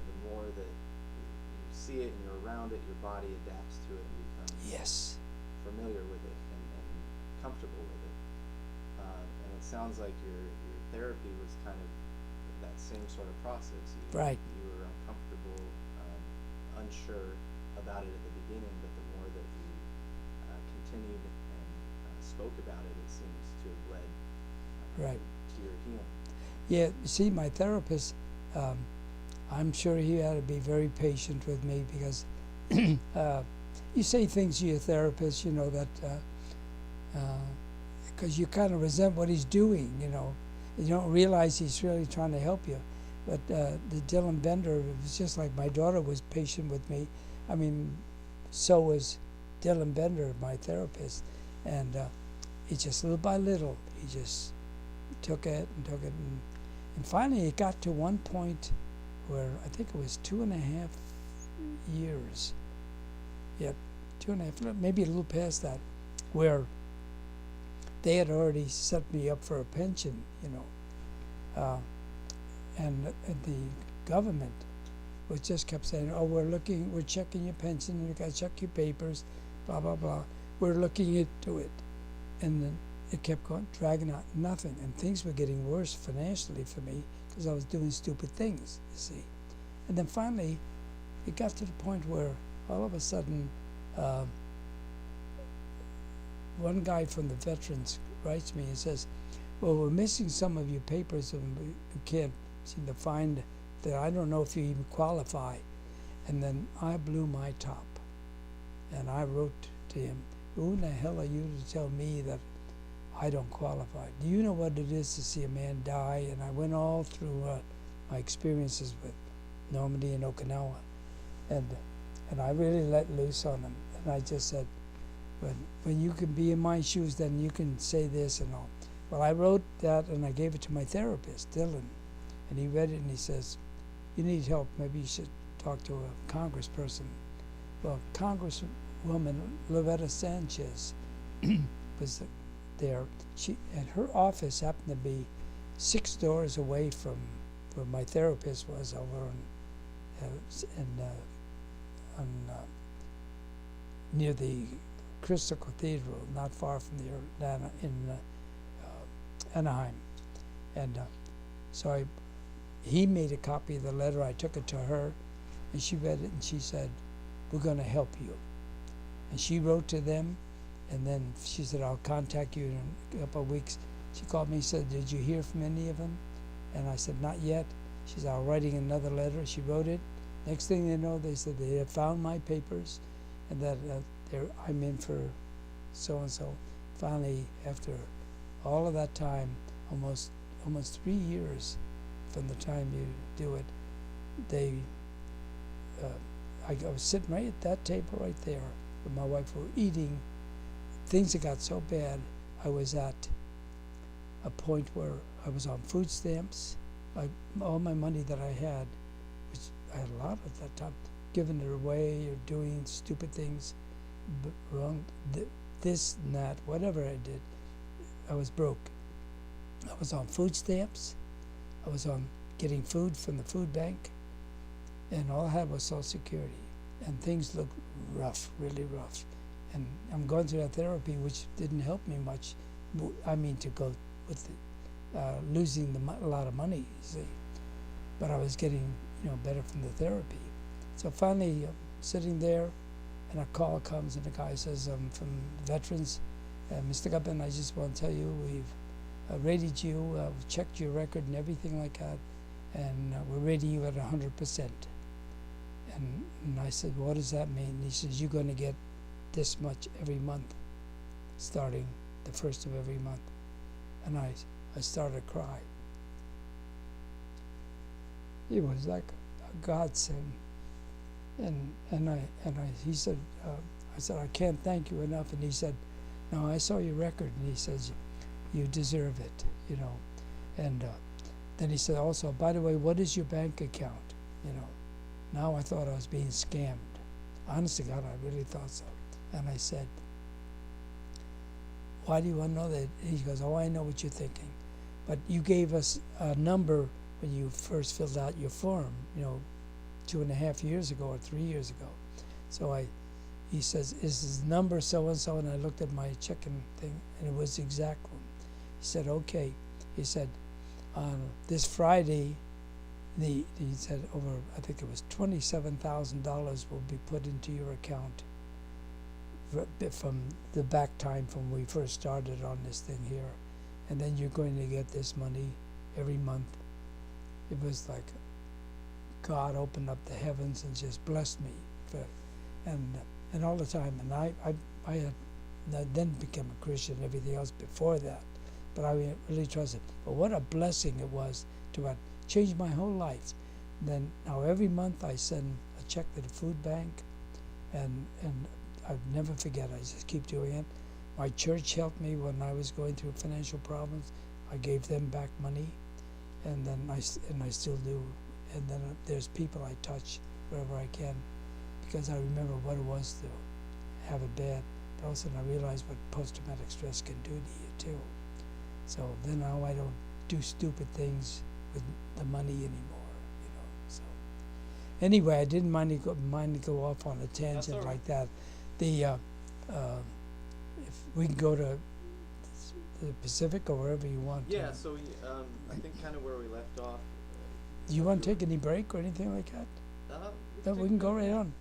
the more that you see it and you're around it, your body adapts to it and becomes
Yes.
familiar with it and comfortable with it. And it sounds like your therapy was kind of that same sort of process.
Right.
You were uncomfortable, unsure about it at the beginning, but the more that you continued and spoke about it, it seems to have led
Right.
to your healing.
Yeah, see, my therapist, I'm sure he had to be very patient with me, because you say things to your therapist, that because you kind of resent what he's doing, You don't realize he's really trying to help you. But the Dylan Bender, it was just like my daughter was patient with me. I mean, so was Dylan Bender, my therapist. And he just, little by little, he just took it. And finally it got to one point where I think it was 2.5 years. Yeah, 2.5, maybe a little past that, where they had already set me up for a pension, and the government was just kept saying, oh, we're checking your pension, and you got to check your papers, blah, blah, blah. We're looking into it. And then it kept going, dragging out, nothing. And things were getting worse financially for me because I was doing stupid things, you see. And then finally, it got to the point where all of a sudden, one guy from the veterans writes me and says, well, we're missing some of your papers and we can't seem to find that. I don't know if you even qualify. And then I blew my top. And I wrote to him, who in the hell are you to tell me that I don't qualify? Do you know what it is to see a man die? And I went all through my experiences with Normandy and Okinawa. And I really let loose on him. And I just said, when you can be in my shoes, then you can say this and all. Well, I wrote that and I gave it to my therapist, Dylan. And he read it and he says, you need help. Maybe you should talk to a congressperson. Well, Congresswoman Loretta Sanchez was there. And her office happened to be 6 doors away from where my therapist was, over near the Crystal Cathedral, not far from in Anaheim. And so he made a copy of the letter. I took it to her, and she read it, and she said, we're going to help you. And she wrote to them, and then she said, I'll contact you in a couple of weeks. She called me and said, did you hear from any of them? And I said, not yet. She said, I'm writing another letter. She wrote it, Next thing they know, they said they had found my papers, and that I'm in for so and so. Finally, after all of that time, almost 3 years from the time you do it, I was sitting right at that table right there with my wife. We were eating. Things had got so bad, I was at a point where I was on food stamps. All my money that I had, which I had a lot at that time, giving it away or doing stupid things, wrong, this and that, whatever I did, I was broke. I was on food stamps. I was on getting food from the food bank, and all I had was Social Security. And things looked rough, really rough. And I'm going through that therapy, which didn't help me much. I mean, to go with losing a lot of money, you see. But I was getting, better from the therapy. So finally, sitting there, and a call comes, and the guy says, from Veterans, Mr. Gutman, I just want to tell you, we've rated you, we've checked your record and everything like that, and we're rating you at 100%. And I said, what does that mean? And he says, you're going to get this much every month, starting the first of every month. And I started to cry. It was like a godsend. He said, I said, I can't thank you enough. And he said, no, I saw your record. And he says, you deserve it, And then he said also, by the way, what is your bank account, Now I thought I was being scammed. Honest to God, I really thought so. And I said, why do you want to know that? He goes, oh, I know what you're thinking. But you gave us a number when you first filled out your form, 2.5 years ago or 3 years ago. So he says, is this number so-and-so? And I looked at my checking thing, and it was the exact one. He said, okay. He said, this Friday, he said I think it was $27,000 will be put into your account from the back time from when we first started on this thing here. And then you're going to get this money every month. It was like God opened up the heavens and just blessed me. And all the time. And I had then become a Christian and everything else before that. But I really trusted. But what a blessing it was to have changed my whole life. And then now every month I send a check to the food bank, and I never forget. I just keep doing it. My church helped me when I was going through financial problems. I gave them back money, and then I still do. And then there's people I touch wherever I can, because I remember what it was to have it bad. But also I realized what post-traumatic stress can do to you too. So then now I don't do stupid things with the money anymore, So anyway, I didn't mind to go off on a tangent
right.
like that. If we can go to the Pacific or wherever you want.
Yeah. So I think kind of where we left off.
Do you want to take any break or anything like that?
We
No, we can go right on.